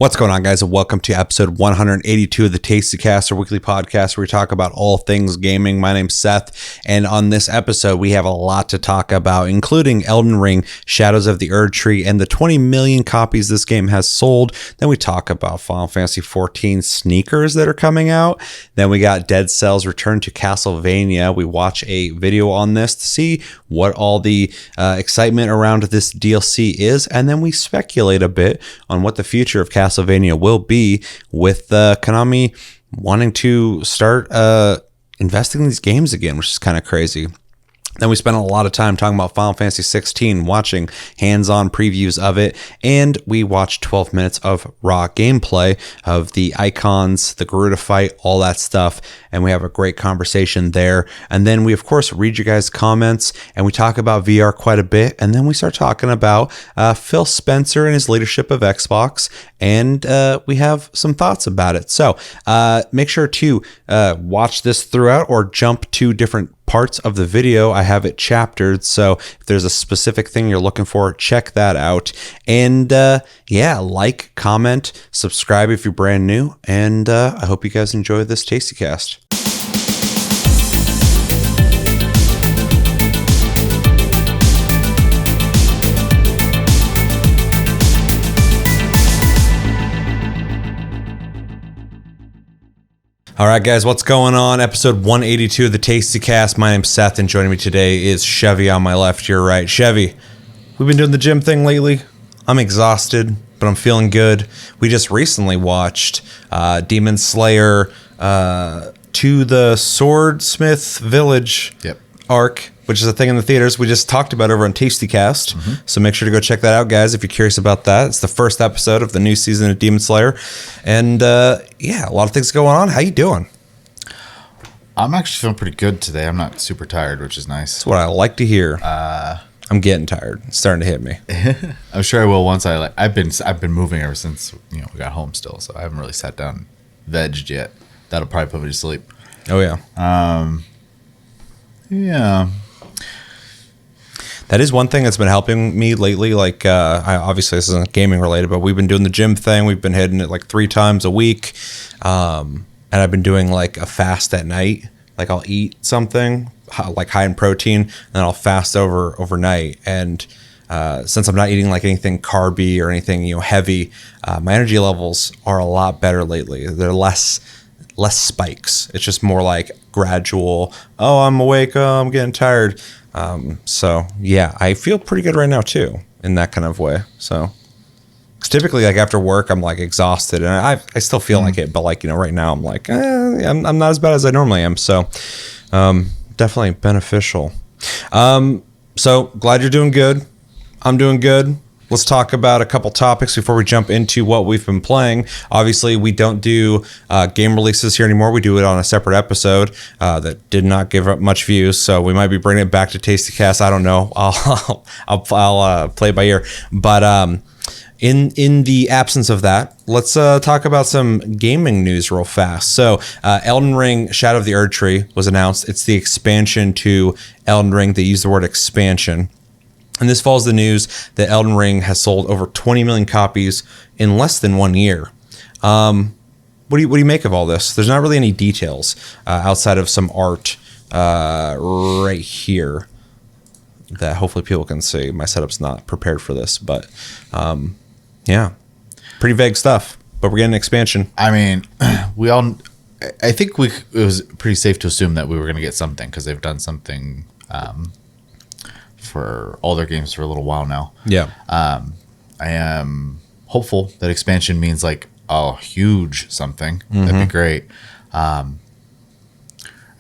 What's going on, guys, and welcome to episode 182 of the Tasty Cast, our weekly podcast where we talk about all things gaming. My name's Seth, and on this episode, we have a lot to talk about, including Elden Ring, Shadows of the Erdtree, and the 20 million copies this game has sold. Then we talk about Final Fantasy 14 sneakers that are coming out. Then we got Dead Cells Return to Castlevania. We watch a video on this to see what all the excitement around this DLC is, and then we speculate a bit on what the future of Castlevania will be, with Konami wanting to start investing in these games again, which is kind of crazy. Then we spent a lot of time talking about Final Fantasy 16, watching hands-on previews of it, and we watched 12 minutes of raw gameplay of the Eikons, the Garuda fight, all that stuff, and we have a great conversation there. And then we, of course, read your guys' comments, and we talk about VR quite a bit, and then we start talking about Phil Spencer and his leadership of Xbox, and we have some thoughts about it. So make sure to watch this throughout or jump to different parts of the video. I have it chaptered, so if there's a specific thing you're looking for, check that out. And yeah, like, comment, subscribe if you're brand new, and I hope you guys enjoy this Tasty Cast. All right, guys, what's going on? Episode 182 of the Tasty Cast. My name's Seth, and joining me today is Chevy on my left, your right. Chevy, we've been doing the gym thing lately. I'm exhausted, but I'm feeling good. We just recently watched Demon Slayer to the Swordsmith Village arc, which is a thing in the theaters we just talked about over on Tasty Cast. So make sure to go check that out, guys, if you're curious about that. It's the first episode of the new season of Demon Slayer. And yeah, a lot of things going on. How you doing? I'm actually feeling pretty good today. I'm not super tired, which is nice. That's what I like to hear. I'm getting tired. It's starting to hit me. I'm sure I will once I've been moving ever since we got home still, so I haven't really sat down and vegged yet. That'll probably put me to sleep. Oh yeah. Yeah. That is one thing that's been helping me lately. Like, I obviously this isn't gaming related, but we've been doing the gym thing. We've been hitting it like 3 times a week. And I've been doing like a fast at night. Like I'll eat something like high in protein, and then I'll fast overnight. And since I'm not eating like anything carby or anything, heavy, my energy levels are a lot better lately. They're less spikes. It's just more like gradual. Oh, I'm awake. Oh, I'm getting tired. So yeah, I feel pretty good right now too, in that kind of way. So, 'cause typically like after work, I'm like exhausted, and I still feel like it, but like, right now I'm like, I'm not as bad as I normally am. So, definitely beneficial. So glad you're doing good. I'm doing good. Let's talk about a couple topics before we jump into what we've been playing. Obviously, we don't do game releases here anymore. We do it on a separate episode that did not give up much views, so we might be bringing it back to Tasty Cast. I don't know. I'll play it by ear. But in the absence of that, let's talk about some gaming news real fast. So, Elden Ring: Shadow of the Erdtree was announced. It's the expansion to Elden Ring. They use the word expansion. And this follows the news that Elden Ring has sold over 20 million copies in less than 1 year. What do you make of all this? There's not really any details outside of some art right here that hopefully people can see. My setup's not prepared for this, but yeah, pretty vague stuff. But we're getting an expansion. I mean, I think it was pretty safe to assume that we were going to get something, because they've done something for all their games for a little while now. Yeah. I am hopeful that expansion means like a huge something. That'd be great. I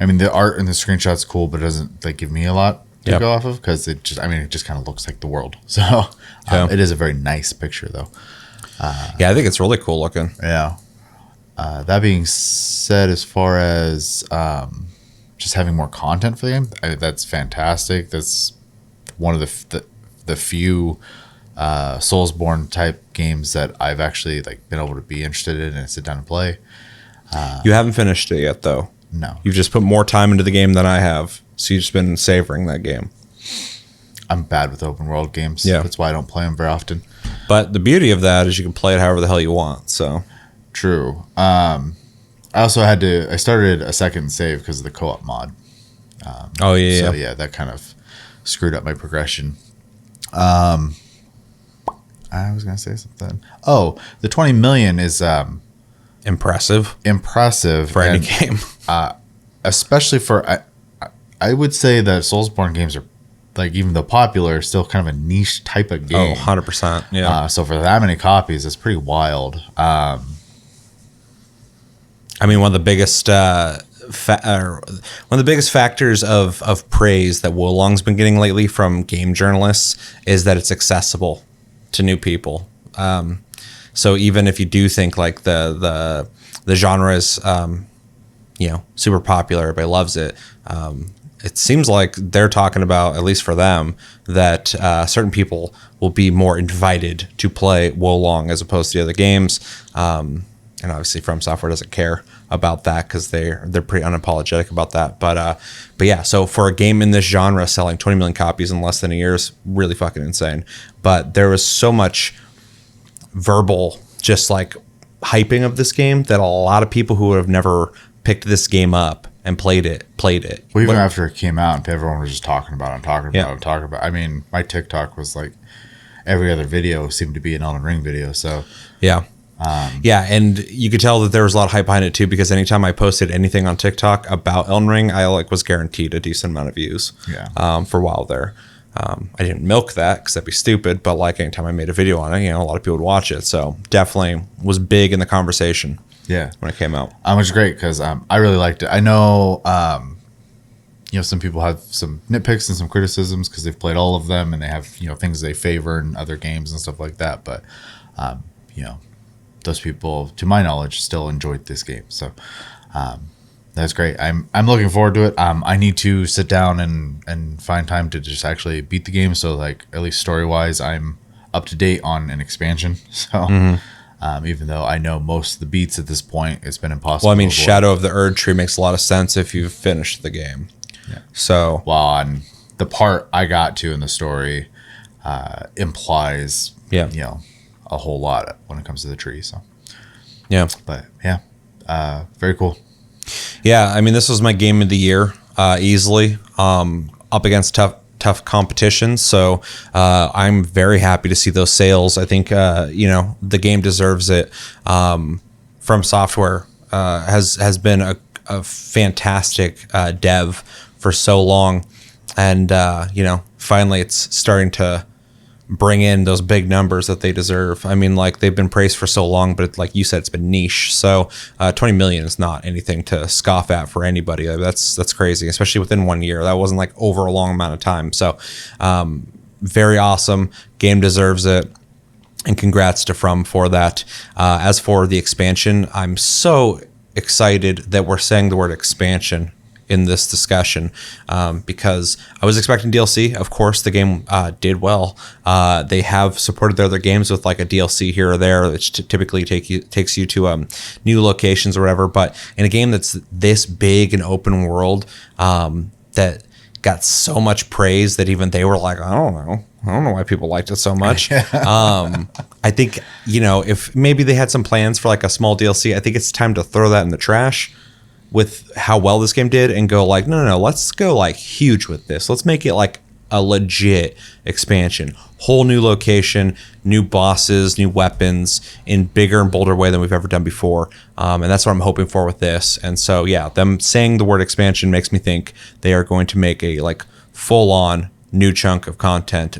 mean, the art and the screenshot's cool, but it doesn't like give me a lot to go off of, because it just kind of looks like the world. So it is a very nice picture though. Yeah, I think it's really cool looking. Yeah. That being said, as far as just having more content for the game, that's fantastic. That's one of the few Soulsborne type games that I've actually like been able to be interested in and sit down and play. You haven't finished it yet, though. No. You've just put more time into the game than I have, so you've just been savoring that game. I'm bad with open world games. Yeah. That's why I don't play them very often. But the beauty of that is you can play it however the hell you want. So true. I also I started a second save because of the co-op mod. oh yeah, So yeah. yeah, that kind of screwed up my progression. I was gonna say something. Oh, the 20 million is Impressive impressive for any and, game. especially for I would say that Soulsborne games are like, even though popular, still kind of a niche type of game. 100%. Yeah. So for that many copies, it's pretty wild. I mean, one of the biggest one of the biggest factors of praise that Wolong's been getting lately from game journalists is that it's accessible to new people. So even if you do think like the genre is super popular, everybody loves it. It seems like they're talking about, at least for them, that certain people will be more invited to play Wolong as opposed to the other games. And obviously From Software doesn't care about that because they're pretty unapologetic about that. But yeah, so for a game in this genre selling 20 million copies in less than a year is really fucking insane. But there was so much verbal just like hyping of this game that a lot of people who would have never picked this game up and played it. Well, even after it came out, everyone was just talking about it, talking about it. I mean, my TikTok was like every other video seemed to be an Elden Ring video. So yeah. Yeah, and you could tell that there was a lot of hype behind it too, because anytime I posted anything on TikTok about Elden Ring, I was guaranteed a decent amount of views. Yeah. For a while there. I didn't milk that because that'd be stupid, but like anytime I made a video on it, a lot of people would watch it. So definitely was big in the conversation. Yeah, when it came out, which is great because I really liked it. I know, some people have some nitpicks and some criticisms because they've played all of them and they have things they favor in other games and stuff like that. But those people, to my knowledge, still enjoyed this game. So that's great. I'm looking forward to it. I need to sit down and find time to just actually beat the game. So like at least story wise, I'm up to date on an expansion. So. Even though I know most of the beats at this point, it's been impossible. Well, I mean, Shadow of the Erdtree makes a lot of sense if you've finished the game. Yeah. So, well, on the part I got to in the story implies, a whole lot when it comes to the tree. So, yeah. But yeah, very cool. Yeah, I mean, this was my game of the year easily. Up against tough competition, so I'm very happy to see those sales. I think the game deserves it. From Software has been a fantastic dev for so long, and finally it's starting to bring in those big numbers that they deserve. I mean, like, they've been praised for so long, but like you said, it's been niche. So 20 million is not anything to scoff at for anybody. That's crazy, especially within 1 year. That wasn't like over a long amount of time. So very awesome. Game deserves it. And congrats to From for that. As for the expansion, I'm so excited that we're saying the word expansion in this discussion, because I was expecting DLC. Of course, the game did well. They have supported their other games with like a DLC here or there, which typically takes you to new locations or whatever. But in a game that's this big and open world, that got so much praise that even they were like, I don't know why people liked it so much. I think, if maybe they had some plans for like a small DLC, I think it's time to throw that in the trash with how well this game did and go like, no, let's go like huge with this. Let's make it like a legit expansion, whole new location, new bosses, new weapons in bigger and bolder way than we've ever done before. And that's what I'm hoping for with this. And so, yeah, them saying the word expansion makes me think they are going to make a like full on new chunk of content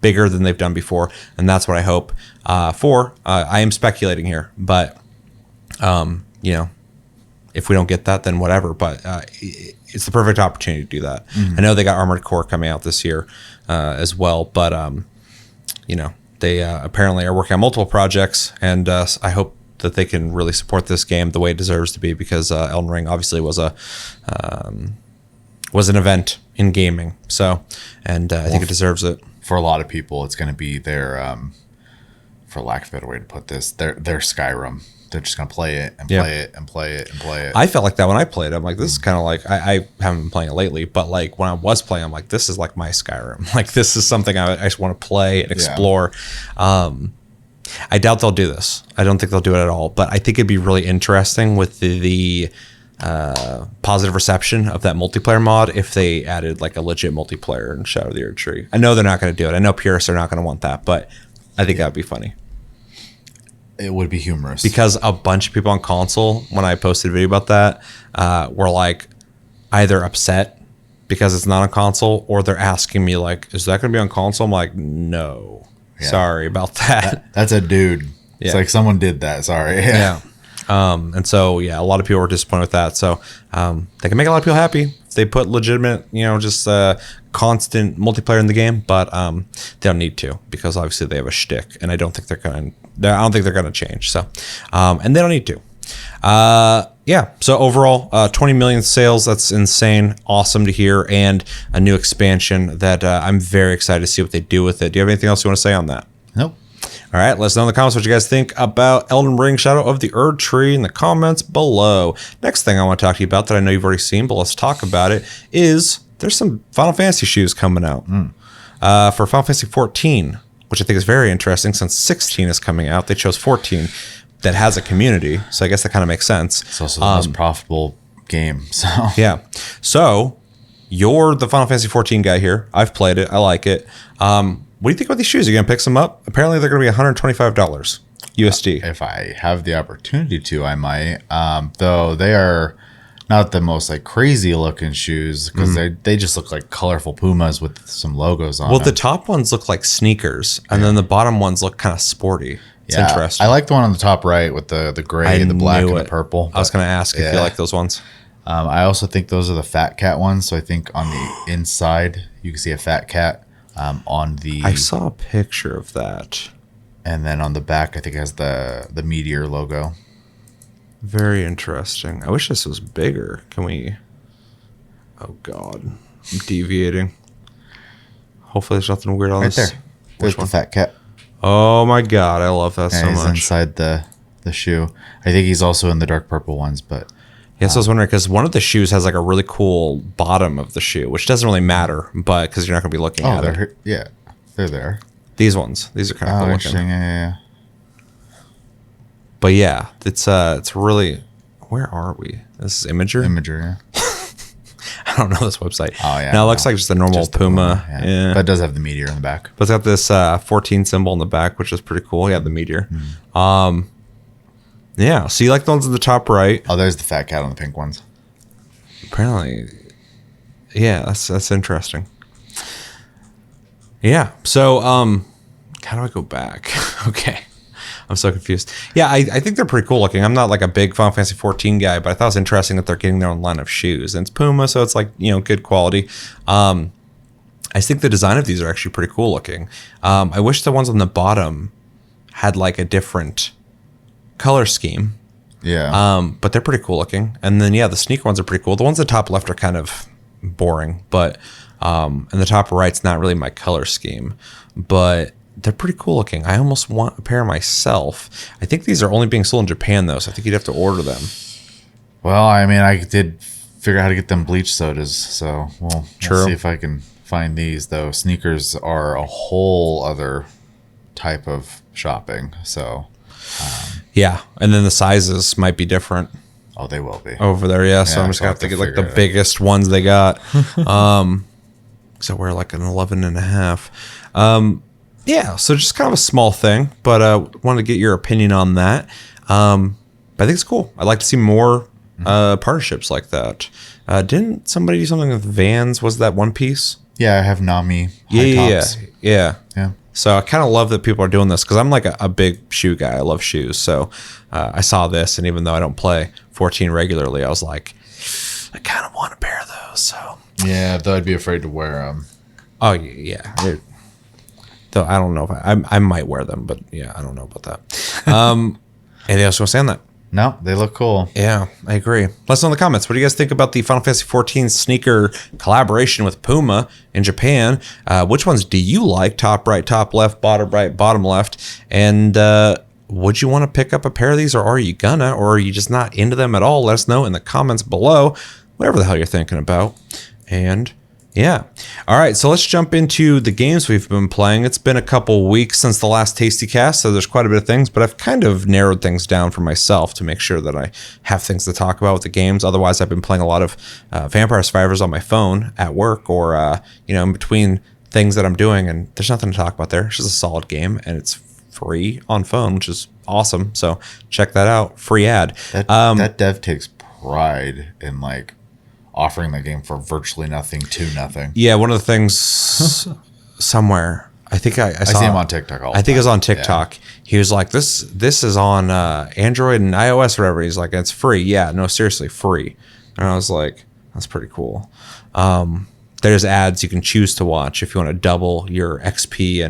bigger than they've done before. And that's what I hope for. I am speculating here, but if we don't get that, then whatever. But it's the perfect opportunity to do that. Mm-hmm. I know they got Armored Core coming out this year as well, but they apparently are working on multiple projects, and I hope that they can really support this game the way it deserves to be, because Elden Ring obviously was an event in gaming. So, and I think it deserves it. For a lot of people, it's going to be their for lack of a better way to put this, they're Skyrim. They're just gonna play it and play it and play it and play it. I felt like that when I played it. I'm like, this is kind of like I haven't been playing it lately, but like when I was playing, I'm like, this is like my Skyrim. Like this is something I just want to play and explore. I doubt they'll do this. I don't think they'll do it at all. But I think it'd be really interesting with the positive reception of that multiplayer mod if they added like a legit multiplayer in Shadow of the Erdtree. I know they're not going to do it. I know purists are not going to want that, but I think that'd be funny. It would be humorous. Because a bunch of people on console, when I posted a video about that, were like either upset because it's not on console, or they're asking me like, is that going to be on console? I'm like, no. Yeah. Sorry about that. That's a dude. It's like someone did that. Sorry. Yeah. And so, yeah, a lot of people were disappointed with that. So they can make a lot of people happy if they put legitimate, just constant multiplayer in the game, but they don't need to, because obviously they have a shtick, and I don't think they're going to change. So, and they don't need to. Yeah. So overall, 20 million sales. That's insane. Awesome to hear. And a new expansion that I'm very excited to see what they do with it. Do you have anything else you want to say on that? Nope. All right, let us know in the comments what you guys think about Elden Ring Shadow of the Erdtree in the comments below. Next thing I want to talk to you about that I know you've already seen, but let's talk about it, is there's some Final Fantasy shoes coming out for Final Fantasy 14, which I think is very interesting since 16 is coming out. They chose 14 that has a community, so I guess that kind of makes sense. It's also the most profitable game. So yeah. So you're the Final Fantasy 14 guy here. I've played it. I like it. What do you think about these shoes? Are you going to pick some up? Apparently, they're going to be $125 USD. If I have the opportunity to, I might. Though they are not the most like crazy looking shoes, because they just look like colorful Pumas with some logos on them. Well, the top ones look like sneakers, and then the bottom ones look kind of sporty. It's interesting. I like the one on the top right with the gray, the black, and the purple. I was going to ask if you like those ones. I also think those are the Fat Cat ones. So I think on the inside, you can see a Fat Cat. I saw a picture of that. And then on the back, I think it has the Meteor logo. Very interesting. I wish this was bigger. Can we... Oh, God. I'm deviating. Hopefully there's nothing weird on this. Right there. There's the Fat Cat. Oh, my God. I love that so he's much. Inside the shoe. I think he's also in the dark purple ones, but... Yes, I was wondering, because one of the shoes has like a really cool bottom of the shoe, which doesn't really matter, but because you're not going to be looking at it. Yeah, they're there. These ones, these are kind of cool looking. Yeah. But yeah, it's really. Where are we? This is Imager. Imager, yeah. I don't know this website. Oh yeah. No, it looks like just a normal Puma. Yeah. But it does have the meteor in the back. But it's got this 14 symbol in the back, which is pretty cool. Yeah, the meteor. Yeah, so you like the ones in the top right. Oh, there's the Fat Cat on the pink ones. Apparently, yeah, that's interesting. Yeah, so how do I go back? Okay, I'm so confused. Yeah, I think they're pretty cool looking. I'm not like a big Final Fantasy 14 guy, but I thought it was interesting that they're getting their own line of shoes. And it's Puma, so it's like, good quality. I think the design of these are actually pretty cool looking. I wish the ones on the bottom had like a different color scheme. Yeah. But they're pretty cool looking. And then the sneaker ones are pretty cool. The ones at the top left are kind of boring, but and the top right's not really my color scheme, but they're pretty cool looking. I almost want a pair myself. I think these are only being sold in Japan though, so I think you'd have to order them. Well, I mean, I did figure out how to get them bleach sodas, so we'll see if I can find these though. Sneakers are a whole other type of shopping, so yeah, and then the sizes might be different. Oh, they will be over there. Yeah, so I'm just gonna have to get like the biggest ones they got. So we're like an 11 and a half. Yeah, so just kind of a small thing, but wanted to get your opinion on that. But I think it's cool. I'd like to see more partnerships like that. Didn't somebody do something with Vans? Was that One Piece? Yeah, I have Nami. Yeah. So I kind of love that people are doing this because I'm like a big shoe guy. I love shoes. So I saw this, and even though I don't play 14 regularly, I was like, I kind of want a pair of those. So yeah, though I'd be afraid to wear them. Oh yeah. Though I don't know if I might wear them, but yeah, I don't know about that. Anything else you want to say on that? No, they look cool. Yeah, I agree. Let us know in the comments. What do you guys think about the Final Fantasy 14 sneaker collaboration with Puma in Japan? Which ones do you like? Top right, top left, bottom right, bottom left. And would you want to pick up a pair of these, or are you gonna, or are you just not into them at all? Let us know in the comments below, whatever the hell you're thinking about. And yeah. All right, so let's jump into the games we've been playing. It's been a couple weeks since the last Tasty Cast, so there's quite a bit of things, but I've kind of narrowed things down for myself to make sure that I have things to talk about with the games. Otherwise, I've been playing a lot of Vampire Survivors on my phone at work, or in between things that I'm doing, and there's nothing to talk about there. It's just a solid game, and it's free on phone, which is awesome. So check that out. Free ad. That dev takes pride in like offering the game for virtually nothing to nothing. Yeah, one of the things somewhere, I think I saw see him on TikTok all the I think it was time. on TikTok. Yeah. He was like, this is on Android and iOS or whatever. He's like, it's free. Yeah, no, seriously, free. And I was like, that's pretty cool. There's ads you can choose to watch if you want to double your XP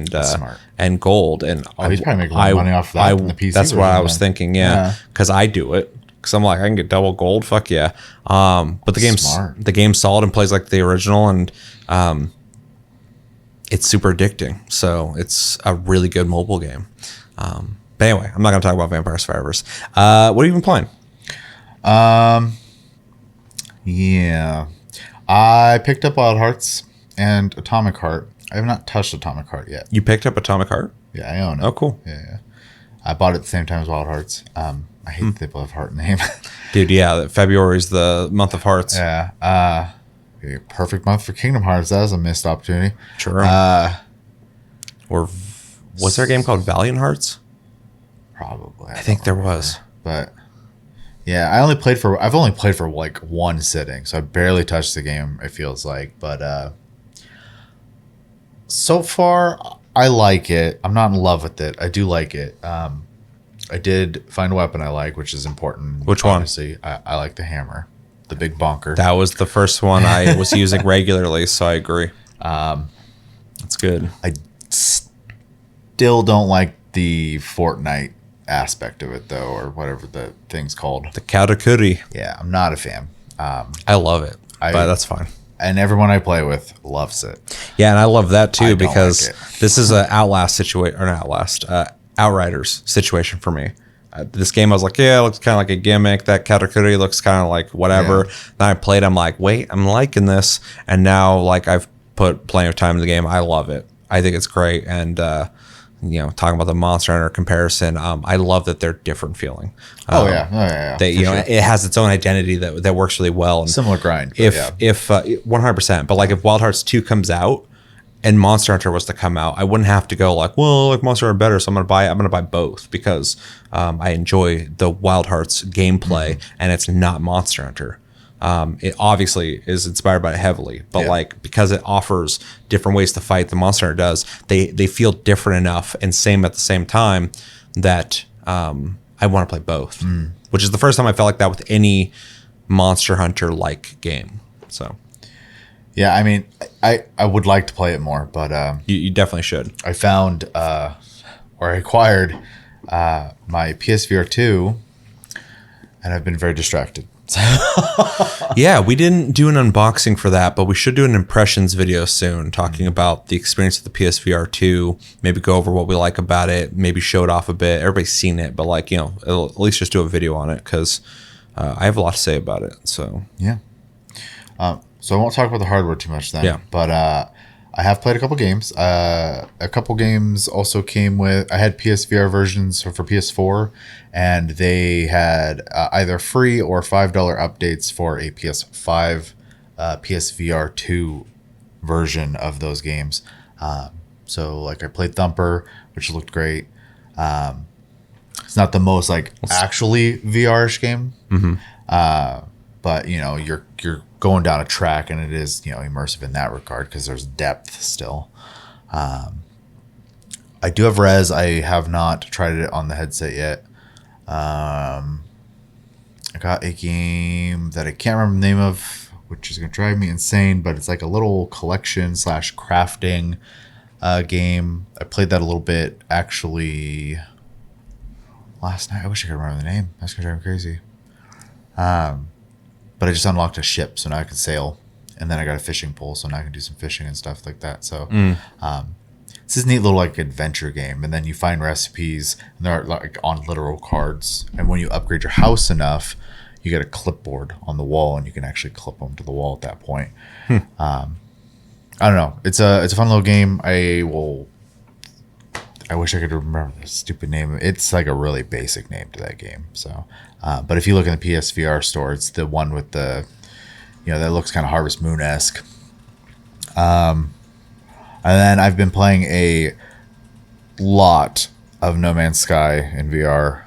and gold. And he's probably making more money off that than the PC. That's what I was thinking, yeah. Because I do it. Because I'm like, I can get double gold, fuck yeah. But the game's solid and plays like the original, and it's super addicting. So it's a really good mobile game. But anyway, I'm not going to talk about Vampire Survivors. What have you been playing? Yeah. I picked up Wild Hearts and Atomic Heart. I have not touched Atomic Heart yet. You picked up Atomic Heart? Yeah, I own it. Oh, cool. Yeah. I bought it at the same time as Wild Hearts. I hate that they both have heart in the name. Dude, yeah, February is the month of hearts. Yeah. Perfect month for Kingdom Hearts. That was a missed opportunity. Sure. Or was there a game called Valiant Hearts? Probably. I think there was. But yeah, I've only played for like one sitting, so I barely touched the game, it feels like. But so far, I like it. I'm not in love with it. I do like it. I did find a weapon I like, which is important. Which one? Obviously, I like the hammer, the big bonker. That was the first one I was using regularly, so I agree. That's good. I still don't like the Fortnite aspect of it, though, or whatever the thing's called. The Katakuri. Yeah, I'm not a fan. I love it, but that's fine. And everyone I play with loves it. Yeah, and I love that too, because this is an Outlast situation, or not Outlast, Outriders situation for me. This game, I was like, yeah, it looks kind of like a gimmick. That Katakuri looks kind of like whatever. Yeah. Then I played, I'm like, wait, I'm liking this. And now, like, I've put plenty of time in the game. I love it. I think it's great. And, talking about the Monster Hunter comparison, I love that they're different feeling. Yeah. It has its own identity that works really well. And similar grind. If 100%, but like if Wild Hearts 2 comes out and Monster Hunter was to come out, I wouldn't have to go like, well, like Monster Hunter better, so I'm gonna buy both, because I enjoy the Wild Hearts gameplay, and it's not Monster Hunter. It obviously is inspired by it heavily, but like, because it offers different ways to fight than Monster Hunter does, they feel different enough and same at the same time that I want to play both, which is the first time I felt like that with any Monster Hunter like game. So yeah, I mean, I would like to play it more, but you definitely should. I found or I acquired my PSVR2, and I've been very distracted. Yeah, we didn't do an unboxing for that, but we should do an impressions video soon, talking about the experience of the PSVR 2, maybe go over what we like about it, maybe show it off a bit. Everybody's seen it, but like, at least just do a video on it, because I have a lot to say about it. So yeah. So I won't talk about the hardware too much then. Yeah. But I have played a couple games. A couple games also came with... I had PSVR versions for PS4, and they had either free or $5 updates for a PS5 PSVR 2 version of those games. So like I played Thumper, which looked great. It's not the most like actually VR-ish game. But you're going down a track, and it is immersive in that regard, because there's depth still. I do have Res. I have not tried it on the headset yet. I got a game that I can't remember the name of, which is gonna drive me insane, but it's like a little collection / crafting game. I played that a little bit actually last night. I wish I could remember the name. That's gonna drive me crazy. But I just unlocked a ship, so now I can sail, and then I got a fishing pole, so now I can do some fishing and stuff like that. So it's this neat little like adventure game, and then you find recipes, and they're like on literal cards. And when you upgrade your house enough, you get a clipboard on the wall, and you can actually clip them to the wall at that point. I don't know. It's a fun little game. I wish I could remember the stupid name. It's like a really basic name to that game. So, but if you look in the PSVR store, it's the one with the, that looks kind of Harvest Moon-esque. And then I've been playing a lot of No Man's Sky in VR.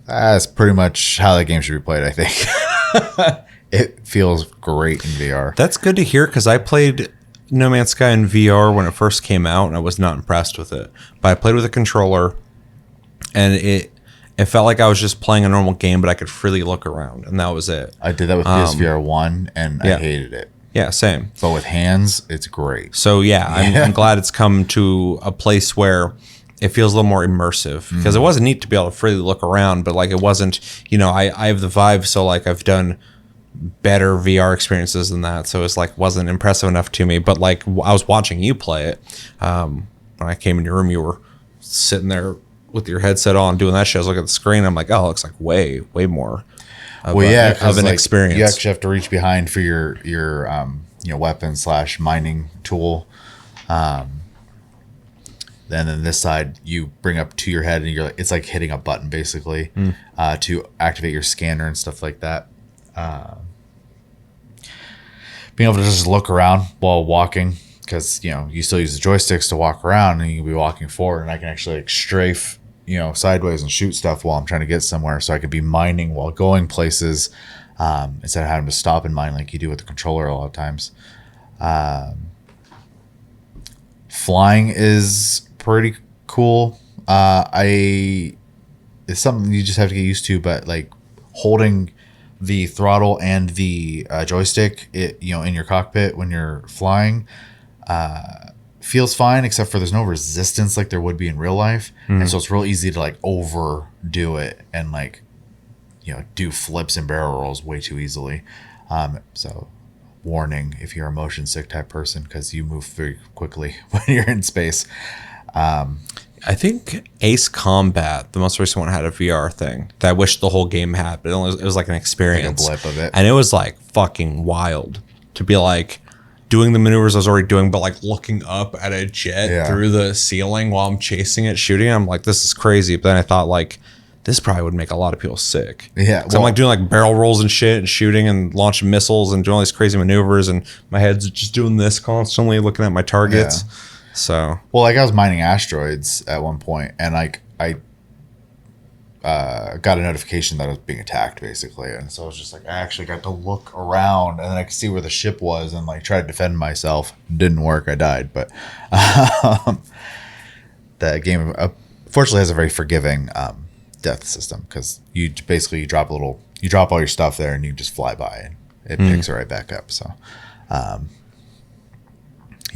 That's pretty much how that game should be played, I think. It feels great in VR. That's good to hear, because I played No Man's Sky in VR when it first came out, and I was not impressed with it. But I played with a controller, and it felt like I was just playing a normal game, but I could freely look around, and that was it. I did that with PSVR 1, and I hated it. Yeah, same. But with hands, it's great. So yeah, I'm glad it's come to a place where it feels a little more immersive, because it wasn't neat to be able to freely look around, but like it wasn't, I have the Vive, so like I've done better VR experiences than that, so it's like wasn't impressive enough to me. But like I was watching you play it, when I came in your room, you were sitting there with your headset on doing that shit. I was looking at the screen, I'm like, oh, it looks like way more of an experience. You actually have to reach behind for your weapon / mining tool. Then this side you bring up to your head, and you're like, it's like hitting a button basically to activate your scanner and stuff like that. Being able to just look around while walking, because you still use the joysticks to walk around, and you can be walking forward, and I can actually like strafe sideways and shoot stuff while I'm trying to get somewhere, so I could be mining while going places, instead of having to stop and mine like you do with the controller a lot of times. Flying is pretty cool. It's something you just have to get used to, but like holding the throttle and the joystick, in your cockpit when you're flying, feels fine, except for there's no resistance like there would be in real life, and so it's real easy to like overdo it and like do flips and barrel rolls way too easily. So warning if you're a motion sick type person, because you move very quickly when you're in space. I think Ace Combat, the most recent one, had a VR thing that I wish the whole game had, but it was like an experience. Like a blip of it. And it was like fucking wild to be like doing the maneuvers I was already doing, but like looking up at a jet through the ceiling while I'm chasing it, shooting. I'm like, this is crazy. But then I thought like, this probably would make a lot of people sick. Yeah. So I'm like doing like barrel rolls and shit and shooting and launching missiles and doing all these crazy maneuvers, and my head's just doing this constantly, looking at my targets. Yeah. So, well, like I was mining asteroids at one point, and like I got a notification that I was being attacked, basically, and so I was just like, I actually got to look around, and then I could see where the ship was, and like try to defend myself. Didn't work. I died, but the game fortunately has a very forgiving death system, because you drop all your stuff there, and you just fly by, and it picks it right back up. So.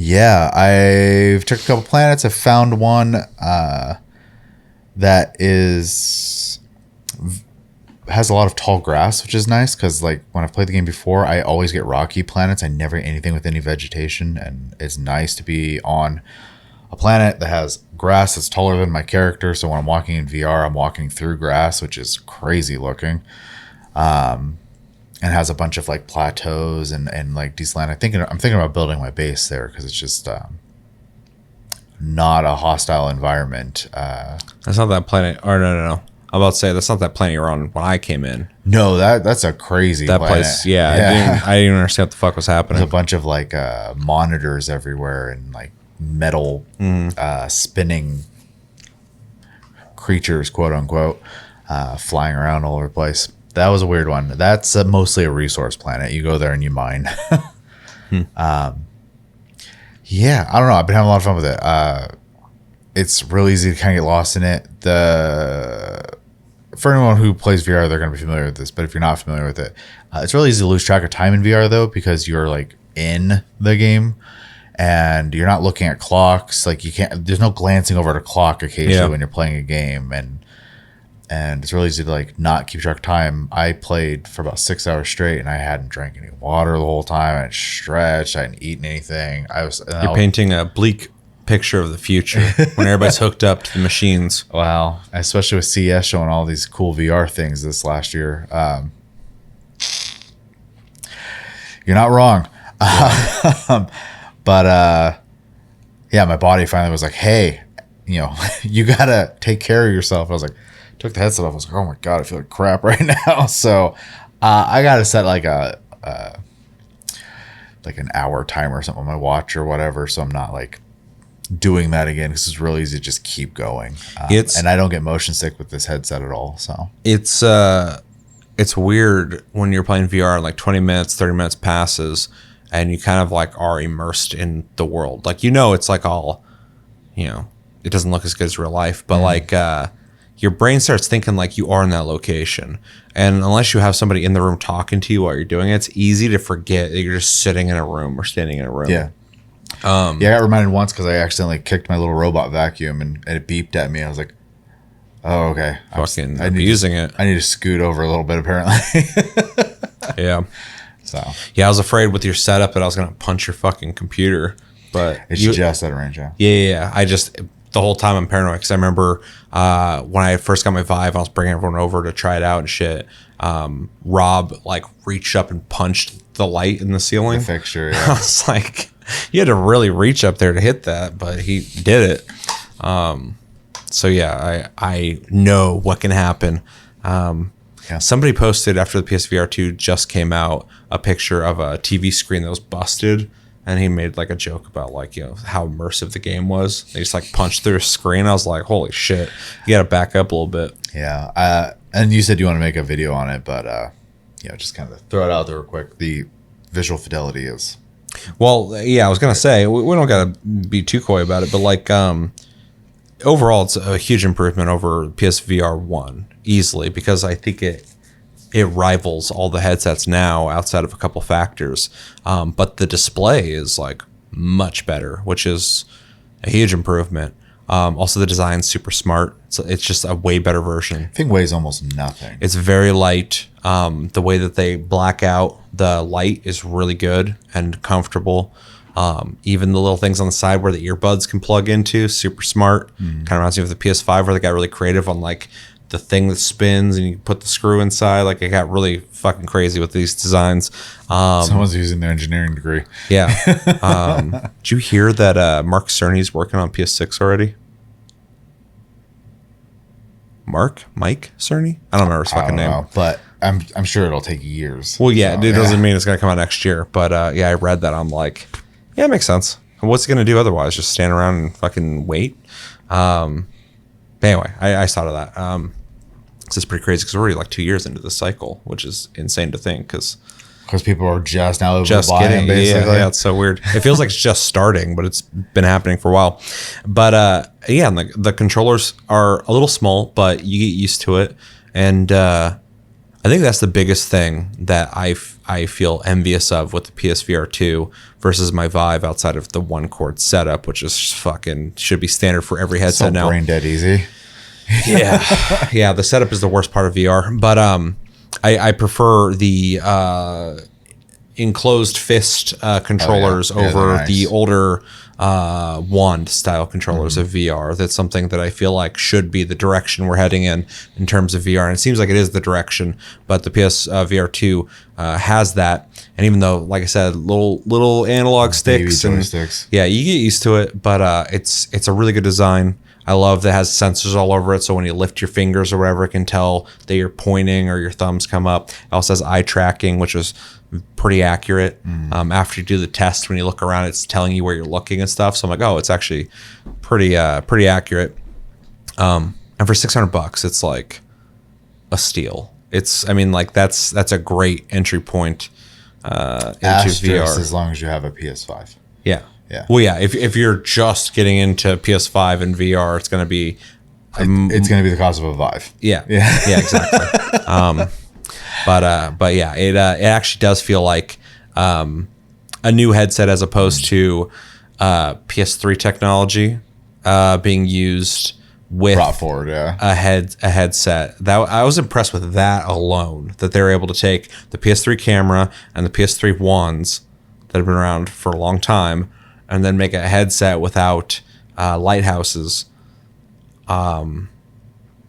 Yeah, I've took a couple planets. I found one that has a lot of tall grass, which is nice, because like when I've played the game before, I always get rocky planets. I never get anything with any vegetation, and it's nice to be on a planet that has grass that's taller than my character. So when I'm walking in VR, I'm walking through grass, which is crazy looking. And has a bunch of like plateaus and like decent land. I'm thinking about building my base there, because it's just not a hostile environment. That's not that planet. Or no. I'm about to say that's not that planet you were on when I came in. No, that's a crazy planet. Place. Yeah. I didn't even understand what the fuck was happening. There's a bunch of like monitors everywhere, and like metal spinning creatures, quote unquote, flying around all over the place. That was a weird one. That's mostly a resource planet. You go there and you mine. Yeah, I don't know. I've been having a lot of fun with it. It's real easy to kind of get lost in it. For anyone who plays VR, they're going to be familiar with this. But if you're not familiar with it, it's really easy to lose track of time in VR, though, because you're like in the game. and you're not looking at clocks. Like you can't. There's no glancing over at a clock occasionally when you're playing a game, and it's really easy to like not keep track of time. I played for about 6 hours straight, and I hadn't drank any water the whole time. I hadn't stretched. I hadn't eaten anything. You're painting a bleak picture of the future when everybody's hooked up to the machines. Wow, especially with CS showing all these cool VR things this last year. You're not wrong. But yeah, my body finally was like, hey, you know, you gotta take care of yourself. I was like, took the headset off. I was like, oh my God, I feel like crap right now. So I gotta set like an hour timer or something on my watch or whatever, so I'm not like doing that again, because it's really easy to just keep going. And I don't get motion sick with this headset at all. So it's weird when you're playing VR and like 20 minutes, 30 minutes passes, and you kind of like are immersed in the world. Like, you know, it's like all, you know, it doesn't look as good as real life, but like your brain starts thinking like you are in that location. And unless you have somebody in the room talking to you while you're doing it, it's easy to forget that you're just sitting in a room or standing in a room. Yeah. I got reminded once because I accidentally kicked my little robot vacuum and it beeped at me. I was like, oh, okay. Fucking abusing it. I need to scoot over a little bit, apparently. Yeah. So yeah, I was afraid with your setup that I was gonna punch your fucking computer, but it's just at a range. Yeah. I just the whole time I'm paranoid because I remember when I first got my Vive, I was bringing everyone over to try it out and shit. Rob like reached up and punched the light in the ceiling. The fixture. Yeah. I was like, you had to really reach up there to hit that, but he did it. So yeah, I know what can happen. Yeah. Somebody posted after the PSVR2 just came out a picture of a TV screen that was busted, and he made like a joke about like, you know, how immersive the game was. They just like punched through a screen. I was like, holy shit, you got to back up a little bit. Yeah. And you said you want to make a video on it, but you know, just kind of throw it out there real quick. The visual fidelity is. Well, yeah, I was gonna say we don't gotta be too coy about it, but like overall, it's a huge improvement over PSVR 1 easily, because I think it rivals all the headsets now outside of a couple factors. But the display is like much better, which is a huge improvement. Also, the design's super smart. So it's just a way better version. I think weighs almost nothing. It's very light. The way that they black out the light is really good and comfortable. Even the little things on the side where the earbuds can plug into, super smart. Kind of reminds me of the PS5 where they got really creative on like the thing that spins and you put the screw inside. Like it got really fucking crazy with these designs. Someone's using their engineering degree. Yeah. Did you hear that Mark Cerny's working on PS6 already? Mike Cerny? I don't remember his fucking name. But I'm sure it'll take years. Well, yeah, it doesn't mean it's going to come out next year. But yeah, I read that. I'm like, yeah, it makes sense. What's he going to do otherwise? Just stand around and fucking wait? But anyway, I saw to that. This is pretty crazy because we're already like 2 years into this cycle, which is insane to think because people are just now able to buy them, basically. Yeah, it's so weird. It feels like it's just starting, but it's been happening for a while. But yeah, and the controllers are a little small, but you get used to it. And I think that's the biggest thing that I feel envious of with the PSVR 2 versus my Vive outside of the one cord setup, which is fucking should be standard for every headset now. Brain dead easy. Yeah. The setup is the worst part of VR, but I prefer the enclosed fist controllers over nice. The older wand style controllers of VR. That's something that I feel like should be the direction we're heading in terms of VR. And it seems like it is the direction, but the PSVR 2 has that. And even though, like I said, little analog sticks and yeah, you get used to it, but it's a really good design. I love that it has sensors all over it, so when you lift your fingers or whatever, it can tell that you're pointing or your thumbs come up. It also has eye tracking, which is pretty accurate. After you do the test, when you look around, it's telling you where you're looking and stuff. So I'm like, oh, it's actually pretty accurate. And for $600, it's like a steal. I mean, like that's a great entry point into VR. As long as you have a PS5. Yeah. Yeah. Well, yeah. If you're just getting into PS5 and VR, it's going to be it's going to be the cost of a Vive. Yeah. Exactly. But yeah, it actually does feel like a new headset as opposed to PS3 technology being used with Brought forward, yeah. a headset. That I was impressed with that alone. That they were able to take the PS3 camera and the PS3 wands that have been around for a long time, and then make a headset without lighthouses.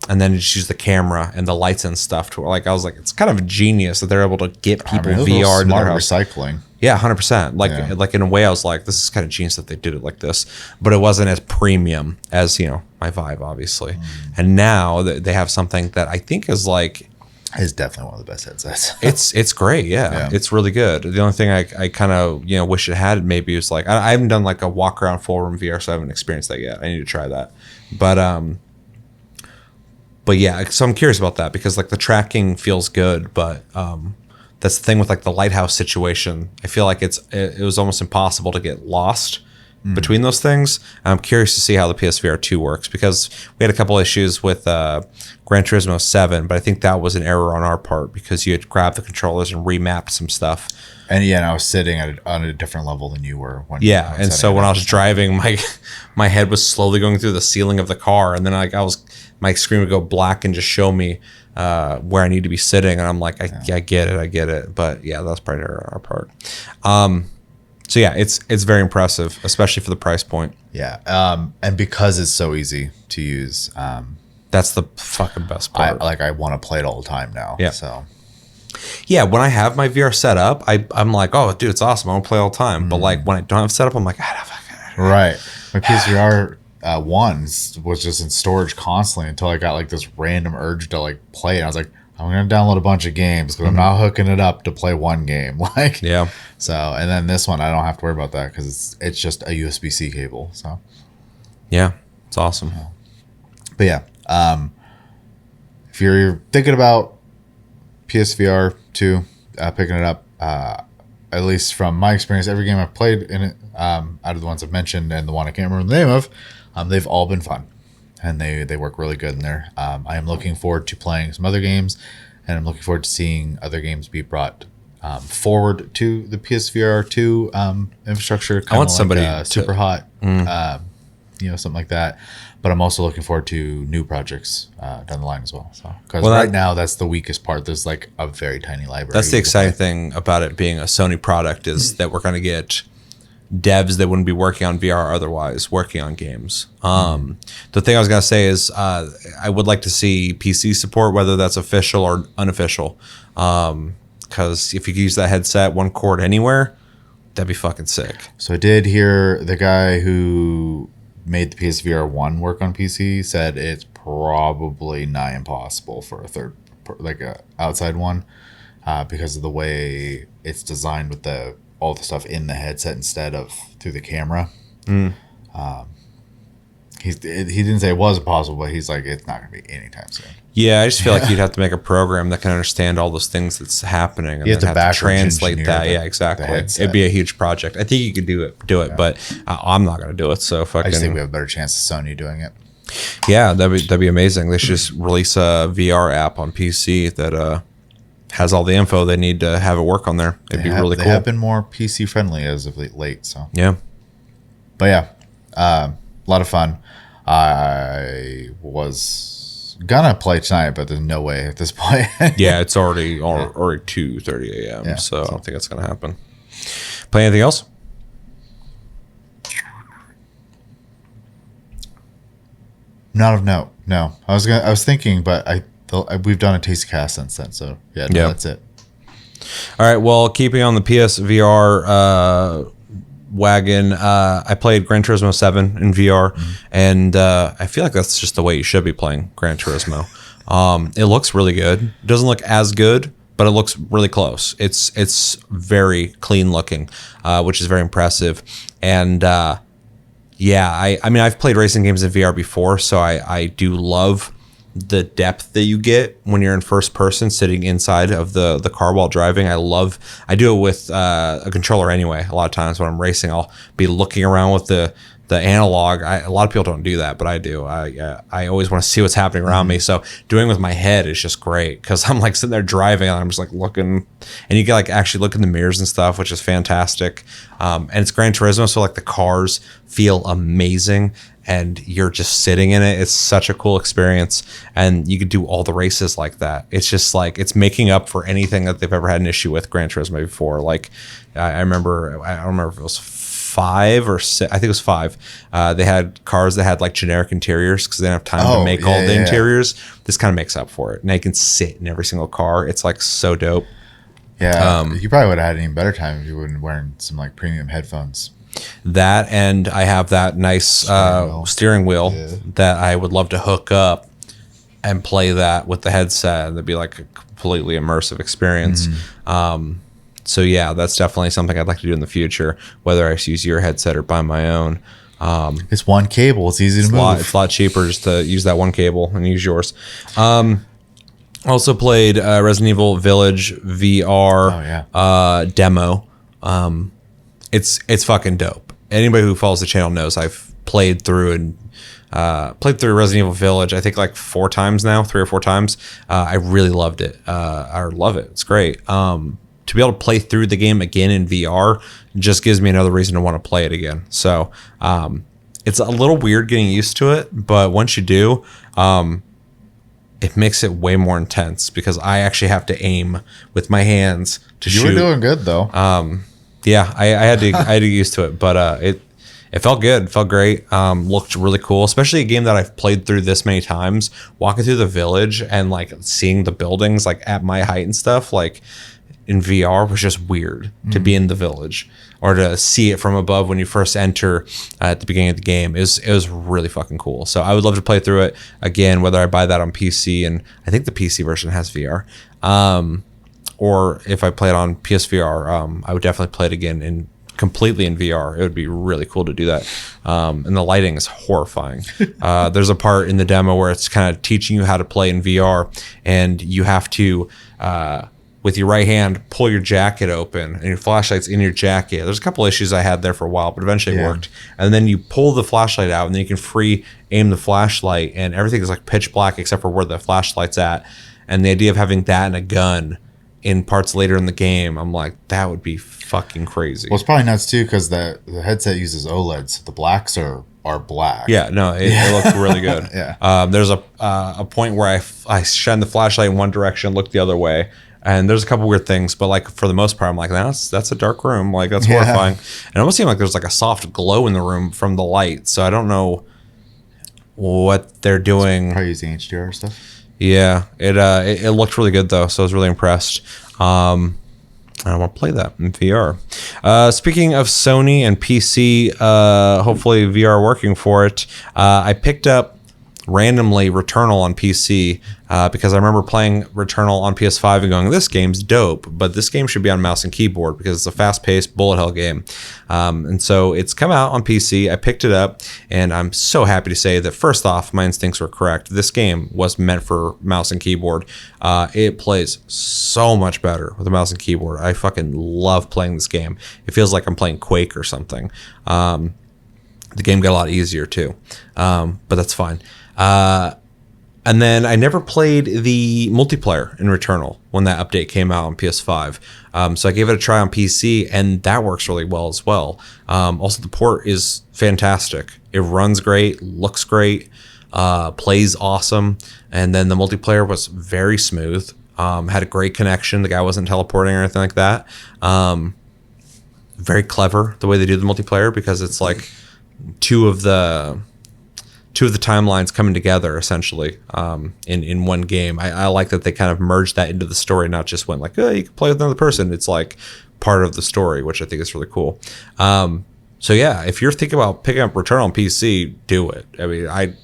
And then just use the camera and the lights and stuff to like. I was like, it's kind of genius that they're able to get people VR into their house. Recycling. Yeah, 100%. Like in a way, I was like, this is kind of genius that they did it like this, but it wasn't as premium as my Vive, obviously. And now they have something that I think is like, it's definitely one of the best headsets. it's great. Yeah, it's really good. The only thing I kind of wish it had maybe was like I haven't done like a walk around full room VR, so I haven't experienced that yet. I need to try that, but yeah, so I'm curious about that because like the tracking feels good, but that's the thing with like the lighthouse situation. I feel like it was almost impossible to get lost between those things. I'm curious to see how the PSVR 2 works because we had a couple issues with Gran Turismo 7, but I think that was an error on our part because you had grabbed the controllers and remapped some stuff. And I was sitting on a different level than you were. And so when I was driving, my head was slowly going through the ceiling of the car, and then my screen would go black and just show me where I need to be sitting, and I'm like, I get it. But yeah, that's probably on our part. So yeah, it's very impressive, especially for the price point. Yeah, and because it's so easy to use, that's the fucking best part. I want to play it all the time now. Yeah. So yeah, when I have my VR set up, I'm like, oh, dude, it's awesome. I want to play all the time. But like when I don't have it set up, I'm like, right. My PSVR 1 was just in storage constantly until I got like this random urge to like play it. I was like, I'm gonna download a bunch of games because I'm not hooking it up to play one game. Like, yeah. So, and then this one, I don't have to worry about that because it's just a USB-C cable. So, yeah, it's awesome. But yeah, if you're thinking about PSVR 2, picking it up, at least from my experience, every game I've played in it, out of the ones I've mentioned and the one I can't remember the name of, they've all been fun. And they work really good in there. I am looking forward to playing some other games, and I'm looking forward to seeing other games be brought forward to the PSVR 2 infrastructure. I want somebody super hot, something like that. But I'm also looking forward to new projects down the line as well. So because right now that's the weakest part. There's like a very tiny library. That's the exciting thing about it being a Sony product is that we're going to get devs that wouldn't be working on VR otherwise working on games. The thing I was going to say is I would like to see PC support, whether that's official or unofficial. Because if you could use that headset one cord anywhere, that'd be fucking sick. So I did hear the guy who made the PSVR 1 work on PC said it's probably nigh impossible for a outside one because of the way it's designed with all the stuff in the headset instead of through the camera. He didn't say it was possible, but he's like, it's not going to be anytime soon. Yeah, I just feel like you'd have to make a program that can understand all those things that's happening and you then have to translate that. Yeah, exactly. It'd be a huge project. I think you could do it, but I'm not going to do it. So fucking. I just think we have a better chance of Sony doing it. Yeah, that'd be amazing. They should just release a VR app on PC that has all the info they need to have it work on there. It'd be really cool. They have been more PC friendly as of late. So yeah, but yeah, a lot of fun. I was gonna play tonight, but there's no way at this point. Yeah, it's already 2:30 a.m. Yeah, so I don't think that's gonna happen. Play anything else? Not of note. No, I was thinking, but we've done a tasty cast since then. So yeah, that's it. All right. Well, keeping on the PSVR wagon, I played Gran Turismo 7 in VR, and I feel like that's just the way you should be playing Gran Turismo. It looks really good. It doesn't look as good, but it looks really close. It's very clean looking, which is very impressive. And yeah, I mean, I've played racing games in VR before, so I do love the depth that you get when you're in first person sitting inside of the car while driving. I do it with a controller anyway. A lot of times when I'm racing, I'll be looking around with the the analog. A lot of people don't do that, but I do. I always want to see what's happening around me. So doing with my head is just great because I'm like sitting there driving and I'm just like looking, and you can like actually look in the mirrors and stuff, which is fantastic. And it's Gran Turismo, so like the cars feel amazing and you're just sitting in it. It's such a cool experience, and you could do all the races like that. It's just like it's making up for anything that they've ever had an issue with Gran Turismo before. Like I remember, I don't remember if it was 5 or 6. I think it was 5. They had cars that had like generic interiors because they didn't have time to make all the interiors. This kind of makes up for it. Now you can sit in every single car. It's like so dope. Yeah, you probably would have had an even better time if you wouldn't wearing some like premium headphones. That, and I have that nice steering wheel that I would love to hook up and play that with the headset, and it'd be like a completely immersive experience. So yeah, that's definitely something I'd like to do in the future, whether I use your headset or buy my own. It's one cable. It's easy to move. It's a lot cheaper just to use that one cable and use yours. Also played Resident Evil Village VR demo. It's fucking dope. Anybody who follows the channel knows I've played through Resident Evil Village, I think like 4 times now, 3 or 4 times. I really loved it. I love it. It's great. To be able to play through the game again in VR just gives me another reason to want to play it again. So it's a little weird getting used to it, but once you do, it makes it way more intense because I actually have to aim with my hands to shoot. You were doing good though. Yeah, I had to get used to it, but it felt good, it felt great, looked really cool, especially a game that I've played through this many times. Walking through the village and like seeing the buildings like at my height and stuff, like in VR was just weird to be in the village or to see it from above when you first enter at the beginning of the game. It was really fucking cool. So I would love to play through it again, whether I buy that on PC, and I think the PC version has VR, or if I play it on PSVR, I would definitely play it again completely in VR. It would be really cool to do that. And the lighting is horrifying. There's a part in the demo where it's kind of teaching you how to play in VR, and you have to with your right hand pull your jacket open, and your flashlight's in your jacket. There's a couple issues I had there for a while, but eventually it worked. And then you pull the flashlight out, and then you can free aim the flashlight, and everything is like pitch black except for where the flashlight's at. And the idea of having that and a gun in parts later in the game, I'm like, that would be fucking crazy. Well, it's probably nuts too because the headset uses OLED, so the blacks are black. Yeah, no, it looked really good. Yeah. There's a point where I shine the flashlight in one direction, look the other way, and there's a couple weird things, but like for the most part, I'm like, that's a dark room, like that's horrifying. And it almost seemed like there's like a soft glow in the room from the light, so I don't know what they're doing. Probably using HDR stuff. Yeah, it looked really good though, so I was really impressed. I want to play that in VR. Speaking of Sony and PC, hopefully VR working for it, I picked up randomly Returnal on PC because I remember playing Returnal on PS5 and going, this game's dope, but this game should be on mouse and keyboard because it's a fast-paced bullet hell game. And so it's come out on PC. I picked it up, and I'm so happy to say that first off, my instincts were correct. This game was meant for mouse and keyboard. It plays so much better with a mouse and keyboard. I fucking love playing this game. It feels like I'm playing Quake or something. The game got a lot easier too, but that's fine. And then I never played the multiplayer in Returnal when that update came out on PS5. So I gave it a try on PC, and that works really well as well. Also, the port is fantastic. It runs great, looks great, plays awesome. And then the multiplayer was very smooth. Had a great connection. The guy wasn't teleporting or anything like that. Very clever the way they do the multiplayer because it's like two of the timelines coming together essentially in one game. I like that they kind of merged that into the story, not just went like, oh, you can play with another person. It's like part of the story, which I think is really cool. So yeah, if you're thinking about picking up Return on PC, do it. I mean,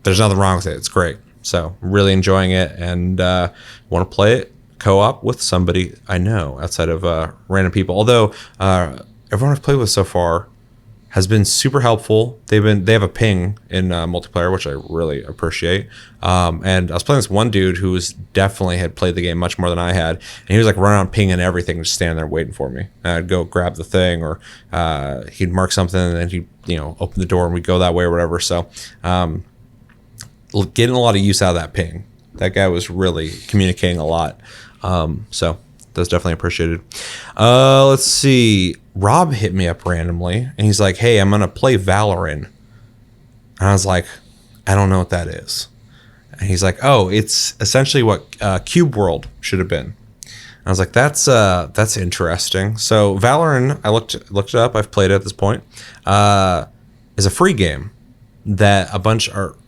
there's nothing wrong with it. It's great. So really enjoying it, and want to play it co-op with somebody I know outside of random people. Although everyone I've played with so far has been super helpful. They have a ping in multiplayer, which I really appreciate. And I was playing this one dude who definitely had played the game much more than I had, and he was like running around pinging everything, just standing there waiting for me. And I'd go grab the thing, or he'd mark something, and then he'd open the door, and we'd go that way or whatever. So getting a lot of use out of that ping. That guy was really communicating a lot. So that's definitely appreciated. Let's see. Rob hit me up randomly, and he's like, "Hey, I'm gonna play Valoren." And I was like, "I don't know what that is." And he's like, "Oh, it's essentially what Cube World should have been." And I was like, "That's interesting." So Valoren, I looked it up. I've played it at this point. Is a free game that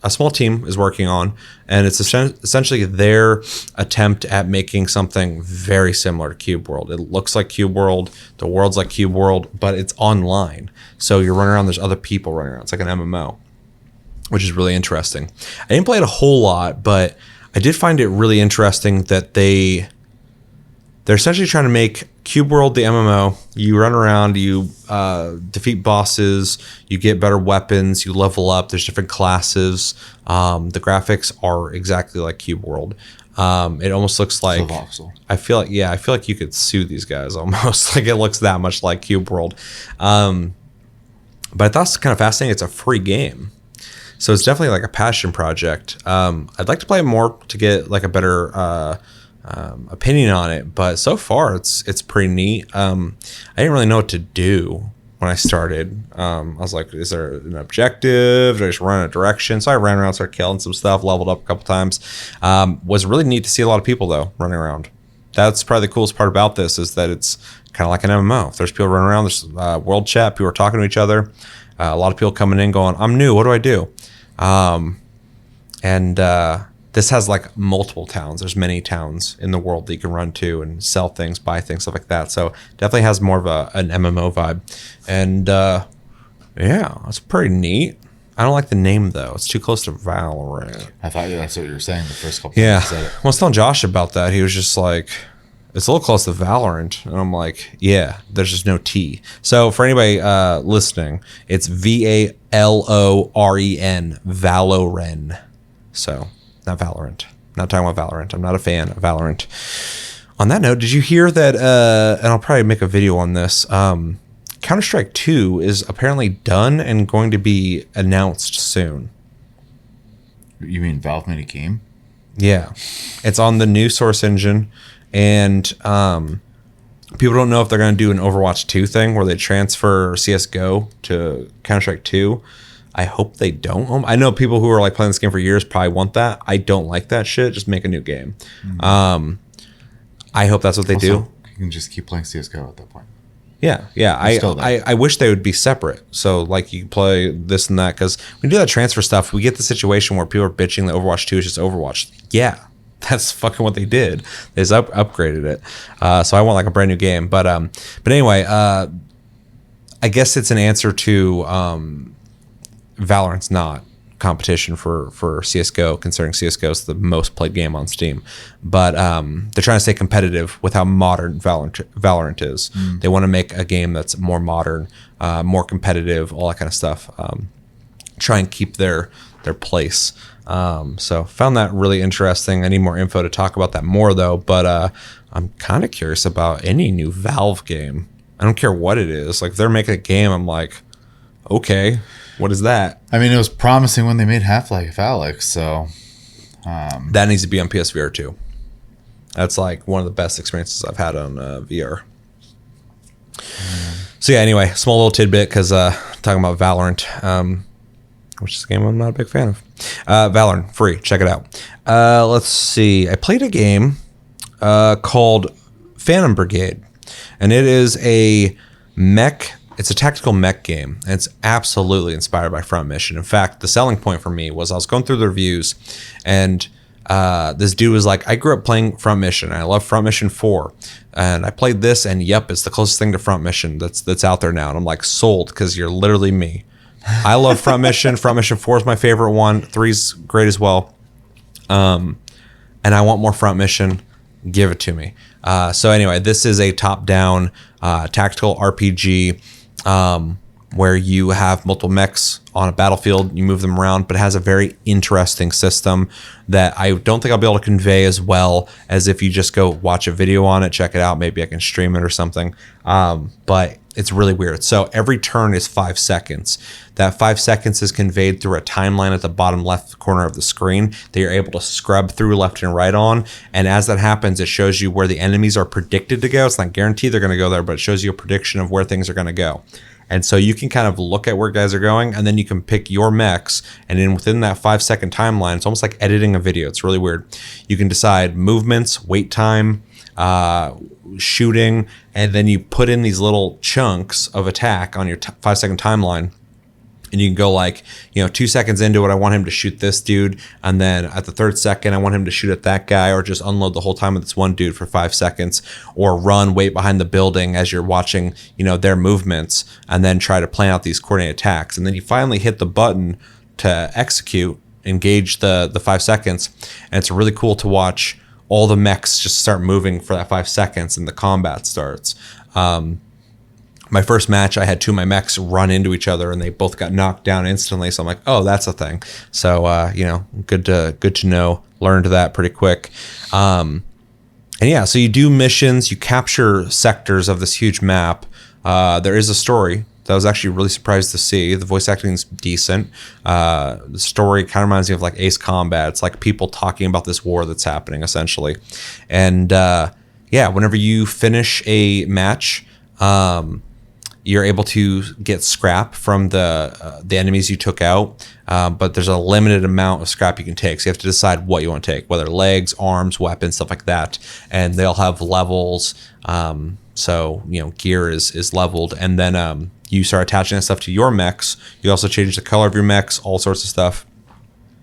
a small team is working on, and it's essentially their attempt at making something very similar to Cube World. It looks like Cube World, the world's like Cube World, but it's online. So you're running around, there's other people running around. It's like an MMO, which is really interesting. I didn't play it a whole lot, but I did find it really interesting that they're essentially trying to make Cube World the MMO. You run around, you defeat bosses, you get better weapons, you level up. There's different classes. The graphics are exactly like Cube World. It almost looks like I feel like you could sue these guys almost. Like it looks that much like Cube World. But I thought it's kind of fascinating. It's a free game, so it's definitely like a passion project. I'd like to play more to get like a better opinion on it, but so far it's pretty neat. I didn't really know what to do when I started. I was like, is there an objective? Did I just run in a direction? So I ran around, started killing some stuff, leveled up a couple times. Was really neat to see a lot of people though running around. That's probably the coolest part about this, is that it's kind of like an MMO. There's people running around, there's world chat, people are talking to each other, a lot of people coming in going, I'm new, what do I do? This has like multiple towns. There's many towns in the world that you can run to and sell things, buy things, stuff like that. So definitely has more of an MMO vibe. And yeah, it's pretty neat. I don't like the name though. It's too close to Valorant. I thought that's what you were saying the first couple times you said it. Well, I was telling Josh about that. He was just like, it's a little close to Valorant. And I'm like, yeah, there's just no T. So for anybody listening, it's Valoren, Valoren. So not Valorant. Not talking about Valorant. I'm not a fan of Valorant. On that note, did you hear that, and I'll probably make a video on this, Counter-Strike 2 is apparently done and going to be announced soon. You mean Valve made a game? Yeah. It's on the new Source engine, and people don't know if they're going to do an Overwatch 2 thing where they transfer CSGO to Counter-Strike 2. I hope they don't. I know people who are like playing this game for years probably want that. I don't like that shit. Just make a new game. I hope that's what they do. You can just keep playing CSGO at that point. Yeah. I wish they would be separate. So like you play this and that, because when you do that transfer stuff, we get the situation where people are bitching that Overwatch 2 is just Overwatch. Yeah, that's fucking what they did. They just upgraded it. So I want like a brand new game. But anyway, I guess it's an answer to Valorant's not competition for CSGO, considering CSGO is the most played game on Steam. But they're trying to stay competitive with how modern Valorant is. They want to make a game that's more modern, more competitive, all that kind of stuff. Try and keep their place. So found that really interesting. I need more info to talk about that more though. But I'm kind of curious about any new Valve game. I don't care what it is. Like if they're making a game, I'm like, okay. What is that? I mean, it was promising when they made Half-Life Alyx, so... that needs to be on PSVR2. That's like one of the best experiences I've had on VR. So yeah, anyway, small little tidbit, because talking about Valorant, which is a game I'm not a big fan of. Valoren, free, check it out. Let's see. I played a game called Phantom Brigade, and it is a mech... It's a tactical mech game, and it's absolutely inspired by Front Mission. In fact, the selling point for me was I was going through the reviews, and this dude was like, I grew up playing Front Mission, and I love Front Mission 4, and I played this, and yep, it's the closest thing to Front Mission that's out there now. And I'm like, sold, because you're literally me. I love Front Mission. Front Mission 4 is my favorite one. 3's great as well. And I want more Front Mission. Give it to me. So anyway, this is a top-down tactical RPG. where you have multiple mechs on a battlefield, you move them around, but it has a very interesting system that I don't think I'll be able to convey as well as if you just go watch a video on it, check it out. Maybe I can stream it or something. But it's really weird. So every turn is 5 seconds. That 5 seconds is conveyed through a timeline at the bottom left corner of the screen that you're able to scrub through left and right on. And as that happens, it shows you where the enemies are predicted to go. It's not guaranteed they're going to go there, but it shows you a prediction of where things are going to go. And so you can kind of look at where guys are going, and then you can pick your mechs. And then within that 5 second timeline, it's almost like editing a video. It's really weird. You can decide movements, wait time, shooting, and then you put in these little chunks of attack on your 5 second timeline. And you can go like, 2 seconds into it, I want him to shoot this dude. And then at the 3rd second, I want him to shoot at that guy, or just unload the whole time with this one dude for 5 seconds, or run, wait behind the building as you're watching, their movements, and then try to plan out these coordinated attacks. And then you finally hit the button to execute, engage the 5 seconds. And it's really cool to watch all the mechs just start moving for that 5 seconds and the combat starts. My first match, I had 2 of my mechs run into each other and they both got knocked down instantly. So I'm like, oh, that's a thing. So, good to know. Learned that pretty quick. And yeah, so you do missions, you capture sectors of this huge map. There is a story that I was actually really surprised to see. The voice acting is decent. The story kind of reminds me of like Ace Combat. It's like people talking about this war that's happening essentially. And whenever you finish a match, you're able to get scrap from the enemies you took out, but there's a limited amount of scrap you can take. So you have to decide what you want to take, whether legs, arms, weapons, stuff like that. And they'll have levels. So gear is leveled, and then you start attaching that stuff to your mechs. You also change the color of your mechs, all sorts of stuff.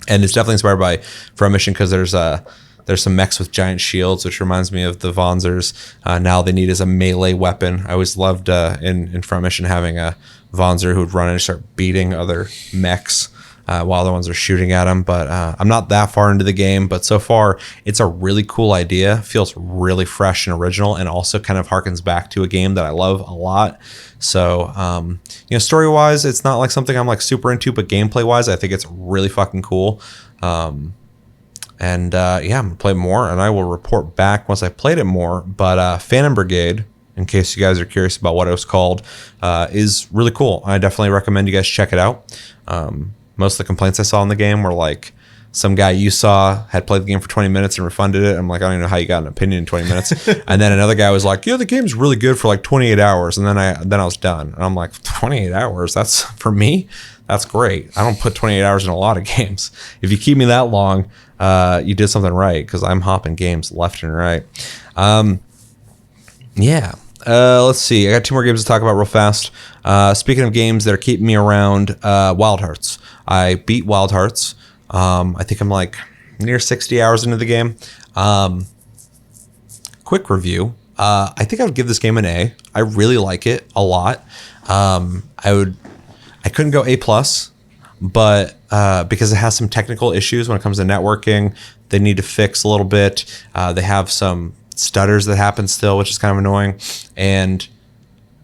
And it's definitely inspired for a mission because there's some mechs with giant shields, which reminds me of the Vonzers. Now they need as a melee weapon. I always loved in Front Mission having a Vonzer who would run in and start beating other mechs while other ones are shooting at them. But I'm not that far into the game, but so far it's a really cool idea. Feels really fresh and original, and also kind of harkens back to a game that I love a lot. So, story-wise, it's not like something I'm like super into, but gameplay-wise, I think it's really fucking cool. I'm gonna play more, and I will report back once I played it more. But Phantom Brigade, in case you guys are curious about what it was called, is really cool. I definitely recommend you guys check it out. Most of the complaints I saw in the game were like, some guy you saw had played the game for 20 minutes and refunded it. I'm like, I don't even know how you got an opinion in 20 minutes. And then another guy was like, the game's really good for like 28 hours. And then I was done. And I'm like, 28 hours? That's, for me, that's great. I don't put 28 hours in a lot of games. If you keep me that long, you did something right, because I'm hopping games left and right. Let's see. I got 2 more games to talk about real fast. Speaking of games that are keeping me around, Wild Hearts. I beat Wild Hearts. I think I'm like near 60 hours into the game. Quick review. I think I would give this game an A. I really like it a lot. I couldn't go A+, but because it has some technical issues when it comes to networking, they need to fix a little bit. They have some stutters that happen still, which is kind of annoying. And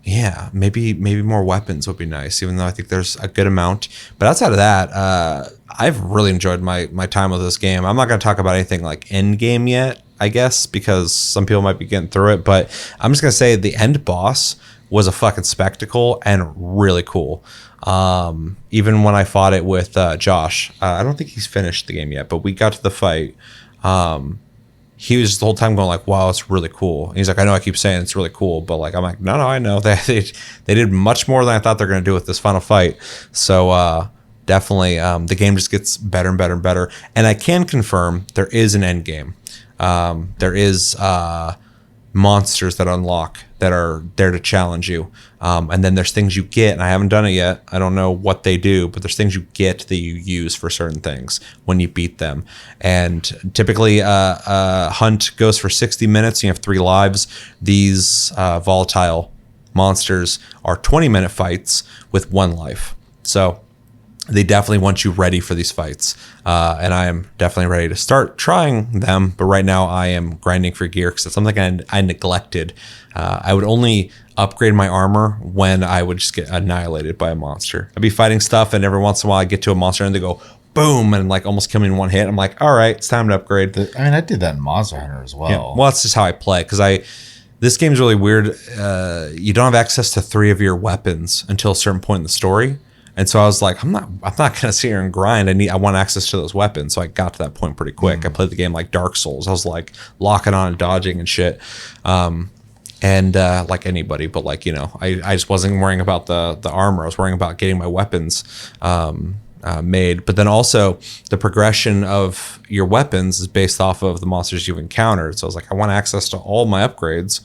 yeah, maybe more weapons would be nice, even though I think there's a good amount. But outside of that, I've really enjoyed my time with this game. I'm not going to talk about anything like end game yet, I guess, because some people might be getting through it. But I'm just going to say the end boss was a fucking spectacle and really cool. Even when I fought it with Josh, I don't think he's finished the game yet, but we got to the fight. He was just the whole time going like, wow, it's really cool. And he's like, I know I keep saying it's really cool, but like, I'm like, no, I know. They did much more than I thought they're going to do with this final fight. So definitely the game just gets better and better and better. And I can confirm there is an end game. There is monsters that unlock that are there to challenge you. And then there's things you get, and I haven't done it yet. I don't know what they do, but there's things you get that you use for certain things when you beat them. And typically a hunt goes for 60 minutes. You have 3 lives. These volatile monsters are 20-minute fights with 1 life. So they definitely want you ready for these fights. And I am definitely ready to start trying them. But right now I am grinding for gear because it's something I neglected. I would only upgrade my armor when I would just get annihilated by a monster. I'd be fighting stuff, and every once in a while I get to a monster and they go boom and like almost kill me in one hit. I'm like, all right, it's time to upgrade. I did that in Monster Hunter as well. Yeah. Well, that's just how I play because this game's really weird. You don't have access to 3 of your weapons until a certain point in the story. And so I was like, I'm not gonna sit here and grind. I want access to those weapons. So I got to that point pretty quick. I played the game like Dark Souls. I was like locking on and dodging and shit. And like anybody, but like, you know, I just wasn't worrying about the armor. I was worrying about getting my weapons made. But then also the progression of your weapons is based off of the monsters you've encountered. So I was like, I want access to all my upgrades.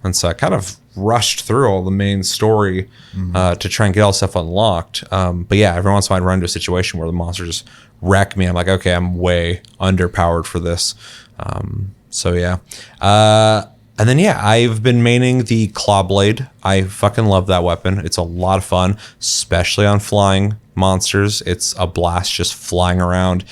And so I kind of rushed through all the main story to try and get all stuff unlocked. But yeah, every once in a while I'd run into a situation where the monsters just wreck me. I'm like, okay, I'm way underpowered for this. So yeah. And then yeah, I've been maining the Claw Blade. I fucking love that weapon. It's a lot of fun, especially on flying monsters. It's a blast just flying around,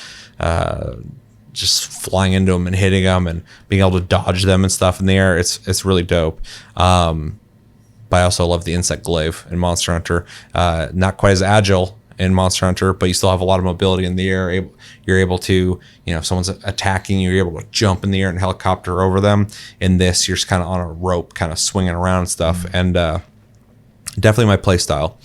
just flying into them and hitting them and being able to dodge them and stuff in the air. It's really dope. But I also love the Insect Glaive in Monster Hunter. Not quite as agile in Monster Hunter, but you still have a lot of mobility in the air. You're able to, you know, if someone's attacking you, you're able to jump in the air and helicopter over them. In this, you're just kind of on a rope, kind of swinging around and stuff. And definitely my play style.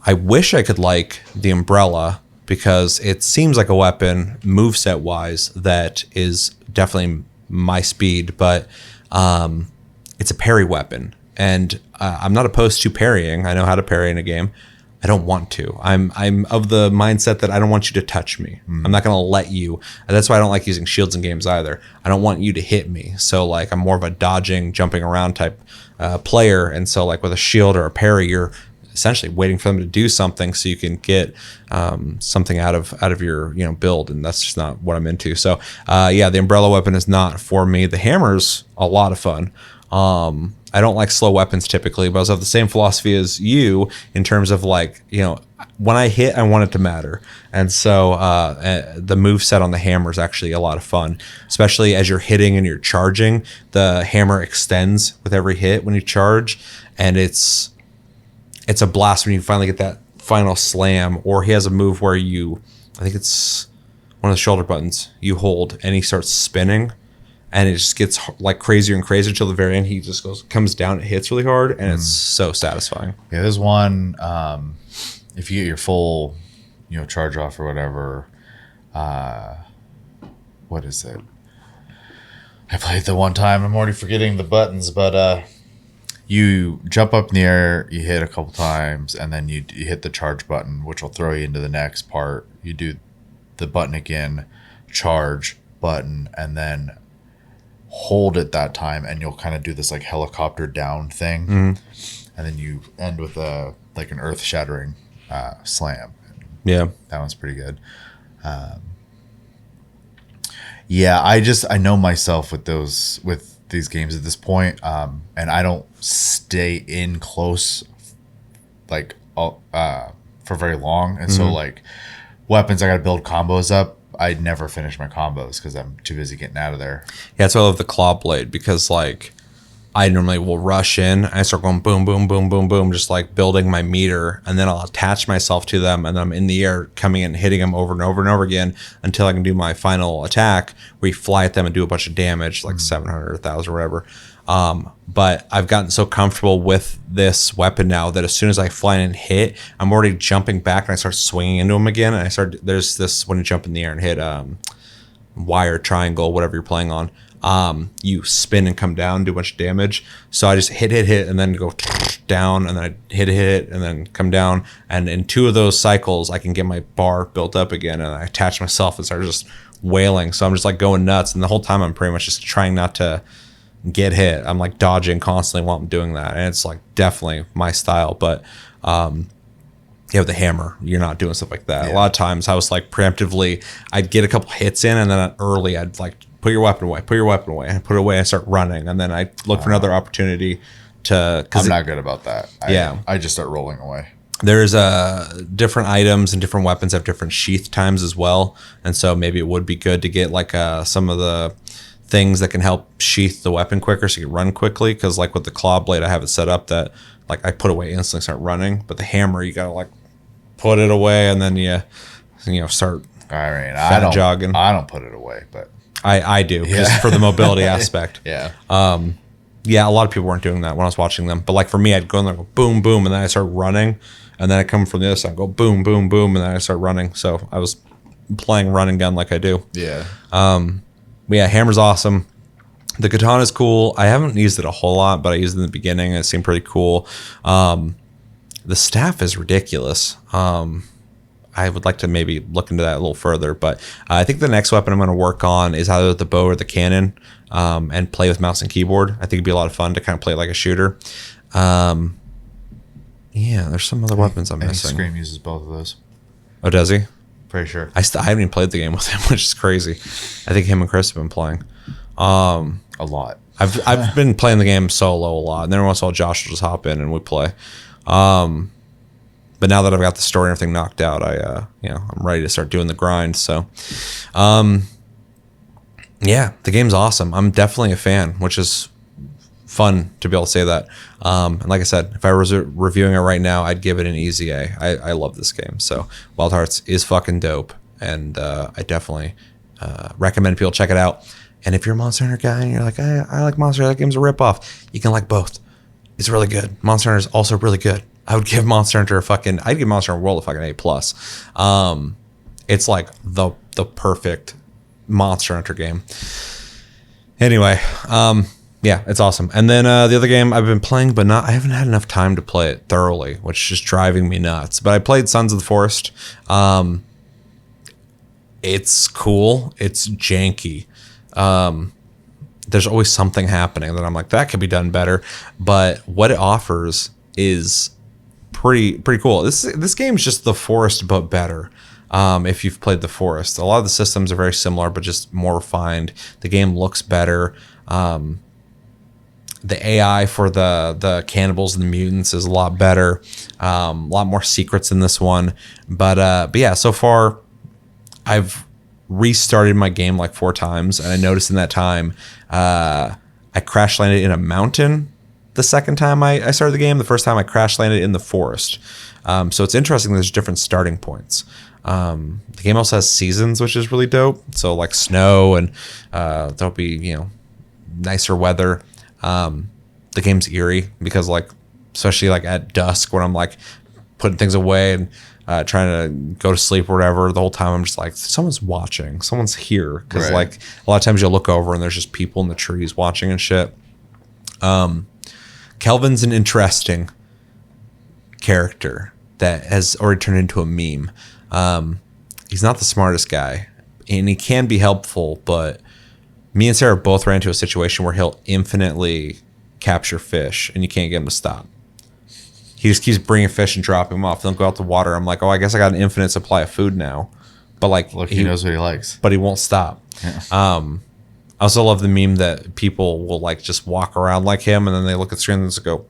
I wish I could like the Umbrella because it seems like a weapon, moveset wise, that is definitely my speed, but it's a parry weapon. And I'm not opposed to parrying. I know how to parry in a game. I don't want to. I'm of the mindset that I don't want you to touch me. I'm not going to let you. And that's why I don't like using shields in games either. I don't want you to hit me. So like I'm more of a dodging, jumping around type player. And so like with a shield or a parry, you're essentially waiting for them to do something so you can get something out of your build, and that's just not what I'm into. So yeah, the umbrella weapon is not for me. The hammer's a lot of fun. I don't like slow weapons typically, but I was of the same philosophy as you in terms of like, when I hit, I want it to matter. And so the move set on the hammer is actually a lot of fun, especially as you're hitting and you're charging. The hammer extends with every hit when you charge, and it's a blast when you finally get that final slam. Or he has a move where I think it's one of the shoulder buttons you hold and he starts spinning. And it just gets like crazier and crazier until the very end. He just comes down, it hits really hard, and it's so satisfying. Yeah, there's one. If you get your full, charge off or whatever. What is it? I played the one time. I'm already forgetting the buttons, but you jump up in the air, you hit a couple times, and then you hit the charge button, which will throw you into the next part. You do the button again, charge button, and then hold it that time, and you'll kind of do this like helicopter down thing, and then you end with an earth shattering slam. Yeah, that one's pretty good. Yeah, I know myself with these games at this point, and I don't stay in close for very long, and so like weapons, I gotta build combos up. I never finish my combos because I'm too busy getting out of there. Yeah, that's why I love the Claw Blade, because like I normally will rush in, I start going boom, boom, boom, boom, boom, just like building my meter, and then I'll attach myself to them, and then I'm in the air coming in, hitting them over and over and over again until I can do my final attack where you fly at them and do a bunch of damage, like 700 or 1,000 or whatever. But I've gotten so comfortable with this weapon now that as soon as I fly in and hit, I'm already jumping back and I start swinging into them again. And there's this, when you jump in the air and hit wire, triangle, whatever you're playing on, you spin and come down, do a bunch of damage. So I just hit, and then go down, and then I hit, and then come down. And in 2 of those cycles, I can get my bar built up again, and I attach myself and start just wailing. So I'm just like going nuts. And the whole time I'm pretty much just trying not to get hit. I'm like dodging constantly while I'm doing that, and it's like definitely my style. But with the hammer, you're not doing stuff like that. Yeah. A lot of times I was like preemptively, I'd get a couple hits in, and then early I'd like put your weapon away, and I put it away and start running, and then I look for another opportunity to. I'm not good about that. I just start rolling away. There's different items and different weapons have different sheath times as well, and so maybe it would be good to get like some of the things that can help sheath the weapon quicker so you can run quickly. Because like with the claw blade, I have it set up that like I put away instantly, start running, but the hammer you gotta like put it away and then you start. I mean, I don't put it away, but I do just for the mobility aspect. Yeah. Yeah, a lot of people weren't doing that when I was watching them. But like for me, I'd go in there, go boom, boom, and then I start running, and then I come from the other side, go boom, boom, boom, and then I start running. So I was playing run and gun like I do. Yeah. But yeah, hammer's awesome. The katana is cool. I haven't used it a whole lot, but I used it in the beginning. And it seemed pretty cool. The staff is ridiculous. I would like to maybe look into that a little further, but I think the next weapon I'm going to work on is either the bow or the cannon, and play with mouse and keyboard. I think it'd be a lot of fun to kind of play like a shooter. Yeah, there's some other weapons I'm missing. Scream uses both of those. Oh, does he? Pretty sure. I haven't even played the game with him, which is crazy. I think him and Chris have been playing. A lot. I've been playing the game solo a lot, and then once in a while Josh will just hop in and we play. But now that I've got the story and everything knocked out, I'm ready to start doing the grind. So, yeah, the game's awesome. I'm definitely a fan, which is fun to be able to say that. And like I said, if I was reviewing it right now, I'd give it an easy A. I love this game. So Wild Hearts is fucking dope, and I definitely recommend people check it out. And if you're a Monster Hunter guy and you're like, I like Monster Hunter, that game's a ripoff, you can like both. It's really good. Monster Hunter is also really good. I would give Monster Hunter I'd give Monster Hunter World a fucking A+. It's like the perfect Monster Hunter game. Anyway, yeah, it's awesome. And then the other game I've been playing, but I haven't had enough time to play it thoroughly, which is just driving me nuts. But I played Sons of the Forest. It's cool. It's janky. There's always something happening that I'm like, that could be done better. But what it offers is pretty cool. This game's just The Forest, but better. If you've played The Forest, a lot of the systems are very similar, but just more refined. The game looks better. The AI for the cannibals and the mutants is a lot better. A lot more secrets in this one. But yeah, so far I've restarted my game like 4 times, and I noticed in that time I crash landed in a mountain the second time I started the game. The first time I crash landed in the forest. So it's interesting, there's different starting points. The game also has seasons, which is really dope. So like snow and there'll be nicer weather. The game's eerie because like, especially like at dusk when I'm like putting things away and trying to go to sleep or whatever, the whole time I'm just like, someone's watching, someone's here. Because right. Like a lot of times you'll look over and there's just people in the trees watching and shit. Kelvin's an interesting character that has already turned into a meme. He's not the smartest guy, and he can be helpful, but me and Sarah both ran into a situation where he'll infinitely capture fish, and you can't get him to stop. He just keeps bringing fish and dropping them off. They'll go out to water. I'm like, oh, I guess I got an infinite supply of food now. But like, look, he knows what he likes, but he won't stop. Yeah. I also love the meme that people will like just walk around like him, and then they look at the screen and just go.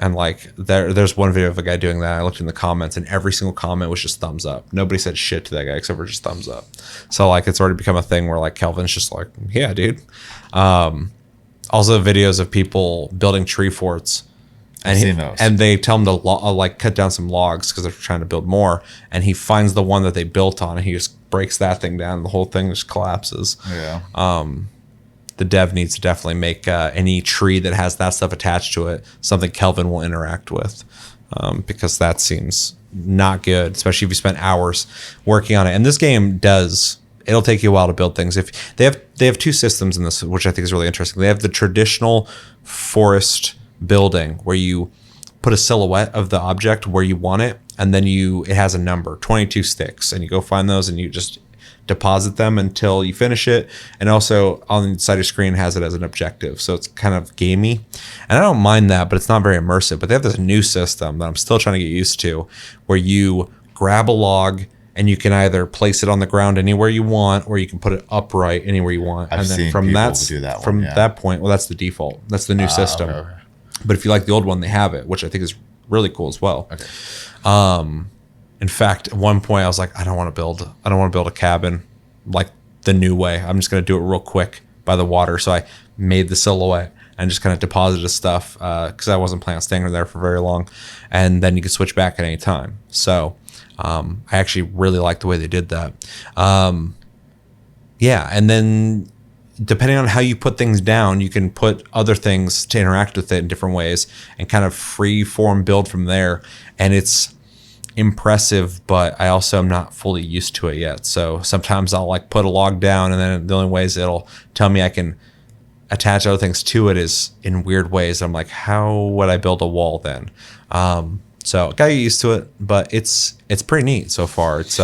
And like there's one video of a guy doing that. I looked in the comments, and every single comment was just thumbs up. Nobody said shit to that guy except for just thumbs up. So like it's already become a thing where like Kelvin's just like, yeah, dude. Also videos of people building tree forts, and they tell him to like cut down some logs because they're trying to build more. And he finds the one that they built on, and he just breaks that thing down, and the whole thing just collapses. Yeah. The dev needs to definitely make any tree that has that stuff attached to it something Kelvin will interact with, because that seems not good, especially if you spent hours working on it. And this game it'll take you a while to build things. If they have 2 systems in this, which I think is really interesting. They have the traditional forest building where you put a silhouette of the object where you want it, and then it has a number, 22 sticks, and you go find those and you just deposit them until you finish it. And also on the side of your screen has it as an objective, so it's kind of gamey, and I don't mind that, but it's not very immersive. But they have this new system that I'm still trying to get used to, where you grab a log and you can either place it on the ground anywhere you want, or you can put it upright anywhere you want. I've and then seen from that that point, well, that's the default, that's the new system. Okay. But if you like the old one, they have it, which I think is really cool as well. Okay. In fact, at one point I was like, I don't want to build a cabin like the new way. I'm just going to do it real quick by the water. So I made the silhouette and just kind of deposited stuff because I wasn't planning on staying there for very long. And then you can switch back at any time. So I actually really like the way they did that. Yeah, and then depending on how you put things down, you can put other things to interact with it in different ways and kind of free form build from there. And it's impressive, but I also am not fully used to it yet. So sometimes I'll like put a log down, and then the only ways it'll tell me I can attach other things to it is in weird ways. I'm like, how would I build a wall then? So got used to it, but it's pretty neat so far. It's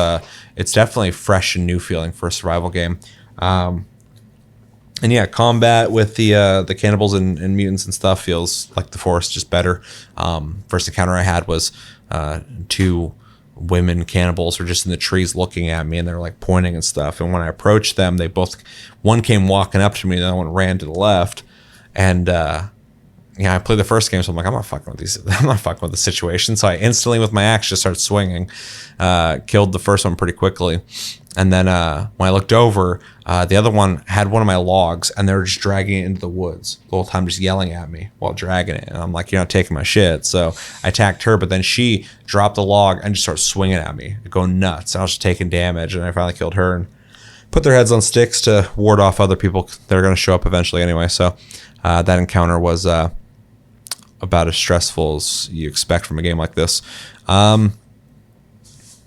definitely fresh and new feeling for a survival game. And yeah, combat with the cannibals and mutants and stuff feels like the forest just better. First encounter I had was 2 women cannibals were just in the trees looking at me, and they're like pointing and stuff. And when I approached them, one came walking up to me, the other one ran to the left. And I played the first game, so I'm like, I'm not fucking with these. I'm not fucking with the situation. So I instantly, with my axe, just started swinging, killed the first one pretty quickly. And then when I looked over, the other one had one of my logs, and they were just dragging it into the woods the whole time, just yelling at me while dragging it. And I'm like, you're not taking my shit. So I attacked her, but then she dropped the log and just started swinging at me, going nuts. And I was just taking damage, and I finally killed her and put their heads on sticks to ward off other people that are going to show up eventually anyway. So that encounter was about as stressful as you expect from a game like this.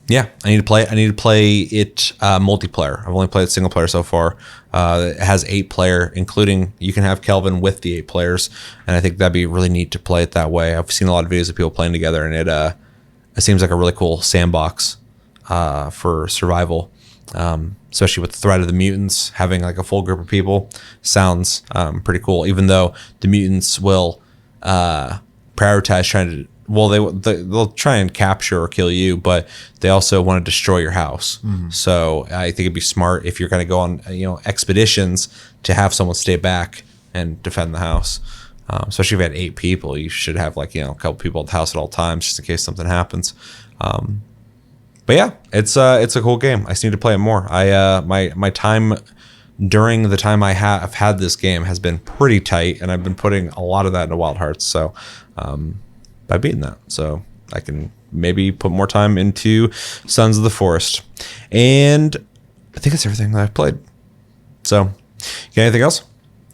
Yeah, I need to play it. I need to play it multiplayer. I've only played it single player so far. It has 8 player, including you can have Kelvin with the 8 players, and I think that'd be really neat to play it that way. I've seen a lot of videos of people playing together, and it seems like a really cool sandbox for survival, especially with the threat of the mutants. Having like a full group of people sounds pretty cool, even though the mutants will prioritize trying to. Well, they'll try and capture or kill you, but they also want to destroy your house. Mm-hmm. So I think it'd be smart if you're going to go on expeditions to have someone stay back and defend the house. Especially if you had 8 people, you should have a couple people at the house at all times just in case something happens. But yeah, it's a cool game. I just need to play it more. My time during the time I have had this game has been pretty tight, and I've been putting a lot of that into Wild Hearts. So by beating that, so I can maybe put more time into Sons of the Forest. And I think that's everything that I've played. So, you got anything else?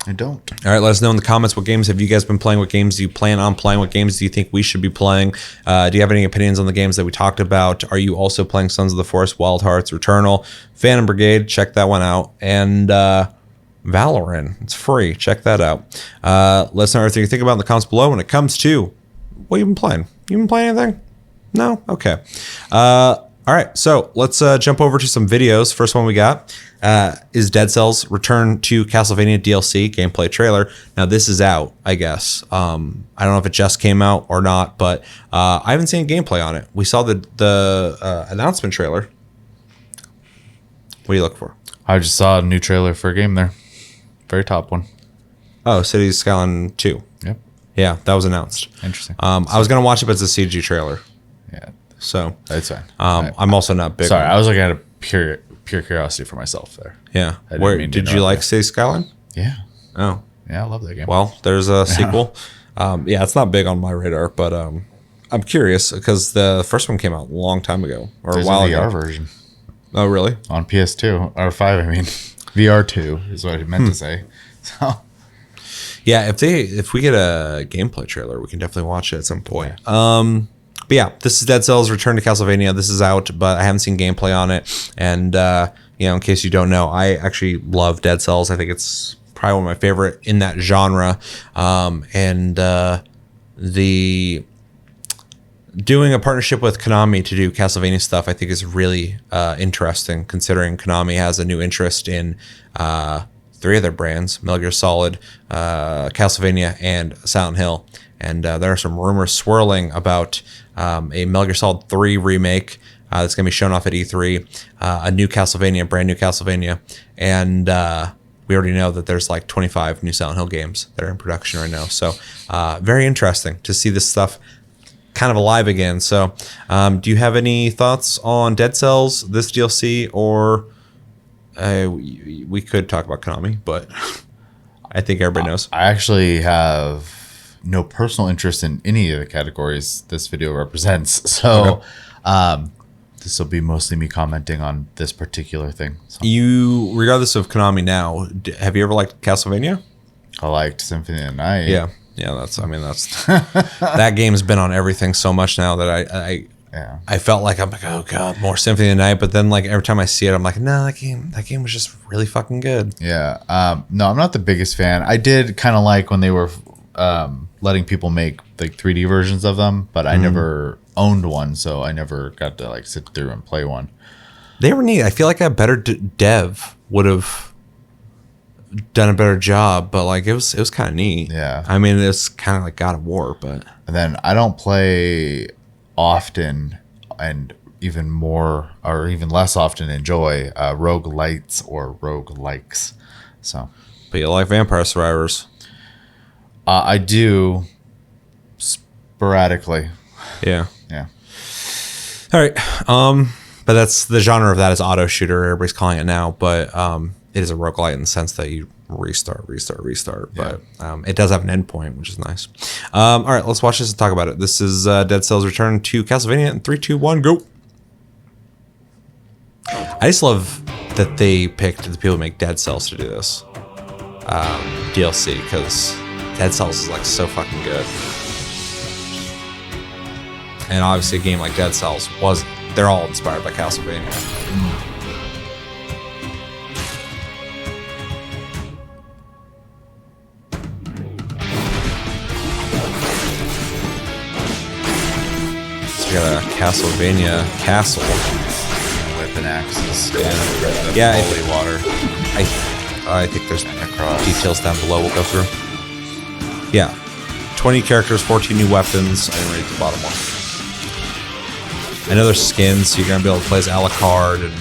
I don't. All right, let us know in the comments, what games have you guys been playing? What games do you plan on playing? What games do you think we should be playing? Do you have any opinions on the games that we talked about? Are you also playing Sons of the Forest, Wild Hearts, Returnal, Phantom Brigade? Check that one out. And Valoren, it's free. Check that out. Let us know everything you think about in the comments below when it comes to what you've been playing. You been playing anything? No? Okay. All right, so let's jump over to some videos. First one we got is Dead Cells Return to Castlevania DLC gameplay trailer. Now, this is out, I guess. I don't know if it just came out or not, but I haven't seen gameplay on it. We saw the announcement trailer. What do you look for? I just saw a new trailer for a game there. Very top one. Oh, Cities Skyline 2. Yep. Yeah, that was announced. Interesting. I was going to watch it, but it's a CG trailer. Yeah. So That's fine. I'm also not big. Sorry, I was looking at a pure curiosity for myself there. Yeah. Where did you like Cities Skyline? Yeah. Oh. Yeah, I love that game. Well, there's a sequel. Yeah, it's not big on my radar, but I'm curious because the first one came out a long time ago or There's a while a VR ago. version Oh, really? on PS2 or 5. I mean, VR2 is what I meant to say. So Yeah, if we get a gameplay trailer, we can definitely watch it at some point. But yeah, this is Dead Cells Return to Castlevania. This is out, but I haven't seen gameplay on it. And in case you don't know, I actually love Dead Cells. I think it's probably one of my favorite in that genre. The doing a partnership with Konami to do Castlevania stuff, I think is really interesting, considering Konami has a new interest in 3 of their brands: Metal Gear Solid, Castlevania, and Silent Hill. And there are some rumors swirling about a Metal Gear Solid 3 remake that's going to be shown off at E3, a new Castlevania, brand new Castlevania, and we already know that there's like 25 new Silent Hill games that are in production right now. So very interesting to see this stuff kind of alive again. So, do you have any thoughts on Dead Cells, this DLC, or we could talk about Konami, but I think everybody knows. I actually have no personal interest in any of the categories this video represents. So this will be mostly me commenting on this particular thing. So. You, regardless of Konami now, have you ever liked Castlevania? I liked Symphony of the Night. Yeah, that's that game's been on everything so much now that I felt like I'm like, oh god, more Symphony of the Night. But then like every time I see it, I'm like, no, that game was just really fucking good. Yeah. No, I'm not the biggest fan. I did kind of like when they were letting people make like 3D versions of them, but I never owned one, so I never got to like sit through and play one. They were neat. I feel like a better dev would have done a better job, but like it was kind of neat. Yeah. I mean, it's kind of like God of War, but. And then I don't play often, and even more or even less often enjoy roguelites or roguelikes. So, but you like Vampire Survivors? I do sporadically. Yeah. Yeah. All right. But that's the genre of that is auto shooter. Everybody's calling it now, but it is a roguelite in the sense that you restart. But it does have an endpoint, which is nice. All right, let's watch this and talk about it. This is Dead Cells Return to Castlevania in 3, 2, 1, go. I just love that they picked the people who make Dead Cells to do this DLC, because Dead Cells is like so fucking good. And obviously a game like Dead Cells they're all inspired by Castlevania. So we got a Castlevania castle. Weapon axes. Yeah. Holy water. I think there's details down below we'll go through. Yeah. 20 characters, 14 new weapons. I didn't read the bottom one. I know there's skins, so you're going to be able to play as Alucard and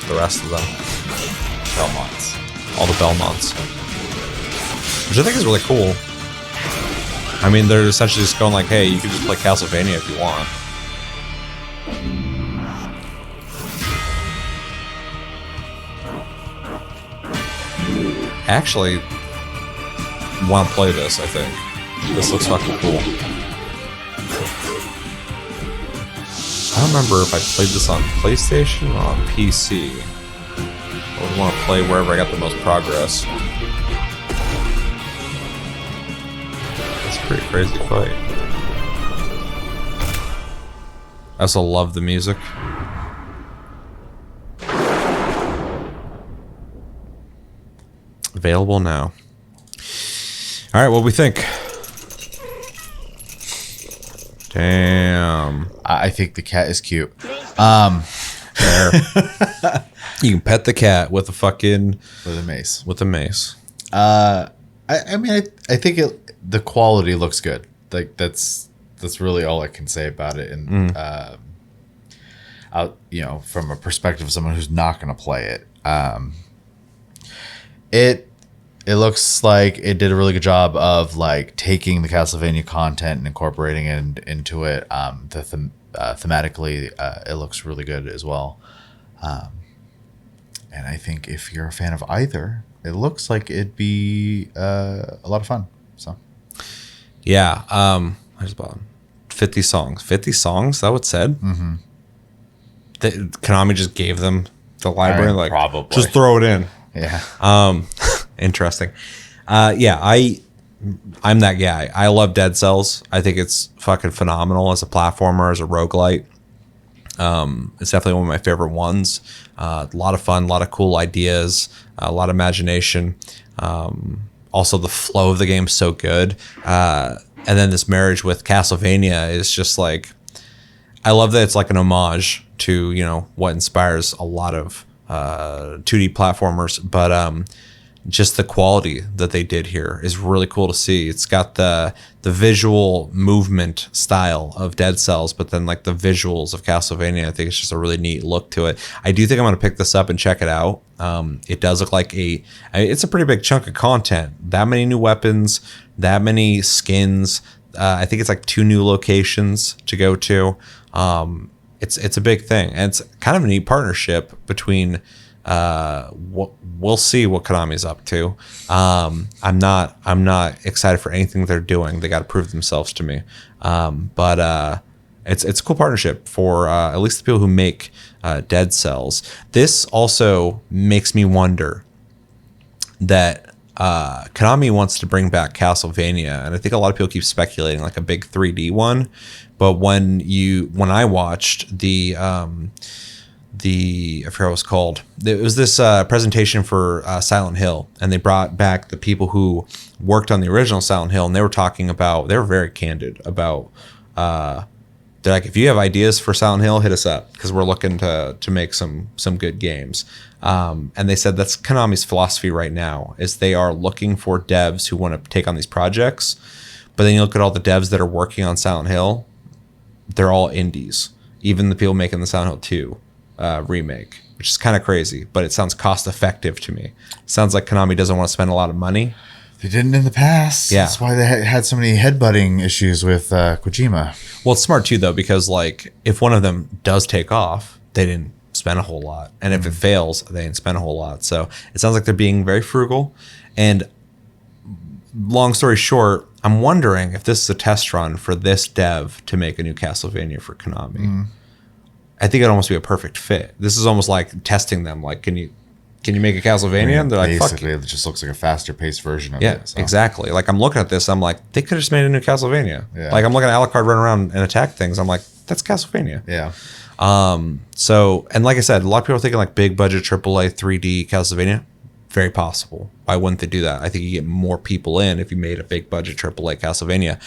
the rest of them. Belmonts. All the Belmonts. Which I think is really cool. I mean, they're essentially just going like, hey, you can just play Castlevania if you want. Actually, want to play this, I think. This looks fucking cool. I don't remember if I played this on PlayStation or on PC. I would want to play wherever I got the most progress. That's a pretty crazy fight. I also love the music. Available now. All right, what do we think? Damn. I think the cat is cute. There. You can pet the cat with a fucking With a mace. With a mace. I mean, I think the quality looks good. Like that's really all I can say about it. And out, from a perspective of someone who's not going to play it, it looks like it did a really good job of like taking the Castlevania content and incorporating it into it. Thematically, it looks really good as well. And I think if you're a fan of either, it looks like it'd be a lot of fun. So, yeah. There's about 50 songs. 50 songs, that what said? Mm-hmm. Konami just gave them the library, like probably just throw it in. Yeah. Interesting. Yeah, I'm that guy. I love Dead Cells. I think it's fucking phenomenal as a platformer, as a roguelite. It's definitely one of my favorite ones. A lot of fun, a lot of cool ideas, a lot of imagination. Also, the flow of the game is so good. And then this marriage with Castlevania is just like, I love that it's like an homage to, what inspires a lot of 2D platformers, but just the quality that they did here is really cool to see. It's got the visual movement style of Dead Cells, but then like the visuals of Castlevania. I think it's just a really neat look to it. I do think I'm going to pick this up and check it out. It does look like it's a pretty big chunk of content. That many new weapons, that many skins, I think it's like 2 new locations to go to. It's a big thing, and it's kind of a neat partnership between. We'll see what Konami's up to. I'm not excited for anything they're doing. They got to prove themselves to me. But it's a cool partnership for at least the people who make Dead Cells. This also makes me wonder that Konami wants to bring back Castlevania, and I think a lot of people keep speculating like a big 3D one. But when I watched the I forgot what it was called. It was this presentation for Silent Hill, and they brought back the people who worked on the original Silent Hill, and they were very candid about. They're like, if you have ideas for Silent Hill, hit us up because we're looking to make some good games. And they said that's Konami's philosophy right now is they are looking for devs who want to take on these projects. But then you look at all the devs that are working on Silent Hill, they're all indies. Even the people making the Silent Hill 2 remake, which is kind of crazy, but it sounds cost effective to me. Sounds like Konami doesn't want to spend a lot of money. They didn't in the past. Yeah. That's why they had so many headbutting issues with Kojima. Well, it's smart too, though, because like if one of them does take off, they didn't spend a whole lot. And if it fails, they didn't spend a whole lot. So it sounds like they're being very frugal. And long story short, I'm wondering if this is a test run for this dev to make a new Castlevania for Konami. I think it'd almost be a perfect fit. This is almost like testing them. Like, can you make a Castlevania? And they're like, fuck basically, it just looks like a faster paced version of it. Yeah, So. exactly. Like I'm looking at this, I'm like, they could have just made a new Castlevania. Yeah. Like I'm looking at Alucard run around and attack things. I'm like, that's Castlevania. Yeah. So, and like I said, a lot of people are thinking like big budget AAA 3D Castlevania. Very possible. Why wouldn't they do that? I think you get more people in if you made a big budget AAA Castlevania.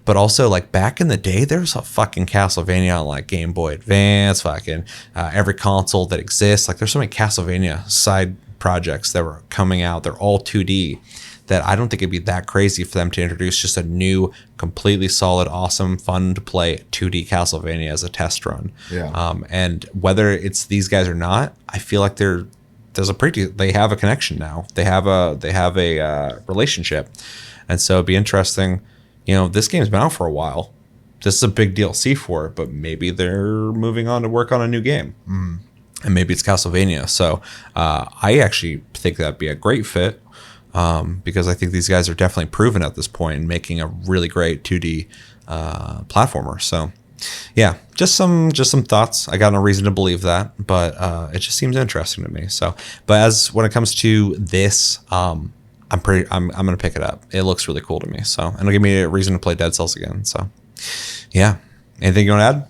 But also, like back in the day, there was a fucking Castlevania on like Game Boy Advance, fucking every console that exists. Like there's so many Castlevania side projects that were coming out. They're all 2D. That I don't think it'd be that crazy for them to introduce just a new, completely solid, awesome, fun to play 2D Castlevania as a test run. Yeah. And whether it's these guys or not, I feel like they have a connection now. They have a relationship, and so it'd be interesting. You know, this game's been out for a while. This is a big DLC for it, but maybe they're moving on to work on a new game. And maybe it's Castlevania. So I actually think that'd be a great fit because I think these guys are definitely proven at this point in making a really great 2D platformer. So yeah, just some thoughts. I got no reason to believe that, but it just seems interesting to me. So, but when it comes to this, I'm gonna pick it up. It looks really cool to me. So, and it'll give me a reason to play Dead Cells again. So, yeah. Anything you want to add?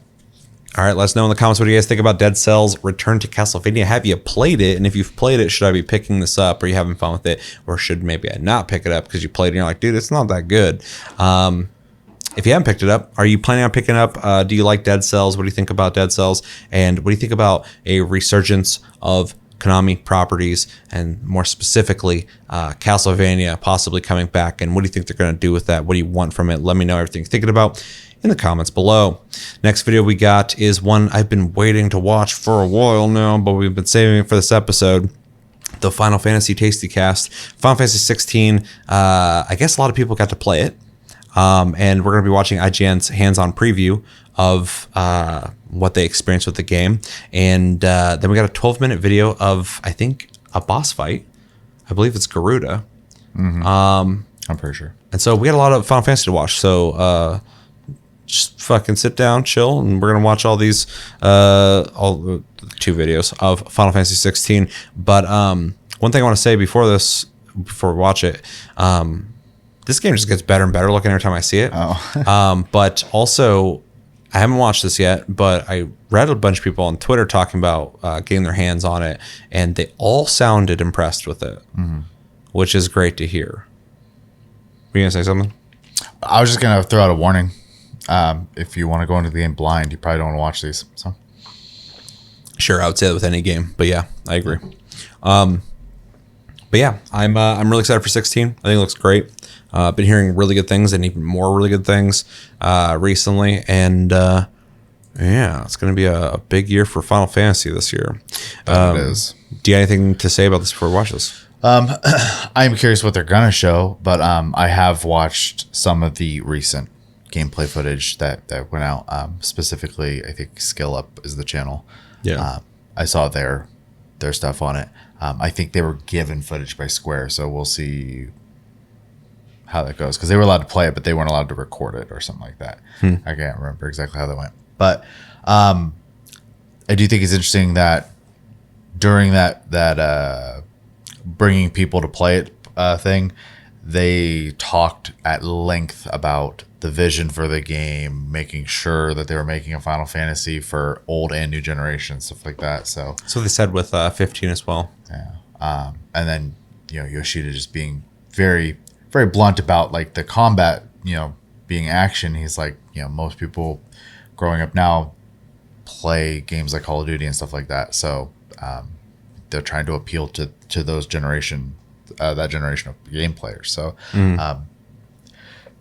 All right, let us know in the comments what do you guys think about Dead Cells Return to Castlevania. Have you played it? And if you've played it, should I be picking this up? Or are you having fun with it? Or should maybe I not pick it up because you played it and you're like, dude, it's not that good. If you haven't picked it up, are you planning on picking up? Do you like Dead Cells? What do you think about Dead Cells? And what do you think about a resurgence of Konami properties and more specifically Castlevania possibly coming back? And what do you think they're going to do with that? What do you want from it? Let me know everything you're thinking about in the comments below. Next video we got is one I've been waiting to watch for a while now, but we've been saving it for this episode. The Final Fantasy Tasty Cast. Final Fantasy 16, I guess a lot of people got to play it. And we're going to be watching IGN's hands-on preview of what they experienced with the game. And then we got a 12-minute video of, I think, a boss fight. I believe it's Garuda. I'm pretty sure. And so we got a lot of Final Fantasy to watch. So just fucking sit down, chill, and we're going to watch all these, all the 2 videos of Final Fantasy 16. But one thing I want to say before we watch it, this game just gets better and better looking every time I see it. But also, I haven't watched this yet, but I read a bunch of people on Twitter talking about getting their hands on it, and they all sounded impressed with it, which is great to hear. Were you going to say something? I was just going to throw out a warning. If you want to go into the game blind, you probably don't want to watch these. So, sure, I would say that with any game, but yeah, I agree. But yeah, I'm really excited for 16. I think it looks great. Been hearing really good things and even more really good things recently, and yeah, it's going to be a big year for Final Fantasy this year. It is. Do you have anything to say about this before we watch this? I'm curious what they're gonna show, but I have watched some of the recent gameplay footage that went out. Specifically, I think Skill Up is the channel. Yeah. I saw their stuff on it. I think they were given footage by Square, so we'll see how that goes, because they were allowed to play it, but they weren't allowed to record it or something like that. I can't remember exactly how that went, but I do think it's interesting that during that bringing people to play it thing, they talked at length about the vision for the game, making sure that they were making a Final Fantasy for old and new generation, stuff like that. So they said with 15 as well. yeah. And then, Yoshida just being very, very blunt about like the combat, being action. He's like, most people growing up now play games like Call of Duty and stuff like that. So they're trying to appeal to those that generation of game players. So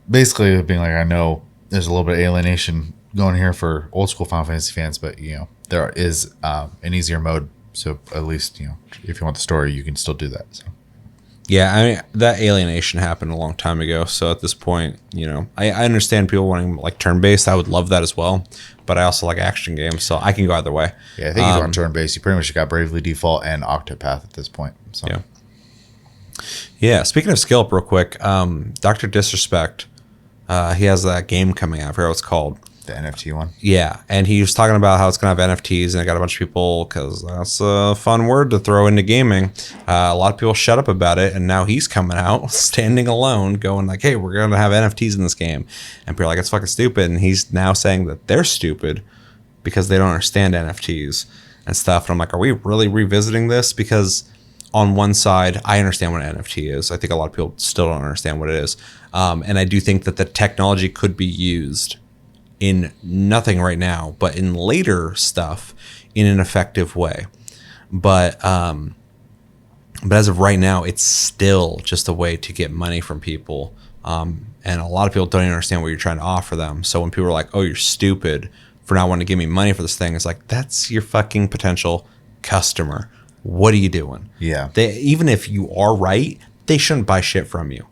basically being like, I know there's a little bit of alienation going here for old school Final Fantasy fans, but there is an easier mode. So at least, if you want the story, you can still do that. So. Yeah, I mean, that alienation happened a long time ago. So at this point, I understand people wanting like turn-based. I would love that as well. But I also like action games, so I can go either way. Yeah, I think you want turn-based. You pretty much got Bravely Default and Octopath at this point. So. Yeah. Yeah, speaking of skill up real quick, Dr. Disrespect, he has that game coming out. I forgot what it's called. The NFT one? Yeah, and he was talking about how it's going to have NFTs, and I got a bunch of people, because that's a fun word to throw into gaming. A lot of people shut up about it, and now he's coming out, standing alone, going like, hey, we're going to have NFTs in this game. And people are like, it's fucking stupid. And he's now saying that they're stupid because they don't understand NFTs and stuff. And I'm like, are we really revisiting this? Because on one side, I understand what an NFT is. I think a lot of people still don't understand what it is. And I do think that the technology could be used in nothing right now, but in later stuff in an effective way. But as of right now, it's still just a way to get money from people. And a lot of people don't even understand what you're trying to offer them. So when people are like, oh, you're stupid for not wanting to give me money for this thing, it's like, that's your fucking potential customer. What are you doing? Yeah. Even if you are right, they shouldn't buy shit from you.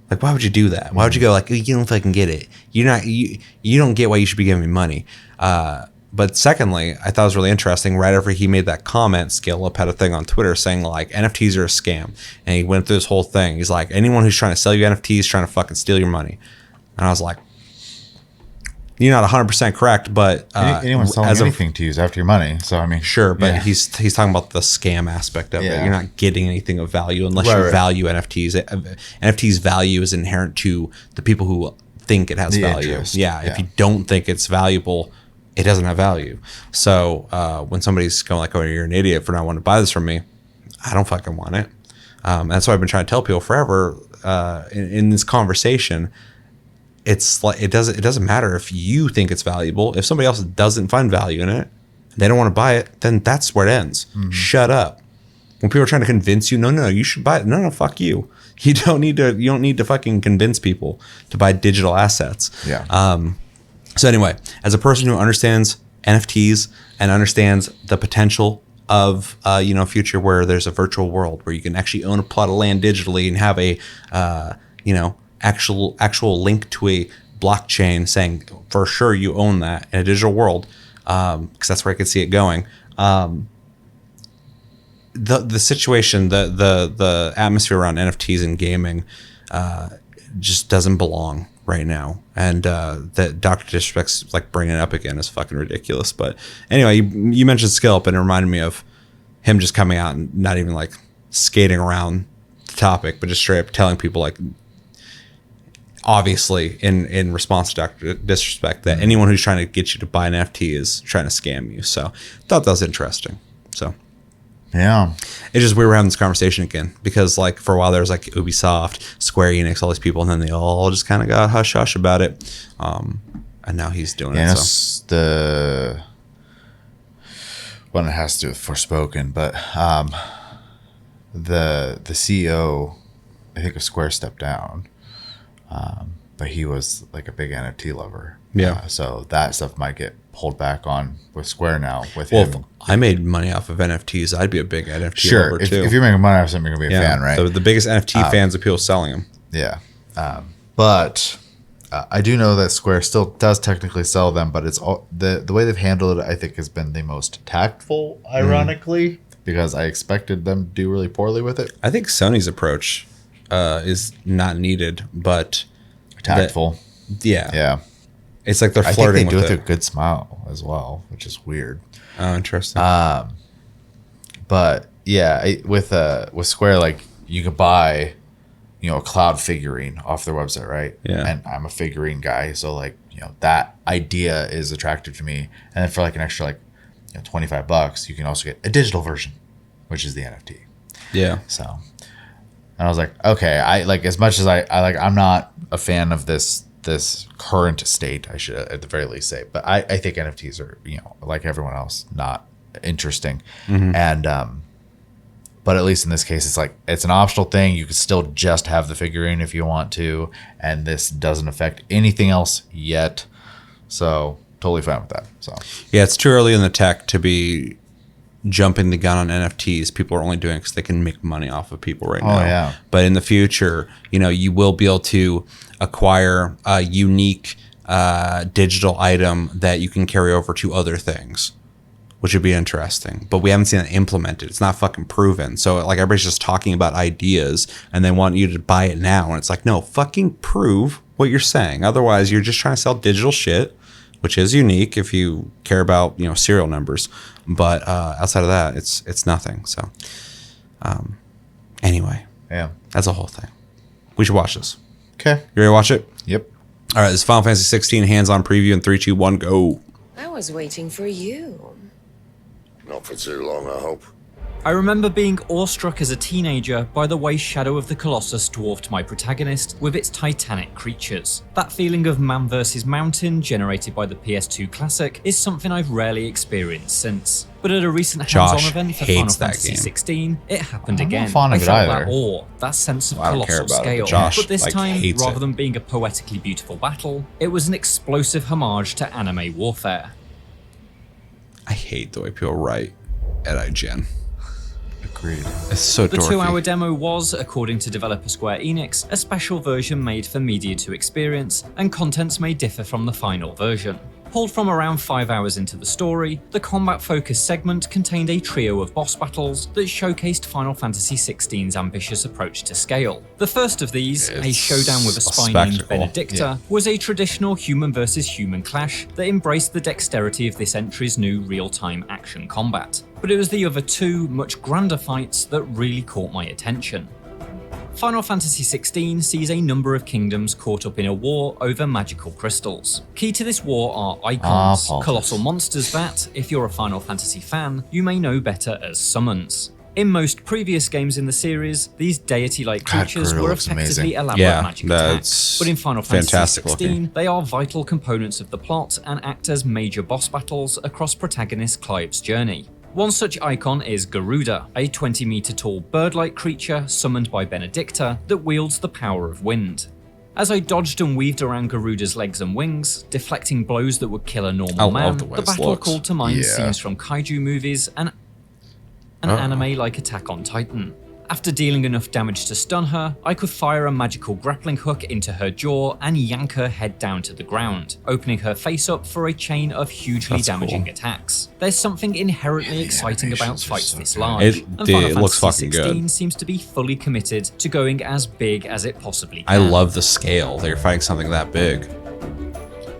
Like, why would you do that? Why would you go like, you don't fucking get it? You don't get why you should be giving me money. But secondly, I thought it was really interesting. Right after he made that comment, Scale Up had a thing on Twitter saying like NFTs are a scam, and he went through this whole thing. He's like, anyone who's trying to sell you NFTs is trying to fucking steal your money. And I was like, you're not 100% correct, but anyone's selling anything to use after your money. So I mean, sure, but he's talking about the scam aspect of it. You're not getting anything of value unless you value NFTs. NFTs value is inherent to the people who think it has value. If you don't think it's valuable, it doesn't have value. So when somebody's going like, "Oh, you're an idiot for not wanting to buy this from me," I don't fucking want it. That's what I've been trying to tell people forever in this conversation. It's like it doesn't matter if you think it's valuable. If somebody else doesn't find value in it, they don't want to buy it, then that's where it ends. Shut up. When people are trying to convince you, no, you should buy it. No, fuck you. You don't need to fucking convince people to buy digital assets. Yeah. So anyway, as a person who understands NFTs and understands the potential of a future where there's a virtual world where you can actually own a plot of land digitally and have a actual link to a blockchain saying for sure you own that in a digital world, because that's where I could see it going. The situation, the atmosphere around NFTs and gaming just doesn't belong right now, and that Dr. Disrespect's like bringing it up again is fucking ridiculous. But anyway, you mentioned Skill Up, and it reminded me of him just coming out and not even like skating around the topic, but just straight up telling people like, obviously in response to Dr. Disrespect, that anyone who's trying to get you to buy an NFT is trying to scam you. So I thought that was interesting. So yeah, it's just we were having this conversation again because like for a while there was like Ubisoft, Square Enix, all these people, and then they all just kind of got hush hush about it. And now he's doing it. So the one that has to do with Forspoken, but the CEO, I think of Square, stepped down. But he was like a big NFT lover. Yeah. So that stuff might get pulled back on with Square now. With him. If I made money off of NFTs, I'd be a big NFT lover too. If you're making money off something, you're going to be a fan, right? So the biggest NFT fans are people selling them. Yeah. But I do know that Square still does technically sell them, but it's all the way they've handled it, I think, has been the most tactful, ironically, because I expected them to do really poorly with it. I think Sony's approach is not needed, but Tactful. Yeah. It's like they're flirting with it. I think they do it with a good smile as well, which is weird. Oh, interesting. But yeah, with Square, like you could buy, a cloud figurine off their website, right? Yeah. And I'm a figurine guy, so like that idea is attractive to me. And then for like an extra like $25, you can also get a digital version, which is the NFT. Yeah. So, and I was like, okay, I like as much as I like, I'm not a fan of this current state. I should at the very least say, but I think NFTs are like everyone else not interesting, and but at least in this case, it's like it's an optional thing. You could still just have the figurine if you want to, and this doesn't affect anything else yet. So totally fine with that. So yeah, it's too early in the tech to be jumping the gun on NFTs. People are only doing it because they can make money off of people right now. Yeah. But in the future, you will be able to acquire a unique digital item that you can carry over to other things, which would be interesting. But we haven't seen it implemented. It's not fucking proven. So like everybody's just talking about ideas and they want you to buy it now. And it's like, no, fucking prove what you're saying. Otherwise, you're just trying to sell digital shit, which is unique if you care about serial numbers. But outside of that, it's nothing. So anyway, yeah, that's a whole thing. We should watch this. Okay, You ready to watch it? yep. All right, this is Final Fantasy 16 hands-on preview in 3, 2, 1, go. I was waiting for you. Not for too long, I hope. I remember being awestruck as a teenager by the way Shadow of the Colossus dwarfed my protagonist with its titanic creatures. That feeling of man versus mountain generated by the PS2 classic is something I've rarely experienced since. But at a recent hands-on Josh event for Final hates that Fantasy game. 16, it happened I'm not again. fond of I it felt either. that awe, that sense of I don't care colossal about it, but scale. Josh, But this time, hates rather it. than being a poetically beautiful battle, it was an explosive homage to anime warfare. I hate the way people write at IGN. Agreed. It's so The dorky. 2-hour demo was, according to developer Square Enix, a special version made for media to experience, and contents may differ from the final version. Pulled from around 5 hours into the story, the combat-focused segment contained a trio of boss battles that showcased Final Fantasy XVI's ambitious approach to scale. The first of these, a It's showdown with a spy named spectacle. Benedicta, was a traditional human versus human clash that embraced the dexterity of this entry's new real-time action combat. But it was the other two, much grander fights that really caught my attention. Final Fantasy XVI sees a number of kingdoms caught up in a war over magical crystals. Key to this war are Eikons, politics. colossal monsters that, if you're a Final Fantasy fan, you may know better as summons. In most previous games in the series, these deity-like God, creatures Garuda were looks effectively amazing. elaborate Yeah, magic that's attacks. But in Final Fantasy fantastic XVI, looking. they are vital components of the plot and act as major boss battles across protagonist Clive's journey. One such icon is Garuda, a 20-meter tall bird-like creature summoned by Benedicta that wields the power of wind. As I dodged and weaved around Garuda's legs and wings, deflecting blows that would kill a normal I man, love the way the this battle looks. called to mind Yeah. scenes from kaiju movies and an anime like Attack on Titan. After dealing enough damage to stun her, I could fire a magical grappling hook into her jaw and yank her head down to the ground, opening her face up for a chain of hugely That's damaging cool. attacks. There's something inherently exciting about animations are fights so this good. large, It and Final looks Fantasy fucking 16 good. seems to be fully committed to going as big as it possibly can. I love the scale that you're fighting something that big.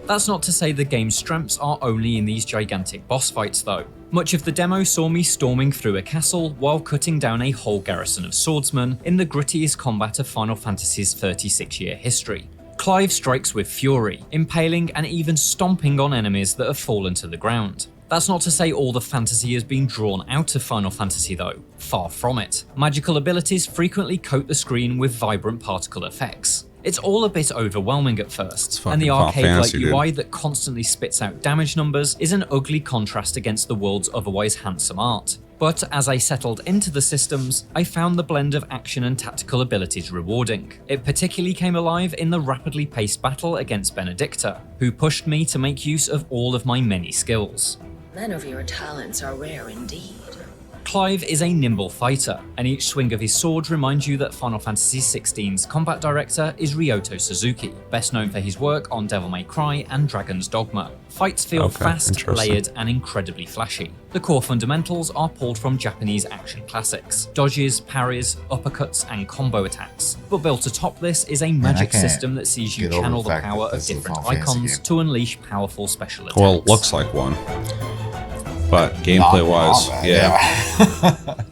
That's not to say the game's strengths are only in these gigantic boss fights though. Much of the demo saw me storming through a castle while cutting down a whole garrison of swordsmen in the grittiest combat of Final Fantasy's 36-year history. Clive strikes with fury, impaling and even stomping on enemies that have fallen to the ground. That's not to say all the fantasy has been drawn out of Final Fantasy though, far from it. Magical abilities frequently coat the screen with vibrant particle effects. It's all a bit overwhelming at first, and the fucking Final arcade-like Fantasy, dude. UI that constantly spits out damage numbers is an ugly contrast against the world's otherwise handsome art. But as I settled into the systems, I found the blend of action and tactical abilities rewarding. It particularly came alive in the rapidly paced battle against Benedicta, who pushed me to make use of all of my many skills. Men of your talents are rare indeed. Clive is a nimble fighter, and each swing of his sword reminds you that Final Fantasy XVI's combat director is Ryoto Suzuki, best known for his work on Devil May Cry and Dragon's Dogma. Fights feel fast, layered, and incredibly flashy. The core fundamentals are pulled from Japanese action classics: dodges, parries, uppercuts, and combo attacks. But built atop this is a magic system that sees you channel the power of different icons to unleash powerful special attacks. Well, it looks like one. But gameplay-wise, yeah.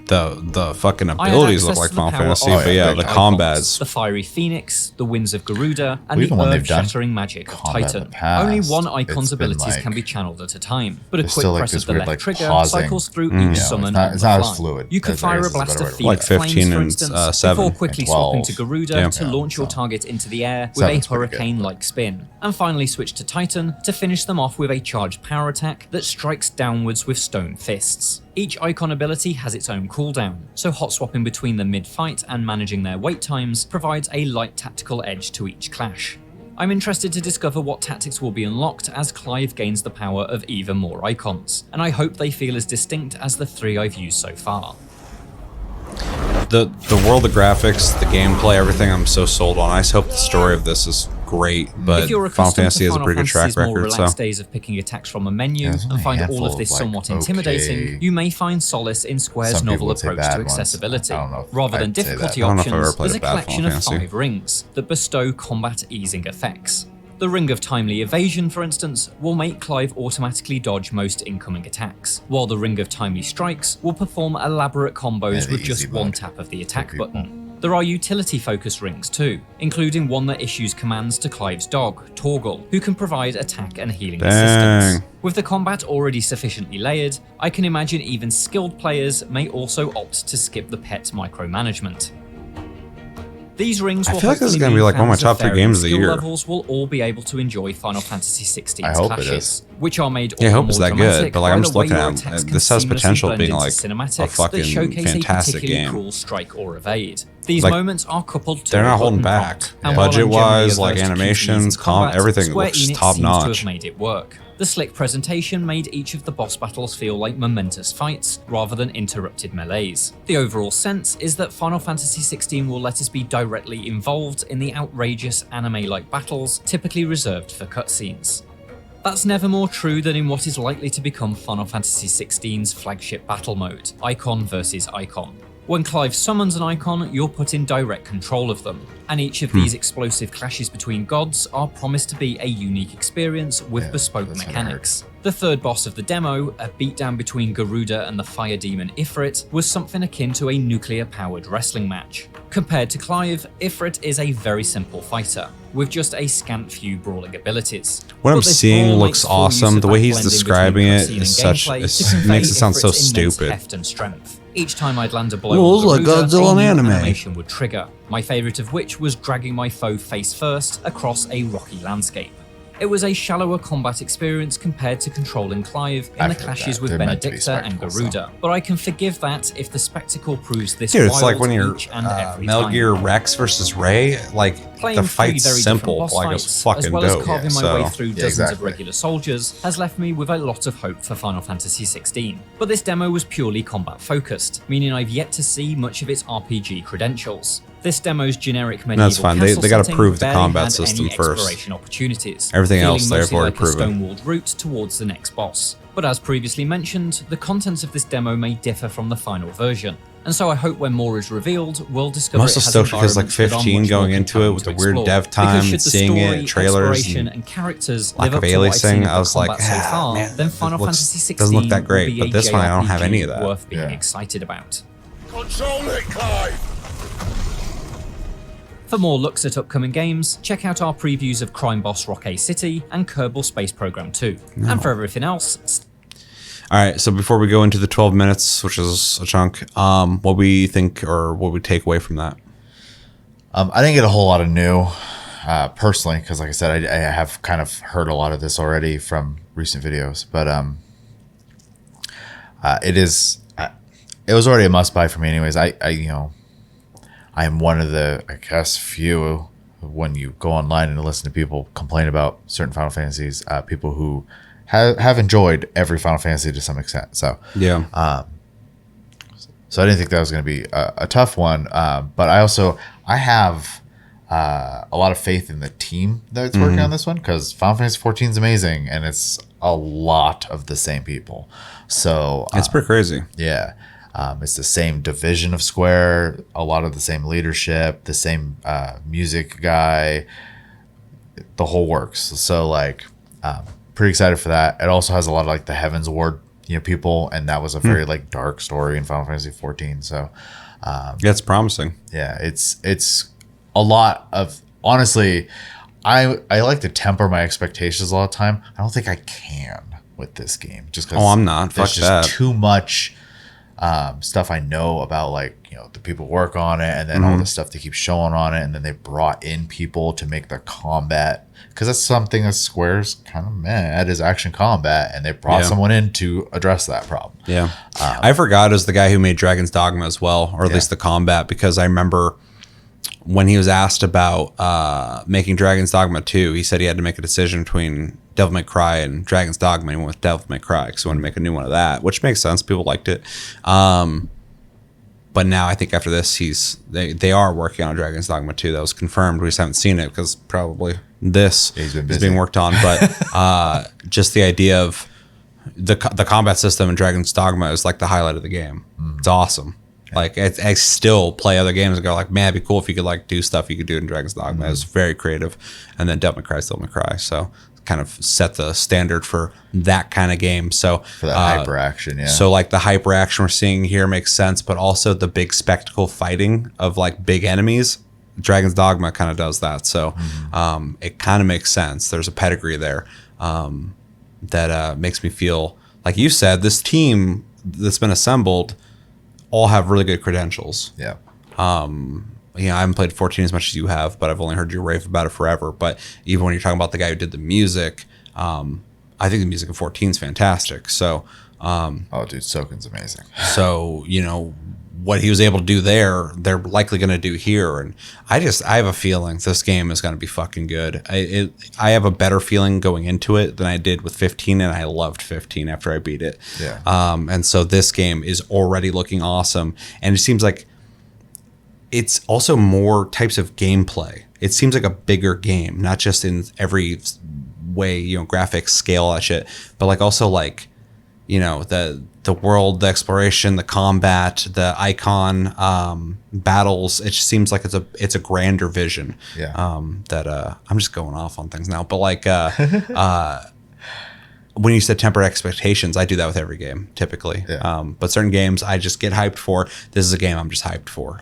The fucking abilities look like Final Fantasy, but yeah, the combats. The Fiery Phoenix, the Winds of Garuda, and the earth-shattering magic of Titan. Only one icon's abilities can be channeled at a time, but a quick press of the left trigger cycles through each summon on the fly. You could fire a blast of Phoenix Flames, for instance, before quickly swapping to Garuda to launch your target into the air with a hurricane-like spin, and finally switch to Titan to finish them off with a charged power attack that strikes downwards with stone fists. Each icon ability has its own cooldown, so hot swapping between them mid-fight and managing their wait times provides a light tactical edge to each clash. I'm interested to discover what tactics will be unlocked as Clive gains the power of even more icons, and I hope they feel as distinct as the 3 I've used so far. The world, the graphics, the gameplay, everything I'm so sold on. I just hope the story of this is great, but Final Fantasy has a pretty good track record. So days of picking attacks from a menu and find all of this somewhat intimidating, you may find solace in Square's novel approach to accessibility. Rather than difficulty options, there's a collection of 5 rings that bestow combat easing effects. The Ring of Timely Evasion, for instance, will make Clive automatically dodge most incoming attacks, while the Ring of Timely Strikes will perform elaborate combos with just one tap of the attack button. There are utility-focused rings too, including one that issues commands to Clive's dog, Torgal, who can provide attack and healing assistance. With the combat already sufficiently layered, I can imagine even skilled players may also opt to skip the pet micromanagement. These rings will feel like this is going to be like one of my top 3 games of the year. Levels will all be able to enjoy Final Fantasy XVI's clashes, which are made I hope more it's that dramatic good, but like I'm just by the looking way your at attacks it. can This has seamlessly potential blend being into like cinematics a fucking that showcase fantastic a particularly game. cruel strike or evade. These Like, moments are coupled to they're not a holding button back. prompt, and while I'm Budget-wise, generally like averse to animations, QTEs in combat, everything Square looks Enix top seems notch. to have made it work. The slick presentation made each of the boss battles feel like momentous fights rather than interrupted melees. The overall sense is that Final Fantasy XVI will let us be directly involved in the outrageous anime-like battles typically reserved for cutscenes. That's never more true than in what is likely to become Final Fantasy XVI's flagship battle mode, Eikon vs Eikon. When Clive summons an icon, you're put in direct control of them, and each of these explosive clashes between gods are promised to be a unique experience with bespoke mechanics. The third boss of the demo, a beatdown between Garuda and the fire demon Ifrit, was something akin to a nuclear-powered wrestling match. Compared to Clive, Ifrit is a very simple fighter, with just a scant few brawling abilities. What I'm seeing looks awesome. The way he's describing it is such, it makes it sound so stupid. Heft and strength. Each time I'd land a blow on Garuda, a new animation would trigger, my favourite of which was dragging my foe face first across a rocky landscape. It was a shallower combat experience compared to controlling Clive in the clashes with Benedicta and Garuda, but I can forgive that if the spectacle proves this Dude, wild it's like when you're each and every Metal time. Gear Rex versus Ray, like Playing the 3 fight's very simple, different boss like it's fights, fucking as well as dope. carving my way through dozens of exactly. regular soldiers, has left me with a lot of hope for Final Fantasy XVI. But this demo was purely combat focused, meaning I've yet to see much of its RPG credentials. This demo's generic medieval That's fine. They castle gotta setting prove the barely combat had system any first. exploration opportunities, Everything feeling else they've mostly already like proven. a stone-walled route towards the next boss. But as previously mentioned, the contents of this demo may differ from the final version, and so I hope when more is revealed, we'll discover I'm also it has stoked because like environments that are 15 much more going into it compelling with to the weird explore. dev time Because should and the seeing story, it, trailers, exploration, and and characters lack live of up to what I've aliasing, seen of I the was like, combat so far, man, then it Final looks- Fantasy 16 doesn't look that great, will be but a this one I don't have JRPG any of that. worth being Yeah. excited about. Control it, Clive! For more looks at upcoming games, check out our previews of Crime Boss Rocket City and Kerbal Space Program 2. And for everything else, All right, so before we go into the 12 minutes, which is a chunk, what we think or what we take away from that? I didn't get a whole lot of new, personally, because like I said, I have kind of heard a lot of this already from recent videos. But it was already a must buy for me, anyways. I I am one of the, I guess, few, when you go online and listen to people complain about certain Final Fantasies, people who have enjoyed every Final Fantasy to some extent. So Yeah. so I didn't think that was going to be a tough one. But I have a lot of faith in the team that's working on this one, because Final Fantasy 14 is amazing and it's a lot of the same people. So it's pretty crazy. yeah. It's the same division of Square, a lot of the same leadership, the same music guy, the whole works. So like, pretty excited for that. It also has a lot of like the Heavens Ward, people, and that was a very like dark story in Final Fantasy 14. So Yeah, it's promising. yeah, it's a lot of, honestly, I like to temper my expectations a lot of time. I don't think I can with this game, just because I'm not. there's Fuck that. too much stuff I know about, like, the people who work on it, and then all the stuff they keep showing on it, and then they brought in people to make the combat, because that's something that Square's kind of mad is action combat, and they brought someone in to address that problem. Yeah. I forgot it was the guy who made Dragon's Dogma as well, or at least the combat, because I remember when he was asked about making Dragon's Dogma 2, he said he had to make a decision between Devil May Cry and Dragon's Dogma. He went with Devil May Cry because he wanted to make a new one of that, which makes sense. People liked it. But now I think after this, they are working on Dragon's Dogma 2. That was confirmed. We just haven't seen it because probably this is being worked on. But just the idea of the combat system in Dragon's Dogma is like the highlight of the game. It's awesome. Like I still play other games and go like, man, it'd be cool if you could like do stuff you could do in Dragon's Dogma. It was very creative. And then Devil May Cry is Devil May Cry. So kind of set the standard for that kind of game. So For that hyper action, yeah. So like the hyper action we're seeing here makes sense, but also the big spectacle fighting of like big enemies. Dragon's Dogma kind of does that. So it kind of makes sense. There's a pedigree there that makes me feel, like you said, this team that's been assembled all have really good credentials. Yeah. I haven't played 14 as much as you have, but I've only heard you rave about it forever. But even when you're talking about the guy who did the music, I think the music in 14 is fantastic. So, oh, dude, Soken's amazing. So, what he was able to do there, they're likely going to do here. And I have a feeling this game is going to be fucking good. I have a better feeling going into it than I did with 15, and I loved 15 after I beat it. Yeah. And so this game is already looking awesome. And it seems like it's also more types of gameplay. It seems like a bigger game, not just in every way, graphics, scale, all that shit, but like also like, the world, the exploration, the combat, the Eikon battles. It just seems like it's a grander vision. Yeah. That I'm just going off on things now, but like when you said temper expectations, I do that with every game typically. Yeah. But certain games I just get hyped for. This is a game I'm just hyped for.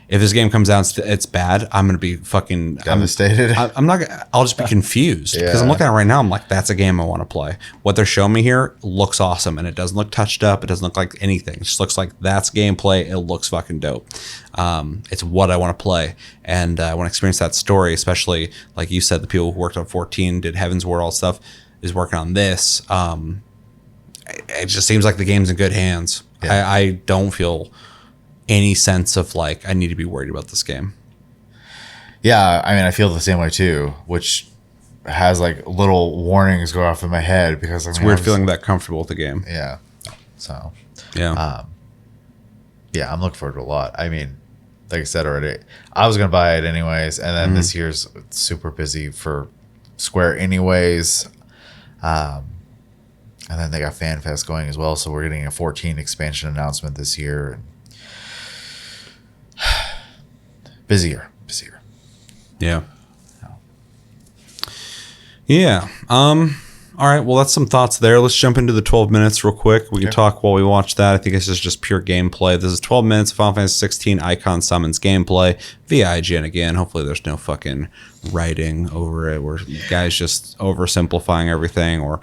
If this game comes out, it's bad, I'm gonna be fucking Devastated. I'm not. I'll just be confused because Yeah. I'm looking at it right now. I'm like, that's a game I want to play. What they're showing me here looks awesome, and it doesn't look touched up. It doesn't look like anything. It just looks like that's gameplay. It looks fucking dope. It's what I want to play, and I want to experience that story. Especially like you said, the people who worked on 14, did Heaven's Ward, all stuff, is working on this. It just seems like the game's in good hands. Yeah. I don't feel any sense of like I need to be worried about this game. Yeah, I mean, I feel the same way too, which has like little warnings go off in my head because It's weird feeling that comfortable with the game. Yeah. So Yeah. yeah, I'm looking forward to a lot. I mean, like I said already, I was gonna buy it anyways, and then this year's super busy for Square anyways. And then they got FanFest going as well, so we're getting a 14 expansion announcement this year. And busier. Yeah. Yeah. All right. Well, that's some thoughts there. Let's jump into the 12 minutes real quick. We can talk while we watch that. I think this is just pure gameplay. This is 12 minutes of Final Fantasy 16 Eikon Summons gameplay via IGN again. Hopefully there's no fucking writing over it where guys just oversimplifying everything or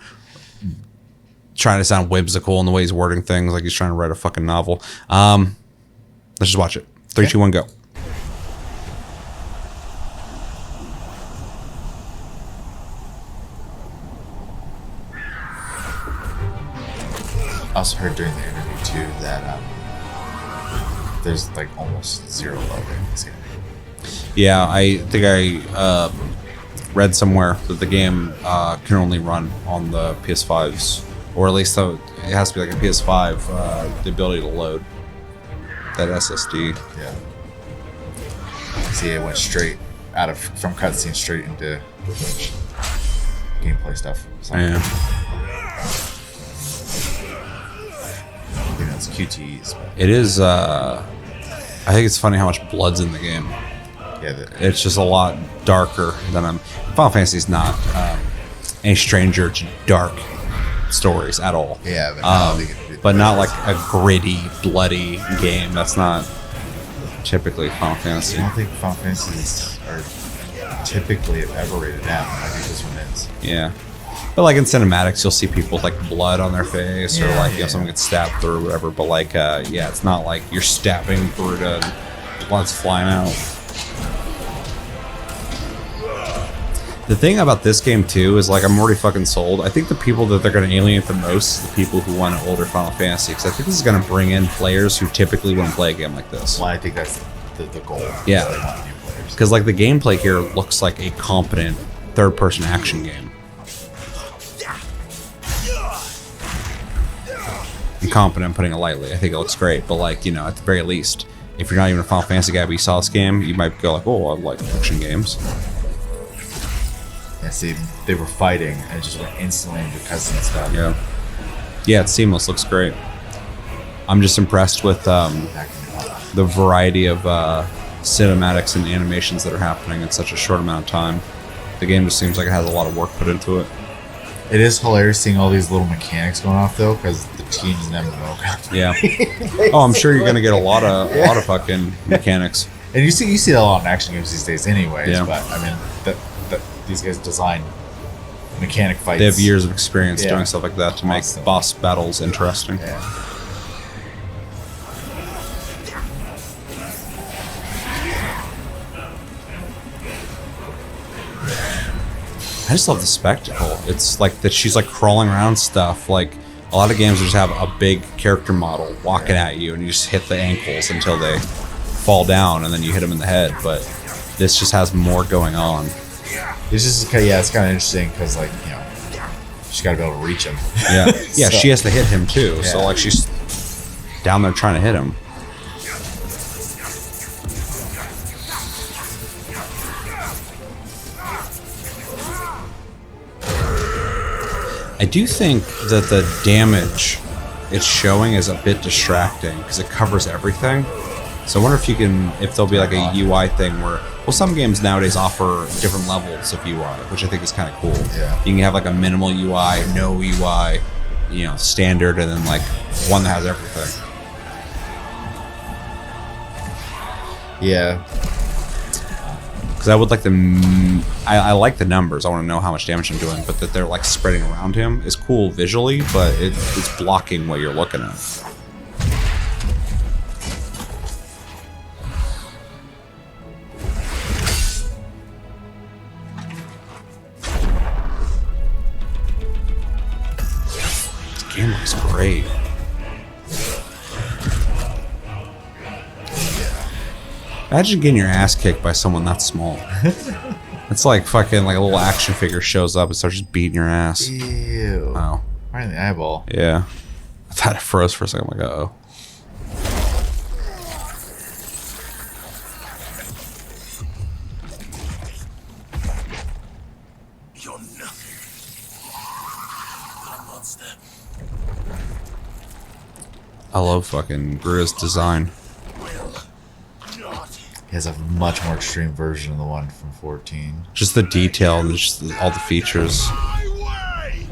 trying to sound whimsical in the way he's wording things like he's trying to write a fucking novel. Let's just watch it. 3, 2, 1, go. I also heard during the interview too that there's like almost zero loading in this game. Yeah, I think I read somewhere that the game can only run on the PS5s, or at least it has to be like a PS5, the ability to load that SSD. Yeah. See, it went straight from cutscene straight into gameplay stuff. So, Yeah. I think that's QTEs. But It is. I think it's funny how much blood's in the game. yeah, It's just a lot darker than Final Fantasy's not any stranger to dark stories at all. yeah, but, now they can do But not like a gritty, bloody game. That's not typically Final Fantasy. I don't think Final Fantasies are typically ever rated M. I think this one is. Yeah. But like in cinematics, you'll see people with like blood on their face, or Yeah, like yeah. someone gets stabbed through or whatever. But like, yeah, it's not like you're stabbing through it and blood's flying out. The thing about this game too is like I'm already fucking sold. I think the people that they're going to alienate the most is the people who want an older Final Fantasy, because I think this is going to bring in players who typically wouldn't play a game like this. Well, I think that's the goal. Yeah. They want new players. Because like the gameplay here looks like a competent third-person action game. And competent, putting it lightly. I think it looks great, but like, you know, at the very least, if you're not even a Final Fantasy guy but you saw this game, you might go like, oh, I like action games. Yeah, see, they were fighting and it just went instantly into cutscene stuff. Yeah. Yeah, it's seamless. Looks great. I'm just impressed with Back in the the variety of cinematics and animations that are happening in such a short amount of time. The game just seems like it has a lot of work put into it. It is hilarious seeing all these little mechanics going off though, because the teams never know. Yeah. Oh, I'm sure you're gonna get a lot of fucking mechanics. And you see that a lot in action games these days, anyways. Yeah. But I mean, that these guys design mechanic fights. They have years of experience Yeah. doing stuff like that to make Awesome. boss battles interesting. Yeah. I just love the spectacle. It's like that she's like crawling around stuff. Like a lot of games just have a big character model walking at you, and you just hit the ankles until they fall down, and then you hit them in the head. But this just has more going on. It's just it's kind of interesting because like she's got to be able to reach him. Yeah, yeah. So- She has to hit him too. So Yeah. like she's down there trying to hit him. I do think that the damage it's showing is a bit distracting because it covers everything. So I wonder if there'll be like a UI thing where, well, some games nowadays offer different levels of UI, which I think is kind of cool. Yeah. You can have like a minimal UI, no UI, standard, and then like one that has everything. Yeah. Because I would like I like the numbers. I want to know how much damage I'm doing, but that they're like spreading around him is cool visually, but it's blocking what you're looking at. This game looks great. Imagine getting your ass kicked by someone that small. It's like fucking like a little action figure shows up and starts just beating your ass. Ew. Wow. Right in the eyeball. Yeah. I thought it froze for a second. I'm like, uh-oh. You're nothing. A monster. I love fucking Grua's design. He has a much more extreme version of the one from 14. Just the detail and just all the features. My way!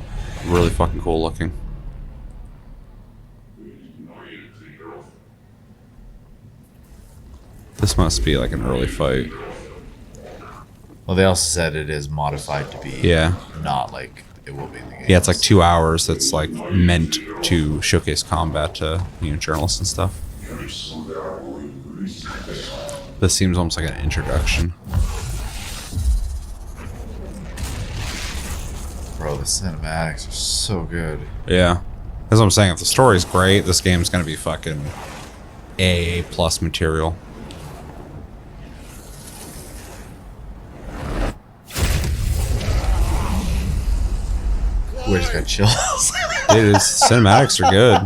Really fucking cool looking. This must be like an early fight. Well, they also said it is modified to be Yeah. not like it will be in the game. Yeah, it's like 2 hours that's like meant to showcase combat to journalists and stuff. This seems almost like an introduction. Bro, the cinematics are so good. Yeah. That's what I'm saying. If the story's great, this game's gonna be fucking AA plus material. We just got chills. Dude, his cinematics are good.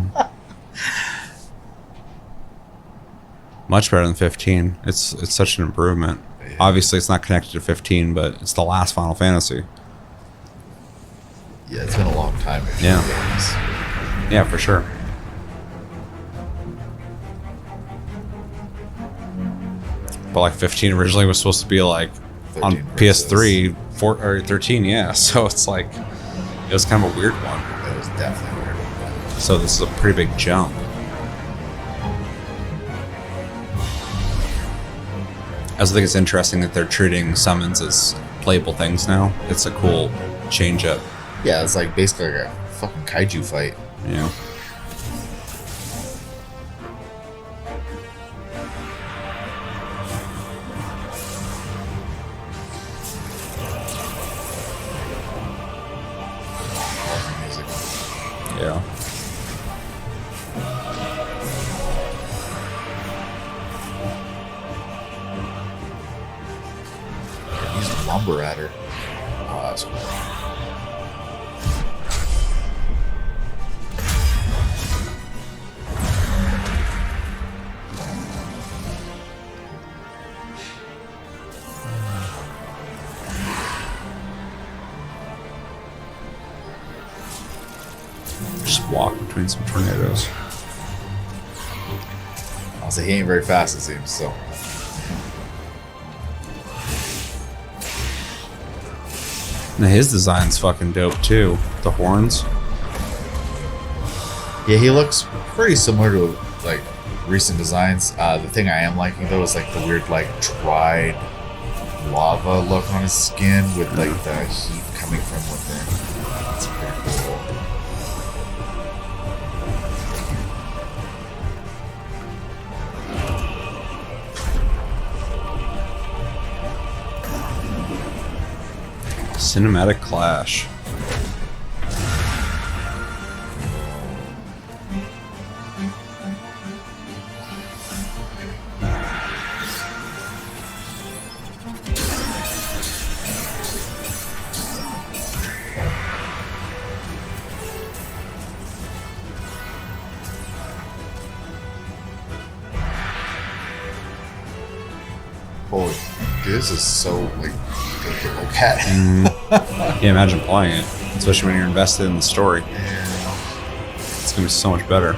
Much better than 15. It's such an improvement. Yeah. Obviously, it's not connected to 15, but it's the last Final Fantasy. Yeah, it's been a long time. Yeah. Yeah, for sure. But like 15 originally was supposed to be like on 13 PS3, 4 or 13, yeah. So it's like it was kind of a weird one. It was definitely weird. So this is a pretty big jump. I also think it's interesting that they're treating summons as playable things now. It's a cool change up. Yeah, it's like basically like a fucking kaiju fight. Yeah. Love the music. Yeah. He's lumber at her. Oh, that's cool. Just walk between some tornadoes. I'll say he ain't very fast, it seems, so. Now his design's fucking dope too. The horns. Yeah, he looks pretty similar to like recent designs. The thing I am liking though is like the weird like dried lava look on his skin with like the heat coming from within. That's pretty cool. Cinematic Clash. Holy, dude, this is so like good to look at. Can't imagine playing it, especially when you're invested in the story. It's gonna be so much better.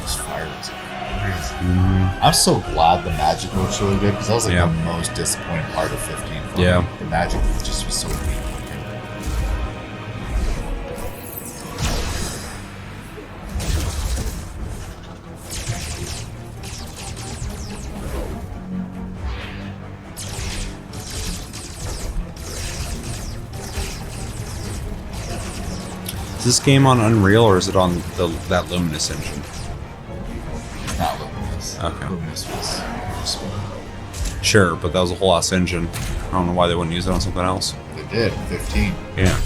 This fire is crazy. I'm so glad the magic looks really good because that was like Yeah. the most disappointing part of 15 for Yeah. me. The magic just was so weak looking. Is this game on Unreal or is it on that Luminous engine? It's not Luminous. Okay. Luminous was. Sure, but that was a whole ass engine. I don't know why they wouldn't use it on something else. They did, 15. Yeah.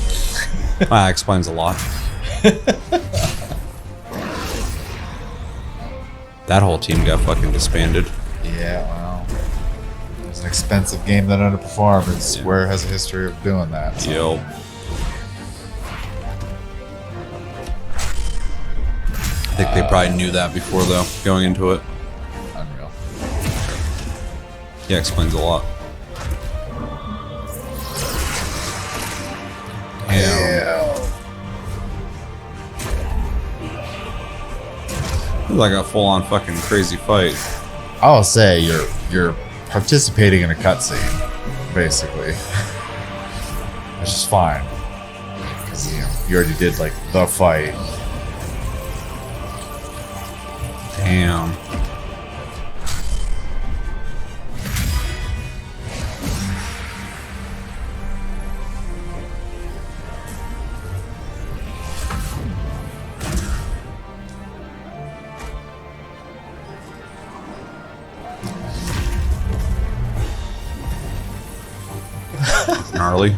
Well, that explains a lot. That whole team got fucking disbanded. Yeah, well. It was an expensive game that underperformed, and Square has a history of doing that. So. Yo. I think they probably knew that before, though, going into it. Unreal. Yeah, explains a lot. Yeah. It was like a full-on fucking crazy fight. I'll say you're participating in a cutscene, basically. Which is fine. Because you already did like the fight. Damn. gnarly.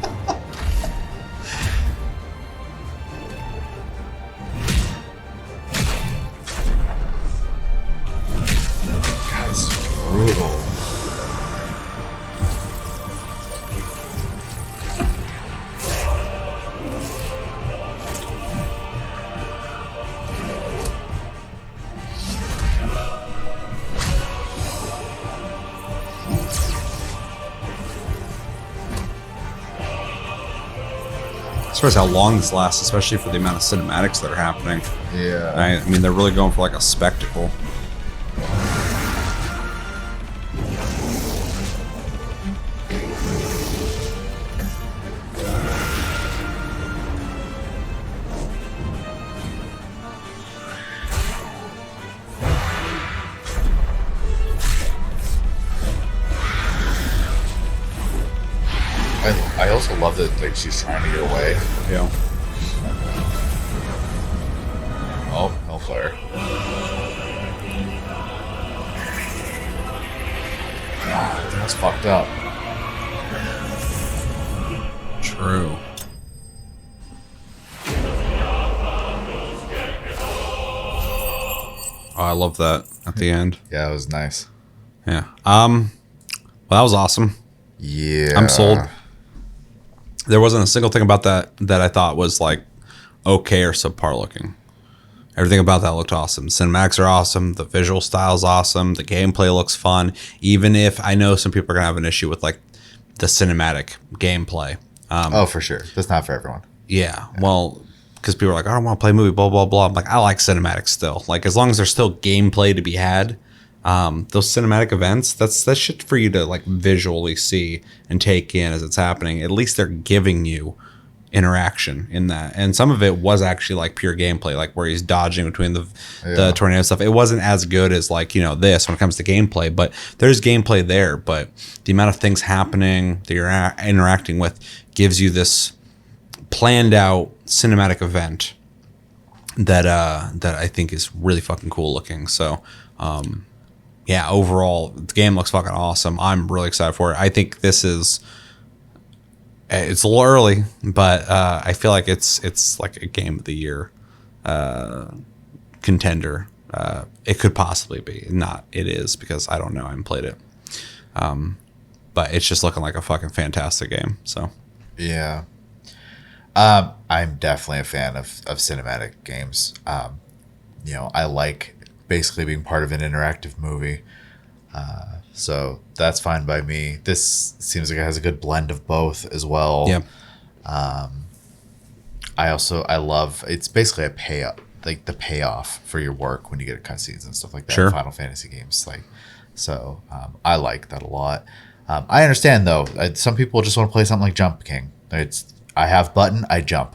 That's brutal. As far as how long this lasts, especially for the amount of cinematics that are happening. Yeah. I mean, they're really going for like a spectacle. I also love that like she's trying to get away. Yeah. Oh, hellfire. That's fucked up. True. Oh, I love that at the end. Yeah, it was nice. Yeah. Well, that was awesome. Yeah. I'm sold. There wasn't a single thing about that I thought was like okay or subpar looking. Everything about that looked awesome. Cinematics are awesome. The visual style's awesome. The gameplay looks fun. Even if I know some people are gonna have an issue with like the cinematic gameplay. Oh, for sure. That's not for everyone. Yeah. Well, because people are like, I don't want to play a movie, blah blah blah. I'm like, I like cinematics still. Like as long as there's still gameplay to be had. Those cinematic events, that's shit for you to like visually see and take in as it's happening. At least they're giving you interaction in that, and some of it was actually like pure gameplay, like where he's dodging between the tornado stuff. It wasn't as good as like this when it comes to gameplay, but there's gameplay there. But the amount of things happening that you're interacting with gives you this planned out cinematic event that I think is really fucking cool looking. So. Yeah, overall, the game looks fucking awesome. I'm really excited for it. I think it's a little early, but I feel like it's like a game of the year contender. It could possibly be. Not it is, because I don't know. I haven't played it. But it's just looking like a fucking fantastic game. So Yeah. I'm definitely a fan of cinematic games. I like basically being part of an interactive movie. So that's fine by me. This seems like it has a good blend of both as well. yeah, I love, it's basically a payoff, like the payoff for your work when you get cutscenes and stuff like that. Sure. In Final Fantasy games, I like that a lot. I understand though, some people just want to play something like Jump King. I have button, I jump,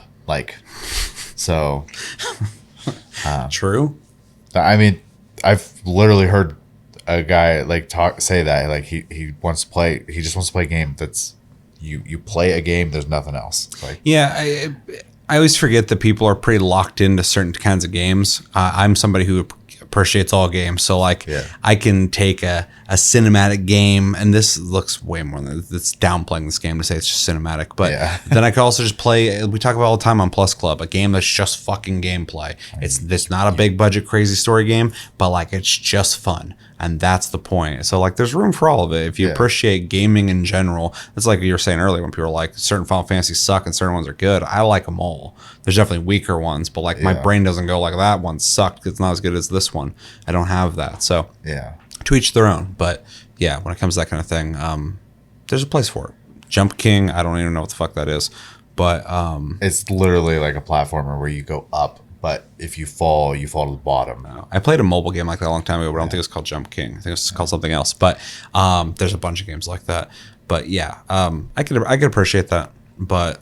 so. true. I mean, I've literally heard a guy say that he just wants to play a game that's you play a game, there's nothing else. Yeah, I always forget that people are pretty locked into certain kinds of games. I'm somebody who appreciates all games, so I can take a cinematic game, and this looks way more than it's downplaying this game to say it's just cinematic, but then I could also just play, we talk about all the time on Plus Club, a game that's just fucking gameplay. It's not a big budget crazy story game, but it's just fun, and that's the point. So there's room for all of it if you appreciate gaming in general. It's like you were saying earlier when people were like certain Final Fantasies suck and certain ones are good. I like them all. There's definitely weaker ones, but my brain doesn't go like that one sucked, it's not as good as this one. I don't have that. So to each their own. But yeah, when it comes to that kind of thing, there's a place for it. Jump King, I don't even know what the fuck that is, but it's literally like a platformer where you go up, but if you fall to the bottom. I played a mobile game like that a long time ago, but I don't think it's called Jump King. I think it's called something else. But there's a bunch of games like that. But yeah, I could appreciate that. But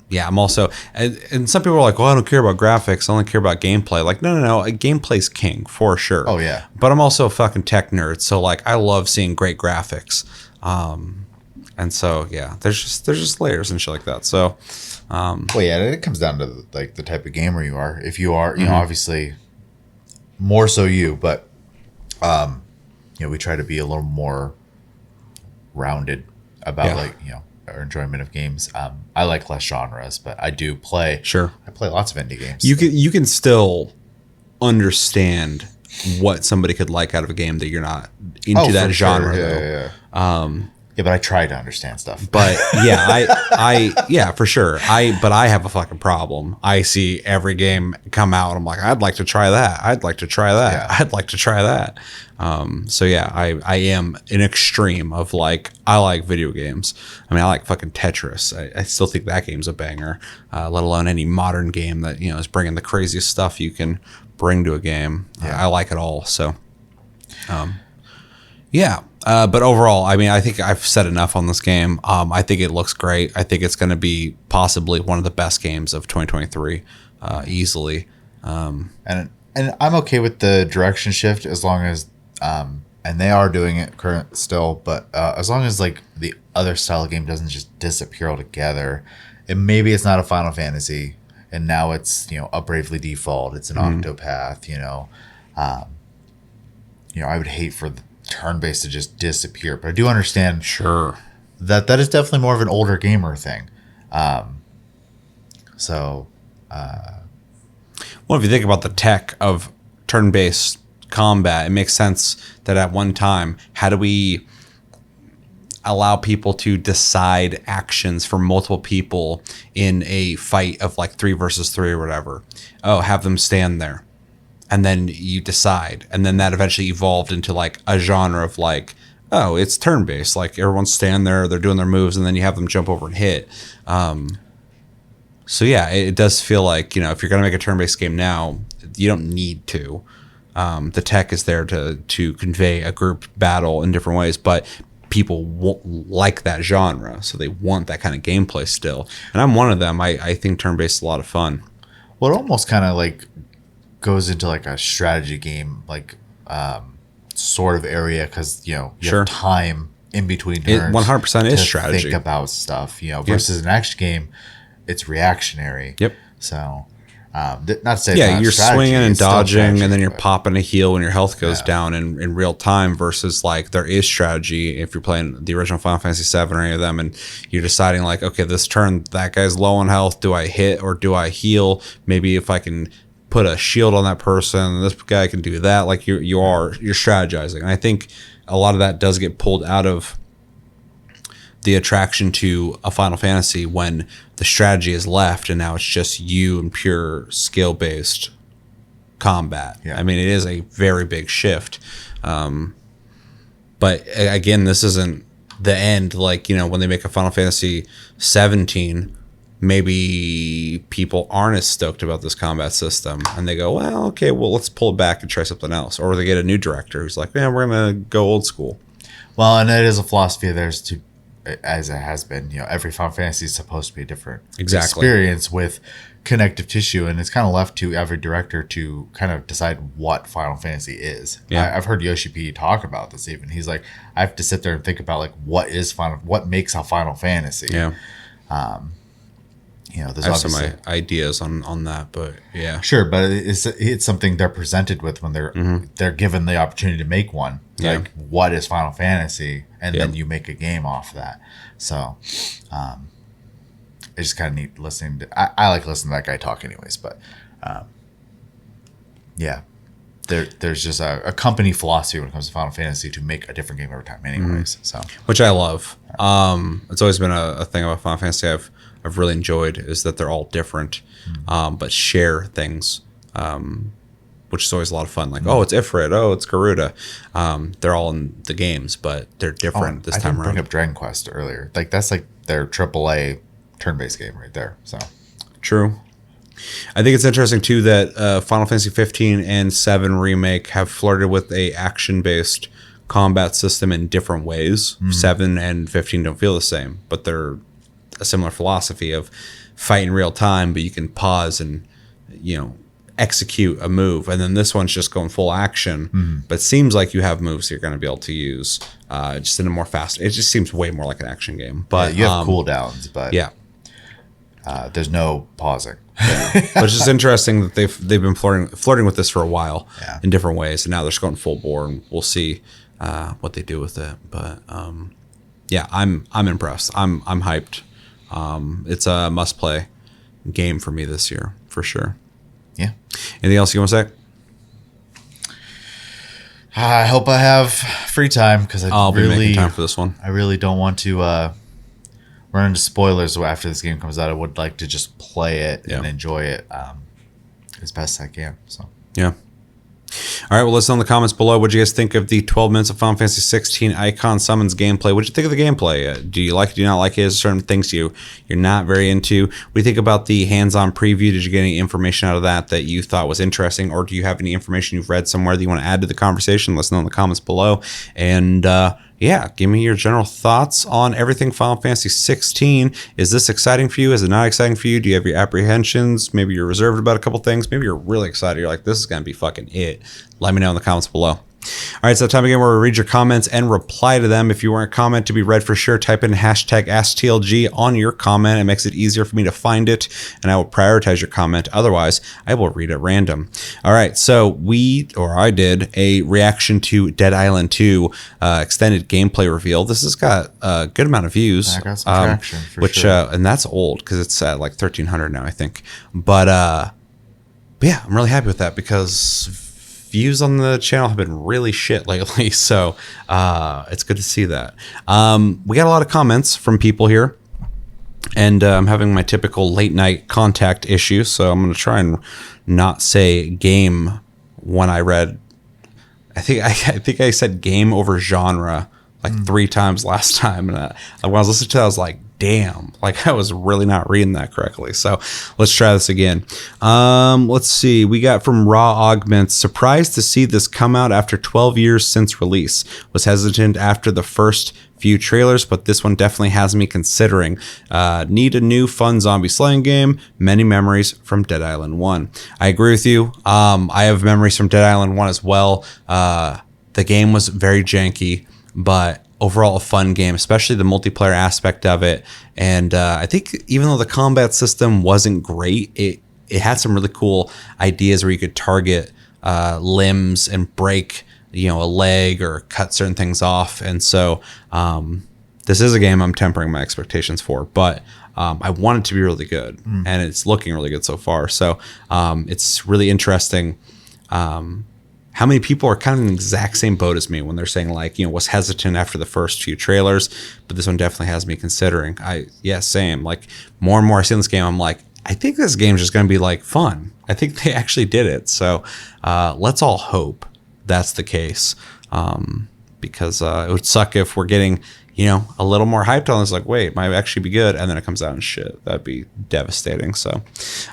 yeah, I'm also, and some people are like, well, I don't care about graphics, I only care about gameplay. No, gameplay's king for sure. Oh yeah. But I'm also a fucking tech nerd, so I love seeing great graphics. And so yeah, there's just layers and shit like that. So well, yeah, it comes down to the type of gamer you are. If you are, obviously more so you, but we try to be a little more rounded about or enjoyment of games. I like less genres, but I do play. Sure. I play lots of indie games. You can still understand what somebody could like out of a game that you're not into that for genre sure. though. Yeah, but I try to understand stuff. But yeah, I for sure. But I have a fucking problem. I see every game come out. I'm like, I'd like to try that. I'd like to try that. Yeah. I'd like to try that. So yeah, I am an extreme of like, I like video games. I mean, I like fucking Tetris. I still think that game's a banger, let alone any modern game that, you know, is bringing the craziest stuff you can bring to a game. Yeah. I like it all. So, yeah. But overall, I mean, I think I've said enough on this game. I think it looks great. I think it's going to be possibly one of the best games of 2023, easily. And I'm okay with the direction shift as long as, and they are doing it current still, but as long as like the other style of game doesn't just disappear altogether, and maybe it's not a Final Fantasy, and now it's, you know, a Bravely Default, it's an Octopath, you know, I would hate for the turn-based to just disappear, but I do understand Sure. that is definitely more of an older gamer thing. So Well, if you think about the tech of turn-based combat, it makes sense that at one time, how do we allow people to decide actions for multiple people in a fight of like 3 versus 3 or whatever? Oh, have them stand there. And then you decide. And then that eventually evolved into like a genre of like, oh, it's turn-based. Like everyone's stand there, they're doing their moves, and then you have them jump over and hit. So yeah, it does feel like, you know, if you're going to make a turn-based game now, you don't need to. The tech is there to convey a group battle in different ways, but people like that genre, so they want that kind of gameplay still. And I'm one of them. I think turn-based is a lot of fun. well, it almost kind of like goes into like a strategy game, like sort of area, because you know you Sure. have time in between It turns. 100% is to strategy. Think about stuff, you know, versus an action game, it's reactionary. Yep. So, not to say Yeah, it's not you're strategy, swinging and it's still dodging, strategy, and then you're but- popping a heal when your health goes Yeah. down in real time. Versus like there is strategy if you're playing the original Final Fantasy VII or any of them, and you're deciding like, okay, this turn that guy's low on health. Do I hit or do I heal? Maybe if I can put a shield on that person, this guy can do that. Like you're strategizing, and I think a lot of that does get pulled out of the attraction to a Final Fantasy when the strategy is left and now it's just you and pure skill based combat. Yeah. I mean, it is a very big shift. But again, this isn't the end. Like, you know, when they make a Final Fantasy 17, maybe people aren't as stoked about this combat system and they go, well, okay, well, let's pull it back and try something else. Or they get a new director who's like, man, we're going to go old school. Well, and it is a philosophy of theirs to, as it has been, you know, every Final Fantasy is supposed to be a different Exactly. experience with connective tissue, and it's kind of left to every director to kind of decide what Final Fantasy is. Yeah. I've heard Yoshi P talk about this even. He's like, I have to sit there and think about like what makes a Final Fantasy. Yeah. You know, there's I have some obviously ideas on that, but yeah. sure, but it's something they're presented with when they're given the opportunity to make one. Yeah. Like, what is Final Fantasy, and Yeah. then you make a game off of that. So, it's just kind of neat listening to. I like listening to that guy talk, anyways. But, yeah, there's just a company philosophy when it comes to Final Fantasy to make a different game every time, anyways. So, Which I love. It's always been a thing about Final Fantasy I've really enjoyed is that they're all different, but share things, which is always a lot of fun. Like, oh, it's Ifrit, oh, it's Garuda. They're all in the games, but they're different this I time didn't bring around. up Dragon Quest earlier. Like, that's like their AAA turn-based game right there. So, True. I think it's interesting too that Final Fantasy 15 and 7 Remake have flirted with a action-based combat system in different ways. 7 and 15 don't feel the same, but they're a similar philosophy of fight in real time, but you can pause and, you know, execute a move. And then this one's just going full action, but it seems like you have moves you're going to be able to use just in a more fast. It just seems way more like an action game. But you have cooldowns, but yeah. There's no pausing. Which is interesting that they've been flirting with this for a while Yeah. in different ways, and now they're just going full bore, and we'll see what they do with it. But yeah, I'm impressed. I'm hyped. It's a must play game for me this year for sure. Yeah. Anything else you want to say? I hope I have free time because I'll be making time for this one. I really don't want to run into spoilers after this game comes out. I would like to just play it and enjoy it as best I can. So yeah. All right, well, listen in the comments below. What do you guys think of the 12 minutes of Final Fantasy 16 Eikon Summons gameplay? What do you think of the gameplay? Do you like it? Do you not like it? Is there certain things you're not very into? What do you think about the hands-on preview? Did you get any information out of that you thought was interesting? Or do you have any information you've read somewhere that you want to add to the conversation? Listen in the comments below. And yeah, give me your general thoughts on everything Final Fantasy 16. Is this exciting for you? Is it not exciting for you? Do you have your apprehensions? Maybe you're reserved about a couple things. Maybe you're really excited. You're like, this is going to be fucking it. Let me know in the comments below. All right, it's that time again where we read your comments and reply to them. If you want a comment to be read for sure, type in hashtag AskTLG on your comment. It makes it easier for me to find it, and I will prioritize your comment. Otherwise, I will read at random. All right, so I did a reaction to Dead Island 2 extended gameplay reveal. This has got a good amount of views. I got some traction for sure. And that's old because it's at like 1,300 now, I think. But yeah, I'm really happy with that because views on the channel have been really shit lately, so it's good to see that. We got a lot of comments from people here, and I'm having my typical late night contact issue, so I'm going to try and not say game when I read. I think I said game over genre like 3 times last time, and when I was listening to that, I was like, damn, like I was really not reading that correctly. So let's try this again. Let's see. We got from Raw Augments. Surprised to see this come out after 12 years since release. Was hesitant after the first few trailers, but this one definitely has me considering. Need a new fun zombie slaying game. Many memories from Dead Island 1. I agree with you. I have memories from Dead Island 1 as well. The game was very janky, but overall a fun game, especially the multiplayer aspect of it. And I think even though the combat system wasn't great, it had some really cool ideas where you could target limbs and break, a leg or cut certain things off. And so this is a game I'm tempering my expectations for, but I want it to be really good, and it's looking really good so far. So it's really interesting how many people are kind of in the exact same boat as me when they're saying like, was hesitant after the first few trailers, but this one definitely has me considering. Same. Like more and more I see in this game, I'm like, I think this game's just going to be like fun. I think they actually did it. So let's all hope that's the case, because it would suck if we're getting, a little more hyped on this, like, wait, it might actually be good, and then it comes out and shit. That'd be devastating. So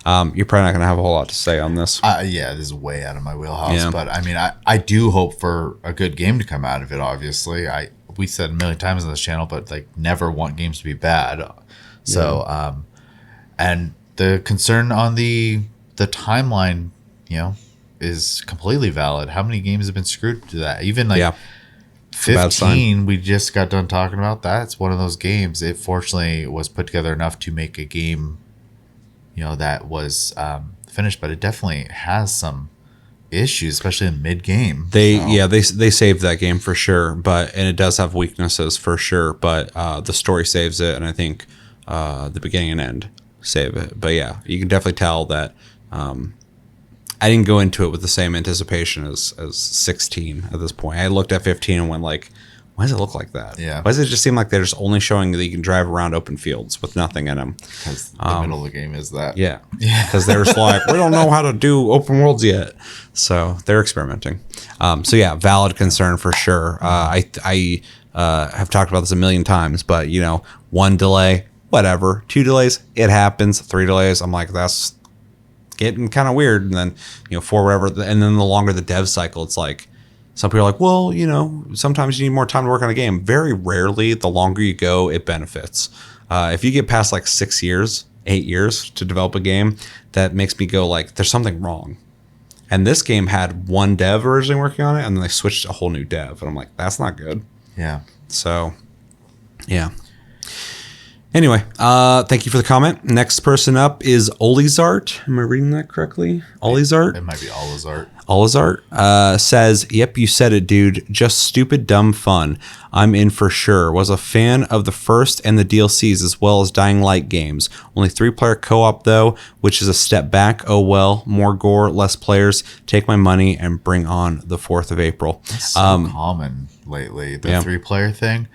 you're probably not going to have a whole lot to say on this. Yeah, this is way out of my wheelhouse, but I mean, I do hope for a good game to come out of it, obviously. We said a million times on this channel, but like never want games to be bad. So, and the concern on the timeline, is completely valid. How many games have been screwed to that? Even like 15, we just got done talking about that. It's one of those games. It fortunately was put together enough to make a game, that was finished, but it definitely has some issues, especially in mid game. They saved that game for sure, and it does have weaknesses for sure, but the story saves it, and I think the beginning and end save it. But yeah, you can definitely tell that I didn't go into it with the same anticipation as 16 at this point. I looked at 15 and went like, why does it look like that? Yeah. Why does it just seem like they're just only showing that you can drive around open fields with nothing in them? Because the middle of the game is that. Yeah. Because they're just like, we don't know how to do open worlds yet. So they're experimenting. So yeah, valid concern for sure. I have talked about this a million times, but 1 delay, whatever. 2 delays, it happens. 3 delays, I'm like, that's getting kind of weird. And then 4, whatever, and then the longer the dev cycle, it's like some people are like, well, sometimes you need more time to work on a game. Very rarely, the longer you go, it benefits. If you get past like 6 years, 8 years to develop a game, that makes me go like, there's something wrong. And this game had 1 dev originally working on it, and then they switched to a whole new dev, and I'm like, that's not good. Yeah. So yeah. Anyway, thank you for the comment. Next person up is Olizart. Am I reading that correctly? Olizart? It might be Olizart. Olizart says, yep, you said it, dude. Just stupid, dumb fun. I'm in for sure. Was a fan of the first and the DLCs as well as Dying Light games. Only 3-player co-op though, which is a step back. Oh well, more gore, less players. Take my money and bring on the 4th of April. It's so common lately, the 3-player thing.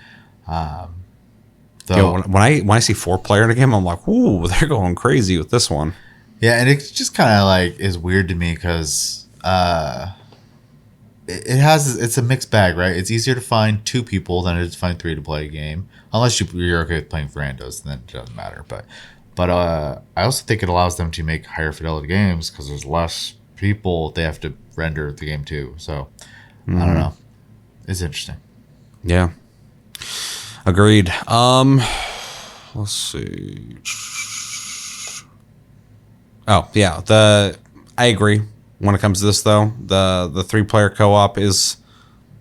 Yo, when I see 4-player in a game, I'm like, ooh, they're going crazy with this one. Yeah, and it just kind of like is weird to me because it's a mixed bag, right? It's easier to find 2 people than it is to find 3 to play a game, unless you're okay with playing for randos, then it doesn't matter. But I also think it allows them to make higher fidelity games because there's less people they have to render the game to. So I don't know. It's interesting. Yeah. Agreed. Let's see. Oh, yeah. I agree. When it comes to this though, the 3-player co-op is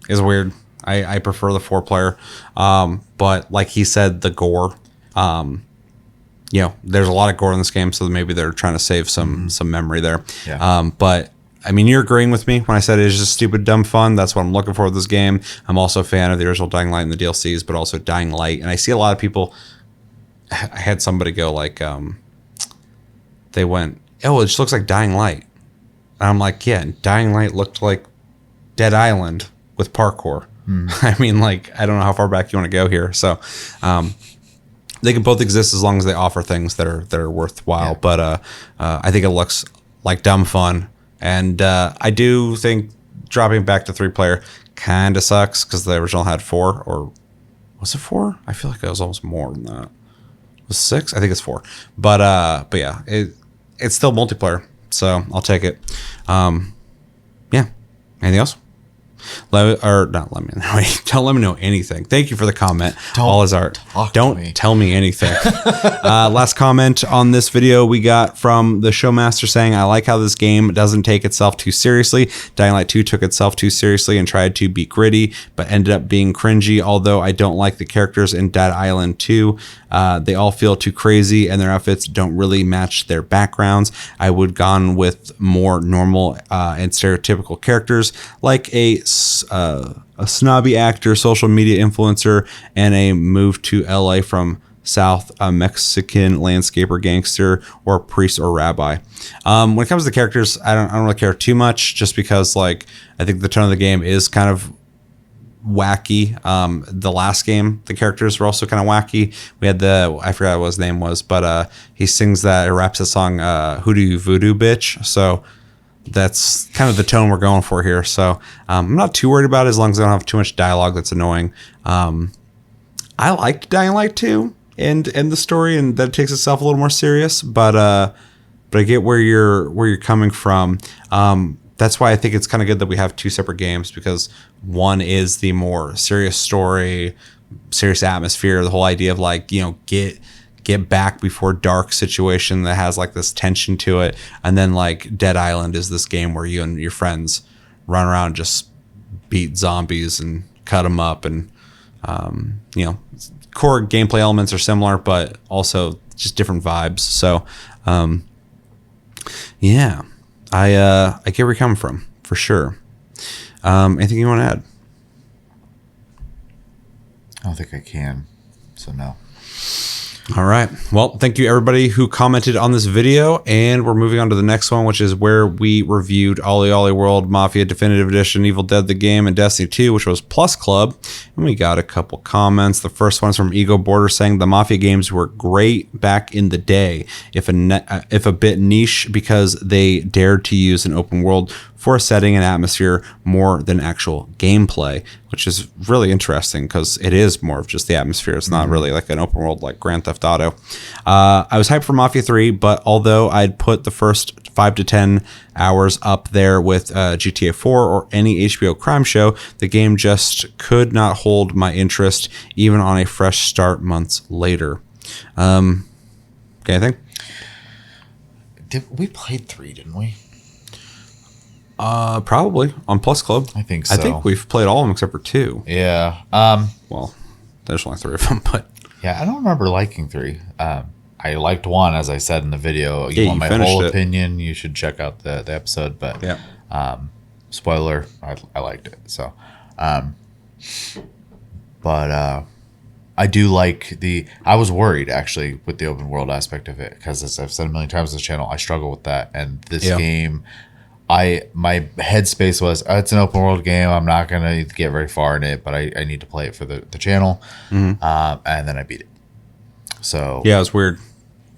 weird. I prefer the 4-player. But like he said, the gore, there's a lot of gore in this game, so maybe they're trying to save some memory there. Yeah. But I mean, you're agreeing with me when I said it's just stupid, dumb fun. That's what I'm looking for with this game. I'm also a fan of the original Dying Light and the DLCs, but also Dying Light. And I see a lot of people. I had somebody go like, they went, oh, it just looks like Dying Light. And I'm like, yeah, Dying Light looked like Dead Island with parkour. I mean, like, I don't know how far back you want to go here. So, they can both exist as long as they offer things that are worthwhile. Yeah. But I think it looks like dumb fun. And I do think dropping back to 3-player kind of sucks because the original had 4, or was it 4? I feel like it was almost more than that. It was 6? I think it's 4. But yeah, it's still multiplayer, so I'll take it. Yeah. Anything else? Don't let me know anything. Thank you for the comment. Don't tell me anything. Last comment on this video we got from the Showmaster saying, I like how this game doesn't take itself too seriously. Dying Light 2 took itself too seriously and tried to be gritty, but ended up being cringy. Although I don't like the characters in Dead Island 2. They all feel too crazy and their outfits don't really match their backgrounds. I would gone with more normal and stereotypical characters like a snobby actor, social media influencer, and a move to LA from South, a Mexican landscaper gangster, or priest or rabbi. When it comes to the characters, I don't really care too much, just because like I think the tone of the game is kind of wacky. The last game, the characters were also kind of wacky. We had I forgot what his name was, but he sings that, or raps a song, Hoodoo Voodoo Bitch. So that's kind of the tone we're going for here. So I'm not too worried about it as long as I don't have too much dialogue that's annoying. I liked Dying Light 2 and the story, and that it takes itself a little more serious, but I get where you're coming from. That's why I think it's kind of good that we have 2 separate games, because one is the more serious story, serious atmosphere, the whole idea of like, get back before dark situation that has like this tension to it. And then like Dead Island is this game where you and your friends run around and just beat zombies and cut them up. And, core gameplay elements are similar, but also just different vibes. So, yeah, I get where you're coming from for sure. Anything you want to add? I don't think I can. So no. All right. Well, thank you everybody who commented on this video, and we're moving on to the next one, which is where we reviewed Ollie Ollie World Mafia Definitive Edition, Evil Dead the Game, and Destiny 2, which was Plus Club. And we got a couple comments. The first one's from Ego Border saying the Mafia games were great back in the day, if a bit niche because they dared to use an open world for a setting and atmosphere more than actual gameplay, which is really interesting because it is more of just the atmosphere. It's not really like an open world like Grand Theft Auto. I was hyped for Mafia 3, but although I'd put the first 5 to 10 hours up there with GTA 4 or any HBO crime show, the game just could not hold my interest even on a fresh start months later. Okay, I think. We played 3, didn't we? Probably on Plus Club. I think so. I think we've played all of them except for 2. Yeah. Well, there's only 3 of them, but Yeah, I don't remember liking 3. I liked 1, as I said in the video. Yeah, You want you my finished whole it. opinion, you should check out the episode. But Yeah. spoiler, I liked it. So, but I do like I was worried actually with the open world aspect of it, because as I've said a million times on this channel, I struggle with that. And this game, my headspace was, it's an open world game. I'm not gonna get very far in it, but I need to play it for the channel. And then I beat it. So Yeah, it was weird.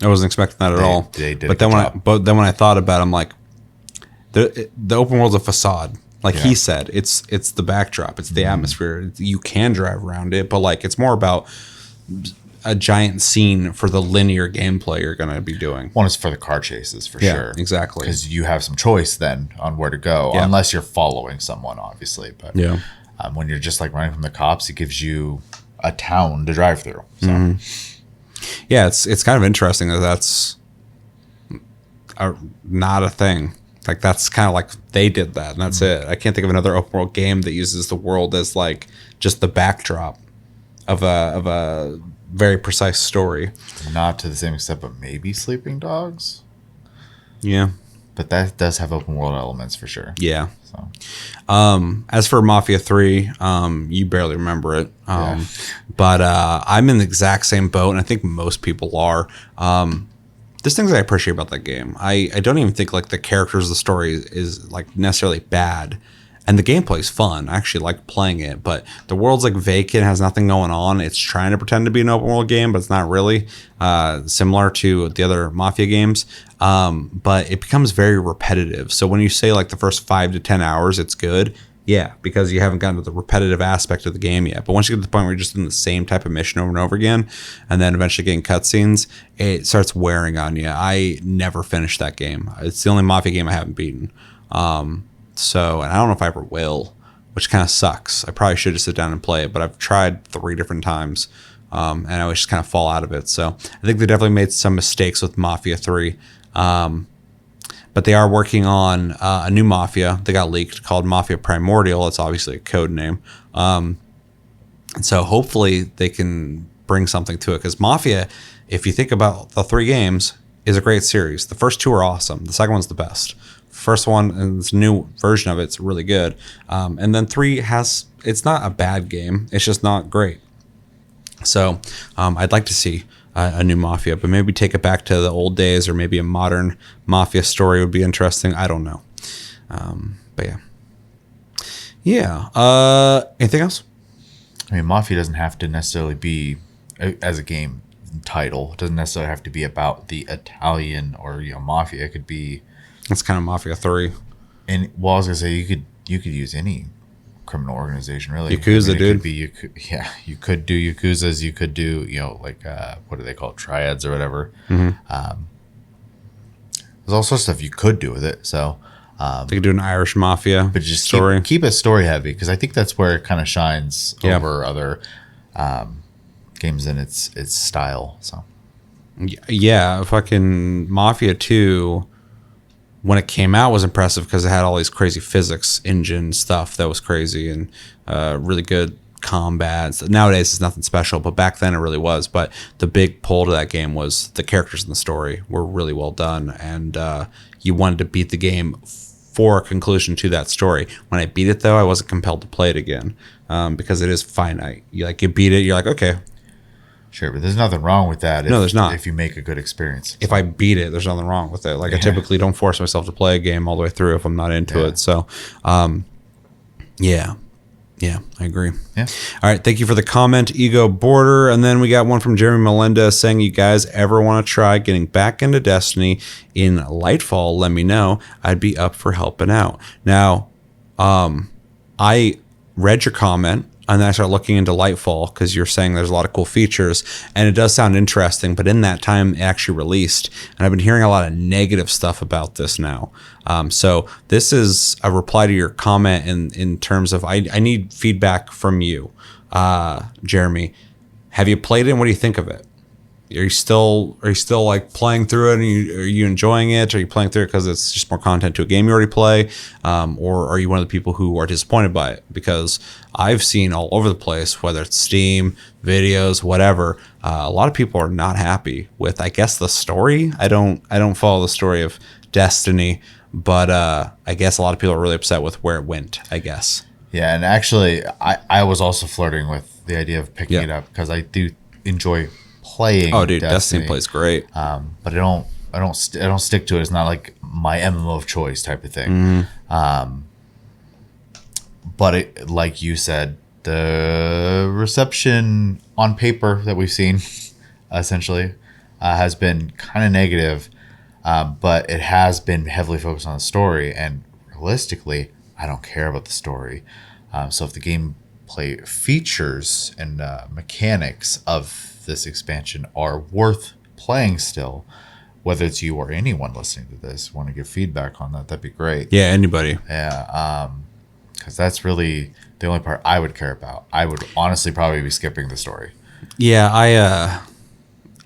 I wasn't expecting that at all. they did a but then good when I thought about it, I'm like, the open world's a facade. Like he said, it's the backdrop, it's the atmosphere. You can drive around it, but like it's more about a giant scene for the linear gameplay you're going to be doing. One is for the car chases for sure. Exactly. Because you have some choice then on where to go, unless you're following someone, obviously. But when you're just like running from the cops, it gives you a town to drive through. So yeah, it's kind of interesting that that's not a thing. Like that's kind of like they did that, and that's it. I can't think of another open world game that uses the world as like just the backdrop of a very precise story. not to the same extent, but maybe Sleeping Dogs. Yeah. But that does have open world elements for sure. Yeah. So As for Mafia 3, you barely remember it. But I'm in the exact same boat, and I think most people are. There's things I appreciate about that game. I don't even think like the characters, the story is like necessarily bad. And the gameplay is fun. I actually like playing it, but the world's like vacant, has nothing going on. It's trying to pretend to be an open world game, but it's not really. Similar to the other Mafia games, but it becomes very repetitive. So when you say like the first 5 to 10 hours, it's good. Yeah, because you haven't gotten to the repetitive aspect of the game yet. But once you get to the point where you're just in the same type of mission over and over again, and then eventually getting cutscenes, it starts wearing on you. I never finished that game. It's the only Mafia game I haven't beaten. So, and I don't know if I ever will, which kind of sucks. I probably should just sit down and play it, but I've tried 3 different times, and I always just kind of fall out of it. So I think they definitely made some mistakes with Mafia 3. But they are working on a new Mafia that got leaked called Mafia Primordial. It's obviously a code name. And so hopefully they can bring something to it, because Mafia, if you think about the 3 games, is a great series. The first 2 are awesome. The second one's the best. First one, and this new version of it's really good. And then 3 it's not a bad game. It's just not great. So I'd like to see a new Mafia, but maybe take it back to the old days, or maybe a modern Mafia story would be interesting. I don't know. But yeah. Yeah. Anything else? I mean, Mafia doesn't have to necessarily be, as a game title, it doesn't necessarily have to be about the Italian or Mafia. It could be. It's kind of Mafia 3. And well, I was gonna say you could use any criminal organization really. Yakuza, it dude. Could be you could do Yakuzas. You could do like what do they call it? Triads or whatever. There's all sorts of stuff you could do with it. So They could do an Irish Mafia, but just story. keep it story heavy, because I think that's where it kind of shines over other games in its style. So Yeah, fucking Mafia 2, when it came out, was impressive because it had all these crazy physics engine stuff that was crazy, and really good combat. Nowadays it's nothing special, but back then it really was. But the big pull to that game was the characters and the story were really well done, and you wanted to beat the game for a conclusion to that story. When I beat it, though, I wasn't compelled to play it again, because it is finite. You beat it, you're like, okay. Sure, but there's nothing wrong with that. No, there's not. If you make a good experience. If I beat it, there's nothing wrong with it. I typically don't force myself to play a game all the way through if I'm not into it. So, yeah, I agree. Yeah. All right, thank you for the comment, Ego Border. And then we got one from Jeremy Melendez saying, you guys ever want to try getting back into Destiny in Lightfall, let me know. I'd be up for helping out. Now, I read your comment, and then I started looking into Lightfall, because you're saying there's a lot of cool features, and it does sound interesting, but in that time it actually released, and I've been hearing a lot of negative stuff about this now. So this is a reply to your comment in terms of I need feedback from you, Jeremy. Have you played it, and what do you think of it? Are you still like playing through it? And are you enjoying it? Are you playing through it because it's just more content to a game you already play, or are you one of the people who are disappointed by it? Because I've seen all over the place, whether it's Steam, videos, whatever. A lot of people are not happy with, I guess, the story. I don't follow the story of Destiny, but I guess a lot of people are really upset with where it went, I guess. Yeah, and actually, I was also flirting with the idea of picking it up because I do enjoy playing. Oh, dude, Destiny plays great. But I don't stick to it. It's not like my MMO of choice type of thing. But it, like you said, the reception on paper that we've seen, essentially, has been kind of negative. But it has been heavily focused on the story, and realistically, I don't care about the story. So if the gameplay features and mechanics of this expansion are worth playing still, whether it's you or anyone listening to this, want to give feedback on that, that'd be great. Yeah, anybody. Yeah, because that's really the only part I would care about. I would honestly probably be skipping the story. Yeah,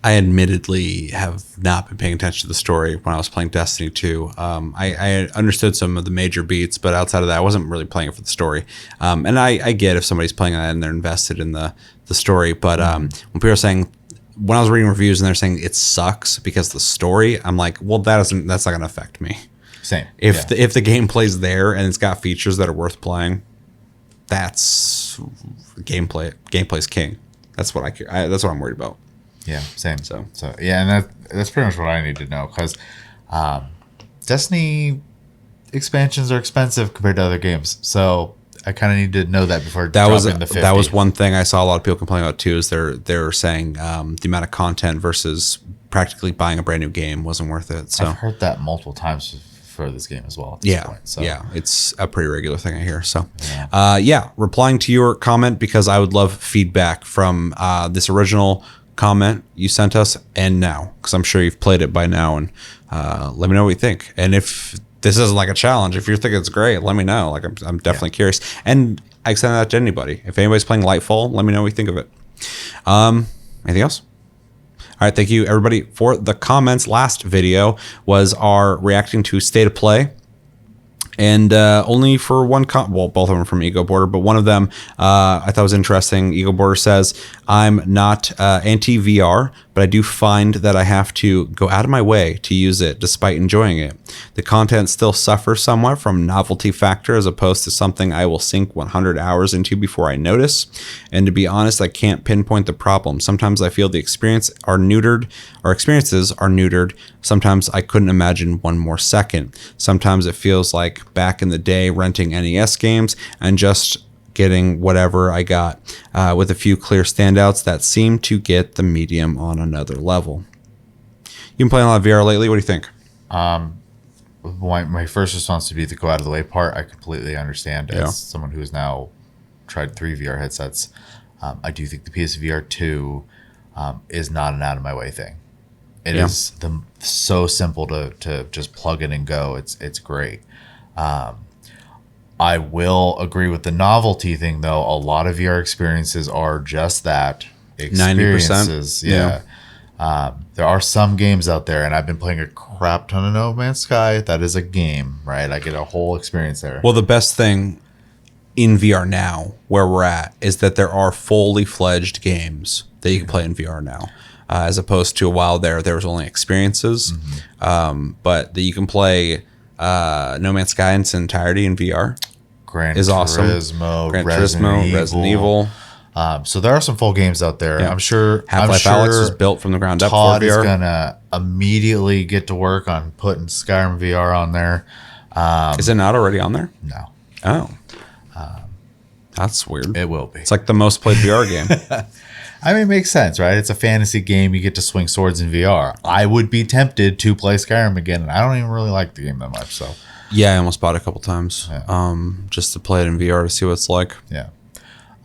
I admittedly have not been paying attention to the story when I was playing Destiny 2. I understood some of the major beats, but outside of that, I wasn't really playing it for the story. And I get if somebody's playing that and they're invested in the story. But when people are saying, when I was reading reviews and they're saying it sucks because of the story, I'm like, well, that's not going to affect me. Same. If the gameplay's there and it's got features that are worth playing, that's gameplay. Gameplay's king. That's what that's what I'm worried about. Yeah, same. So yeah, and that's pretty much what I need to know, because Destiny expansions are expensive compared to other games. So I kind of need to know that before dropping the 50. That was one thing I saw a lot of people complaining about too. Is they're saying the amount of content versus practically buying a brand new game wasn't worth it. So I've heard that multiple times for this game as well. At this point, so. Yeah, it's a pretty regular thing I hear. So, replying to your comment, because I would love feedback from this original comment you sent us and now, because I'm sure you've played it by now, and let me know what you think. And if this isn't like a challenge, if you're thinking it's great, let me know. Like I'm definitely curious, and I extend that to anybody. If anybody's playing Lightfall, let me know what you think of it. Anything else? All right, thank you everybody for the comments. Last video was our reacting to State of Play. And only for one well, both of them from Ego Border, but one of them I thought was interesting. Ego Border says, I'm not anti-VR, but I do find that I have to go out of my way to use it despite enjoying it. The content still suffers somewhat from novelty factor as opposed to something I will sink 100 hours into before I notice. And to be honest, I can't pinpoint the problem. Sometimes I feel the experiences are neutered. Sometimes I couldn't imagine one more second. Sometimes it feels like back in the day renting NES games and just getting whatever I got, with a few clear standouts that seem to get the medium on another level. You've been playing a lot of VR lately. What do you think? My first response would be the go out of the way part. I completely understand as someone who has now tried 3 VR headsets. I do think the PSVR2 is not an out of my way thing. It is so simple to just plug in and go. It's great. I will agree with the novelty thing, though. A lot of VR experiences are just that, experiences. 90%. Yeah. There are some games out there, and I've been playing a crap ton of No Man's Sky. That is a game, right? I get a whole experience there. Well, the best thing in VR now, where we're at, is that there are fully fledged games that you can play in VR now. As opposed to a while there was only experiences. But that you can play No Man's Sky in its entirety in VR. Gran Turismo, Resident Evil. So there are some full games out there. Yeah. I'm sure Half-Life Alyx was built from the ground up Todd for VR. is gonna immediately get to work on putting Skyrim VR on there. Is it not already on there? No. Oh. That's weird. It will be. It's like the most played VR game. I mean, it makes sense, right? It's a fantasy game. You get to swing swords in VR. I would be tempted to play Skyrim again, and I don't even really like the game that much. So, yeah, I almost bought it a couple times, just to play it in VR to see what it's like. Yeah.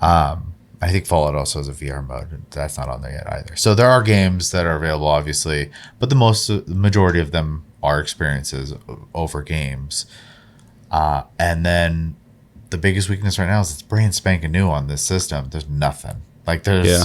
I think Fallout also has a VR mode. That's not on there yet either. So there are games that are available, obviously, but the majority of them are experiences over games. And then the biggest weakness right now is it's brand spanking new on this system. There's nothing. Like there's. Yeah.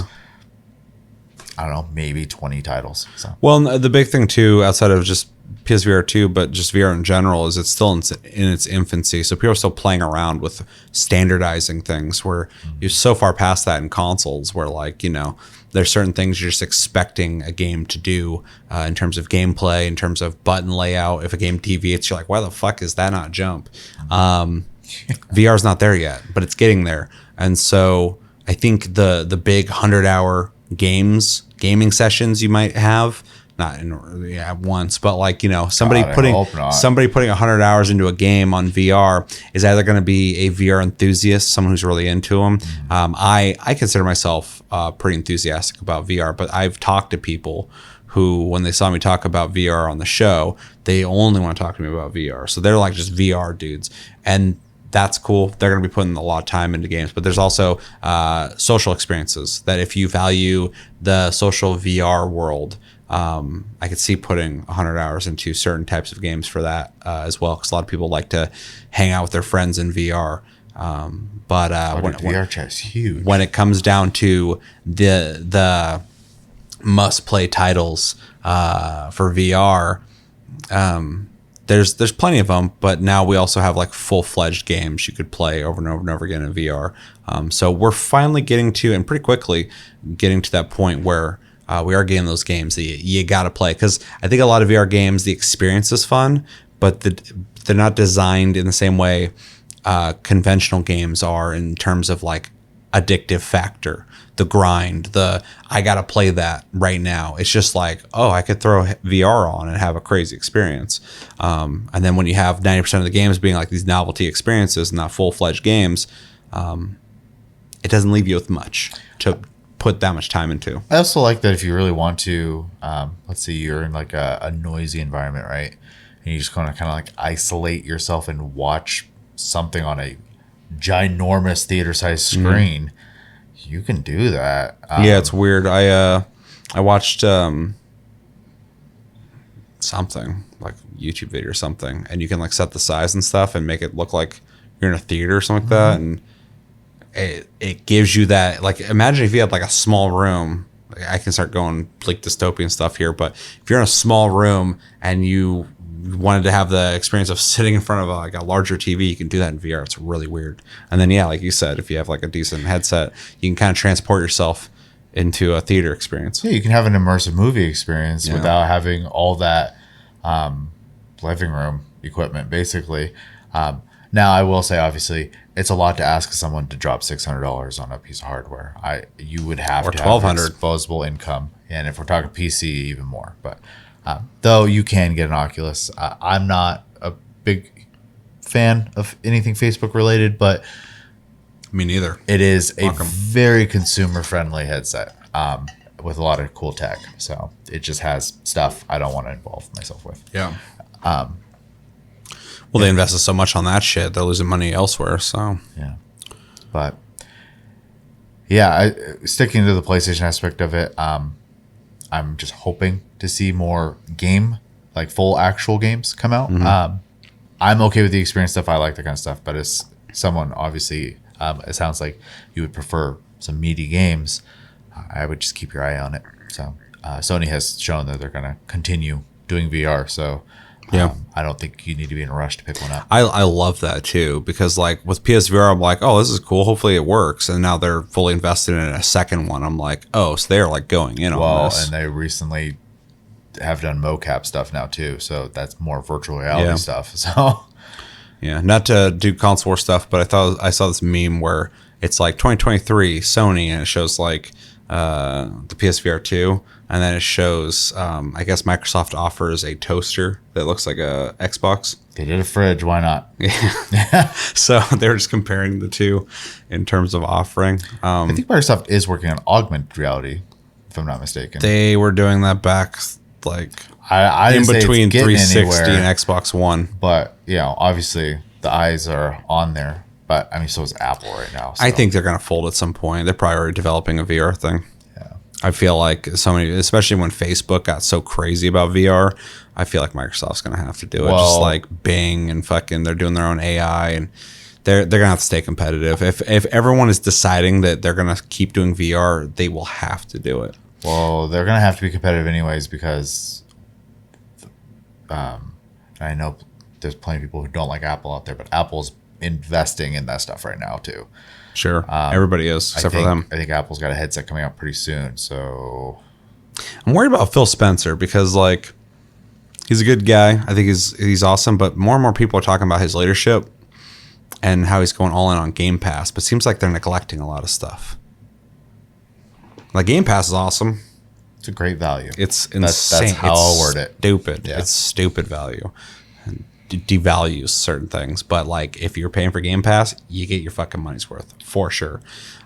I don't know, maybe 20 titles. So Well, and the big thing too, outside of just PSVR 2, but just VR in general, is it's still in its infancy. So people are still playing around with standardizing things where you're so far past that in consoles where, like, you know, there's certain things you're just expecting a game to do in terms of gameplay, in terms of button layout. If a game deviates, you're like, why the fuck is that not jump? VR's not there yet, but it's getting there. And so I think the big 100-hour gaming sessions you might have, not at once, but like, you know, somebody putting 100 hours into a game on VR is either going to be a VR enthusiast, someone who's really into them. I consider myself pretty enthusiastic about VR, but I've talked to people who, when they saw me talk about VR on the show, they only want to talk to me about VR. So they're like just VR dudes, and that's cool. They're going to be putting a lot of time into games, but there's also social experiences that if you value the social VR world, I could see putting 100 hours into certain types of games for that as well, because a lot of people like to hang out with their friends in VR. But VR chat is huge. When it comes down to the must-play titles for VR, there's plenty of them, but now we also have like full-fledged games you could play over and over and over again in VR. So we're finally getting to, and pretty quickly getting to that point where we are getting those games that you got to play. Because I think a lot of VR games, the experience is fun, but they're not designed in the same way conventional games are in terms of like addictive factor, the grind, I got to play that right now. It's just like, oh, I could throw VR on and have a crazy experience. And then when you have 90% of the games being like these novelty experiences, not full-fledged games, it doesn't leave you with much to put that much time into. I also like that if you really want to, let's say you're in like a noisy environment, right? And you just kind of like isolate yourself and watch something on a ginormous theater-sized screen. You can do that. Yeah, it's weird. I watched something like YouTube video or something, and you can like set the size and stuff and make it look like you're in a theater or something like that, and it gives you that, like, imagine if you had like a small room. Like, I can start going like dystopian stuff here, but if you're in a small room and you wanted to have the experience of sitting in front of like a larger TV, you can do that in VR. It's really weird. And then, yeah, like you said, if you have like a decent headset, you can kind of transport yourself into a theater experience. Yeah, you can have an immersive movie experience without having all that living room equipment, basically. Now, I will say, obviously, it's a lot to ask someone to drop $600 on a piece of hardware. You would have or to $1,200 have disposable income, and if we're talking PC, even more. But though you can get an Oculus, I'm not a big fan of anything Facebook related, but me neither. it is a very consumer friendly headset with a lot of cool tech. So it just has stuff I don't want to involve myself with. Yeah. Well, they invested so much on that shit, they're losing money elsewhere. So yeah, but yeah, sticking to the PlayStation aspect of it, I'm just hoping to see more like full actual games come out. I'm okay with the experience stuff. I like that kind of stuff, but as someone, obviously, it sounds like you would prefer some meaty games. I would just keep your eye on it. So Sony has shown that they're going to continue doing VR. So yeah, I don't think you need to be in a rush to pick one up. I love that too, because like with PSVR, I'm like, oh, this is cool. Hopefully it works. And now they're fully invested in a second one. I'm like, oh, so they're like going in on this. And they recently have done mocap stuff now too. So that's more virtual reality stuff. So yeah, not to do console war stuff, but I saw this meme where it's like 2023 Sony, and it shows like the PSVR 2, and then it shows I guess Microsoft offers a toaster that looks like a Xbox. They did a fridge, why not? Yeah. So they're just comparing the two in terms of offering. I think Microsoft is working on augmented reality, if I'm not mistaken. They were doing that back like I in didn't say between it's getting 360 anywhere, and Xbox One. but you know, obviously the eyes are on there. But I mean, so is Apple right now. So. I think they're going to fold at some point. They're probably already developing a VR thing. Yeah. I feel like so many, especially when Facebook got so crazy about VR, I feel like Microsoft's going to have to do it. Just like Bing and fucking, they're doing their own AI, and they're going to have to stay competitive. If everyone is deciding that they're going to keep doing VR, they will have to do it. Well, they're gonna have to be competitive anyways because, I know there's plenty of people who don't like Apple out there, but Apple's investing in that stuff right now too. Sure, everybody is except for them. I think Apple's got a headset coming out pretty soon, so I'm worried about Phil Spencer because like he's a good guy. I think he's awesome, but more and more people are talking about his leadership and how he's going all in on Game Pass. But it seems like they're neglecting a lot of stuff. Like Game Pass is awesome. it's a great value. It's insane. That's how I'll word it. Stupid. Yeah. It's stupid value. And devalues certain things. But like if you're paying for Game Pass, you get your fucking money's worth for sure.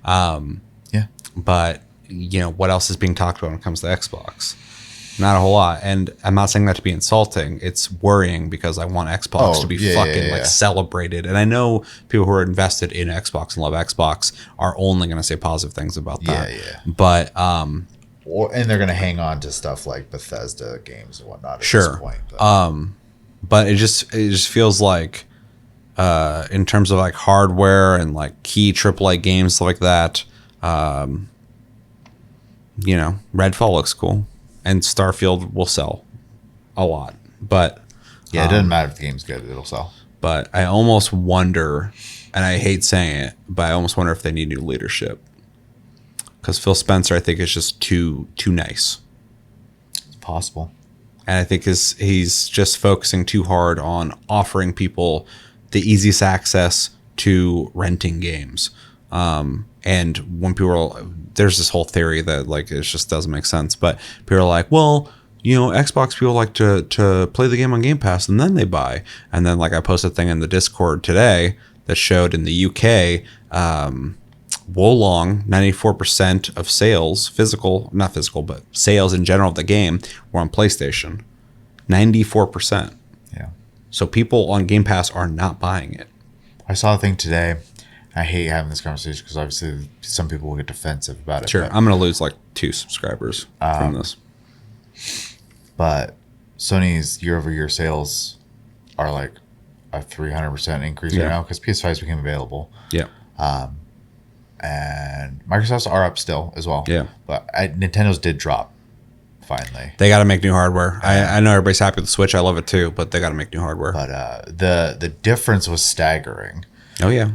Yeah. But you know what else is being talked about when it comes to Xbox? Not a whole lot. And I'm not saying that to be insulting. It's worrying because I want Xbox to be like celebrated. And I know people who are invested in Xbox and love Xbox are only going to say positive things about that. Yeah. But and they're gonna hang on to stuff like Bethesda games and whatnot at sure. this point. But. But it just feels like in terms of like hardware and like key AAA games like that, you know, Redfall looks cool and Starfield will sell a lot. But Yeah, it doesn't matter if the game's good; it'll sell. But I almost wonder, and I hate saying it, but I almost wonder if they need new leadership because Phil Spencer, I think, is just too nice. It's possible. And I think he's just focusing too hard on offering people the easiest access to renting games. And when people there's this whole theory that like it just doesn't make sense, but people are like, well, you know, Xbox people like to play the game on Game Pass and then they buy. And then like I posted a thing in the Discord today that showed in the UK, Wolong, 94% of sales, not physical, but sales in general of the game were on PlayStation. 94%. Yeah. So people on Game Pass are not buying it. I saw a thing today. I hate having this conversation because obviously some people will get defensive about it. Sure, but, I'm going to lose like 2 subscribers from this. But Sony's year-over-year sales are like a 300% increase right now because PS5s became available. Yeah. And Microsoft's are up still as well. Yeah. But Nintendo's did drop finally. They got to make new hardware. I know everybody's happy with the Switch. I love it too, but they got to make new hardware. But the difference was staggering. Oh yeah.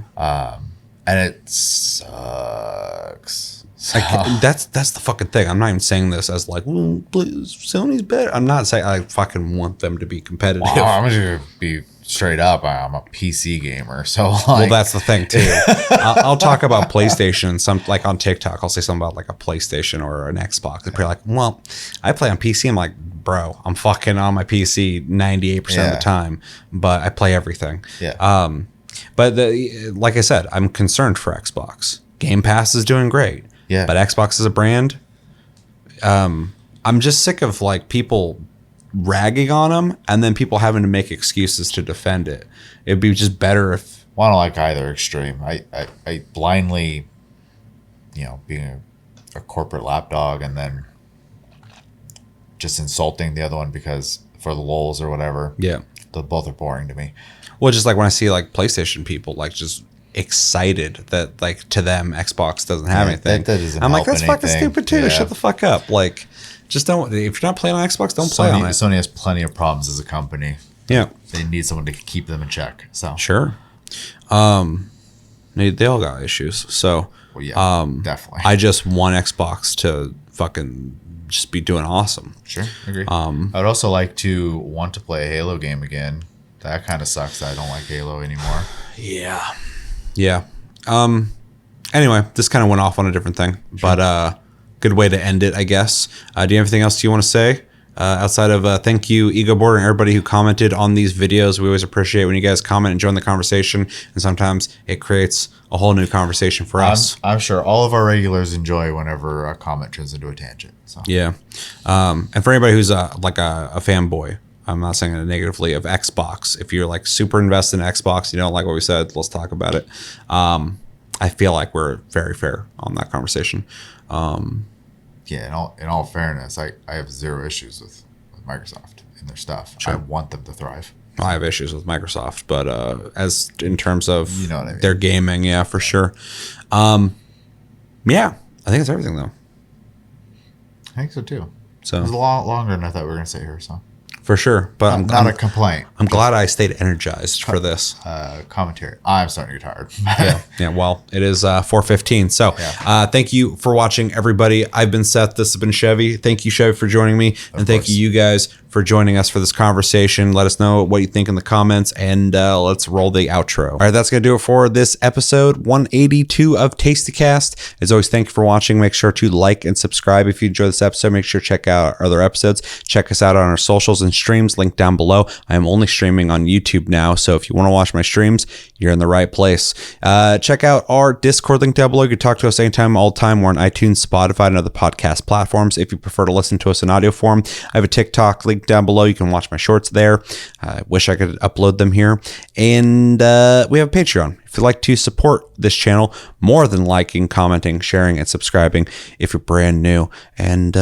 And it sucks. So, That's the fucking thing. I'm not even saying this as like, well, please, Sony's better. I'm not saying I fucking want them to be competitive. well, I'm just gonna be straight up. I'm a PC gamer, so like, Well, that's the thing too. I'll talk about PlayStation. Some like on TikTok, I'll say something about like a PlayStation or an Xbox. And people are like, "Well, I play on PC." I'm like, "Bro, I'm fucking on my PC 98% of the time, but I play everything." Yeah. But like I said, I'm concerned for Xbox. Game Pass is doing great. Yeah. But Xbox as a brand, I'm just sick of like people ragging on them and then people having to make excuses to defend it. It'd be just better if. Well, I don't like either extreme. I blindly, being a corporate lapdog and then just insulting the other one because for the lulz or whatever. Yeah. Both are boring to me. Well, just like when I see like PlayStation people like just excited that like to them Xbox doesn't have anything. That doesn't I'm like, help that's fucking anything. stupid too. Yeah. Shut the fuck up. Like, just don't. If you're not playing on Xbox, don't play on it. Sony has plenty of problems as a company. Yeah. They need someone to keep them in check. So Sure. They all got issues. So well, yeah, definitely. I just want Xbox to fucking just be doing awesome. Sure, agree. I would also like to want to play a Halo game again. That kind of sucks that I don't like Halo anymore. Yeah. Yeah. Anyway, this kind of went off on a different thing, but good way to end it, I guess. Do you have anything else you want to say? Outside of thank you, Ego Board, and everybody who commented on these videos. We always appreciate when you guys comment and join the conversation, and sometimes it creates a whole new conversation for us. I'm sure all of our regulars enjoy whenever a comment turns into a tangent. So. Yeah. And for anybody who's like a fanboy, I'm not saying it negatively, of Xbox. If you're like super invested in Xbox, you don't like what we said, let's talk about it. I feel like we're very fair on that conversation. Yeah, in all fairness, I have zero issues with Microsoft and their stuff. Sure. I want them to thrive. I have issues with Microsoft, but as in terms of You know what I mean. their gaming, yeah, for sure. Yeah, I think it's everything though. I think so too. So It was a lot longer than I thought we were going to sit here. So for sure. But not a complaint. I'm glad I stayed energized for this. Commentary. I'm starting to get tired. Yeah, well, it is 4:15. So thank you for watching, everybody. I've been Seth. This has been Chevy. Thank you, Chevy, for joining me. And thank you guys for joining us for this conversation. Let us know what you think in the comments, and let's roll the outro. All right, that's going to do it for this episode 182 of TastyCast. As always, thank you for watching. Make sure to like and subscribe if you enjoyed this episode. Make sure to check out our other episodes. Check us out on our socials and streams, linked down below. I am only streaming on YouTube now, so if you want to watch my streams, you're in the right place. Check out our Discord link down below. You can talk to us anytime, all the time. We're on iTunes, Spotify, and other podcast platforms. If you prefer to listen to us in audio form, I have a TikTok link down below. You can watch my shorts there. I wish I could upload them here. And we have a Patreon. If you'd like to support this channel, more than liking, commenting, sharing, and subscribing if you're brand new. And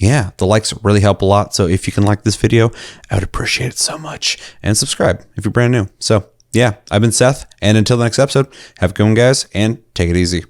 yeah, the likes really help a lot. So if you can like this video, I would appreciate it so much. And subscribe if you're brand new. So yeah, I've been Seth. And until the next episode, have a good one, guys, and take it easy.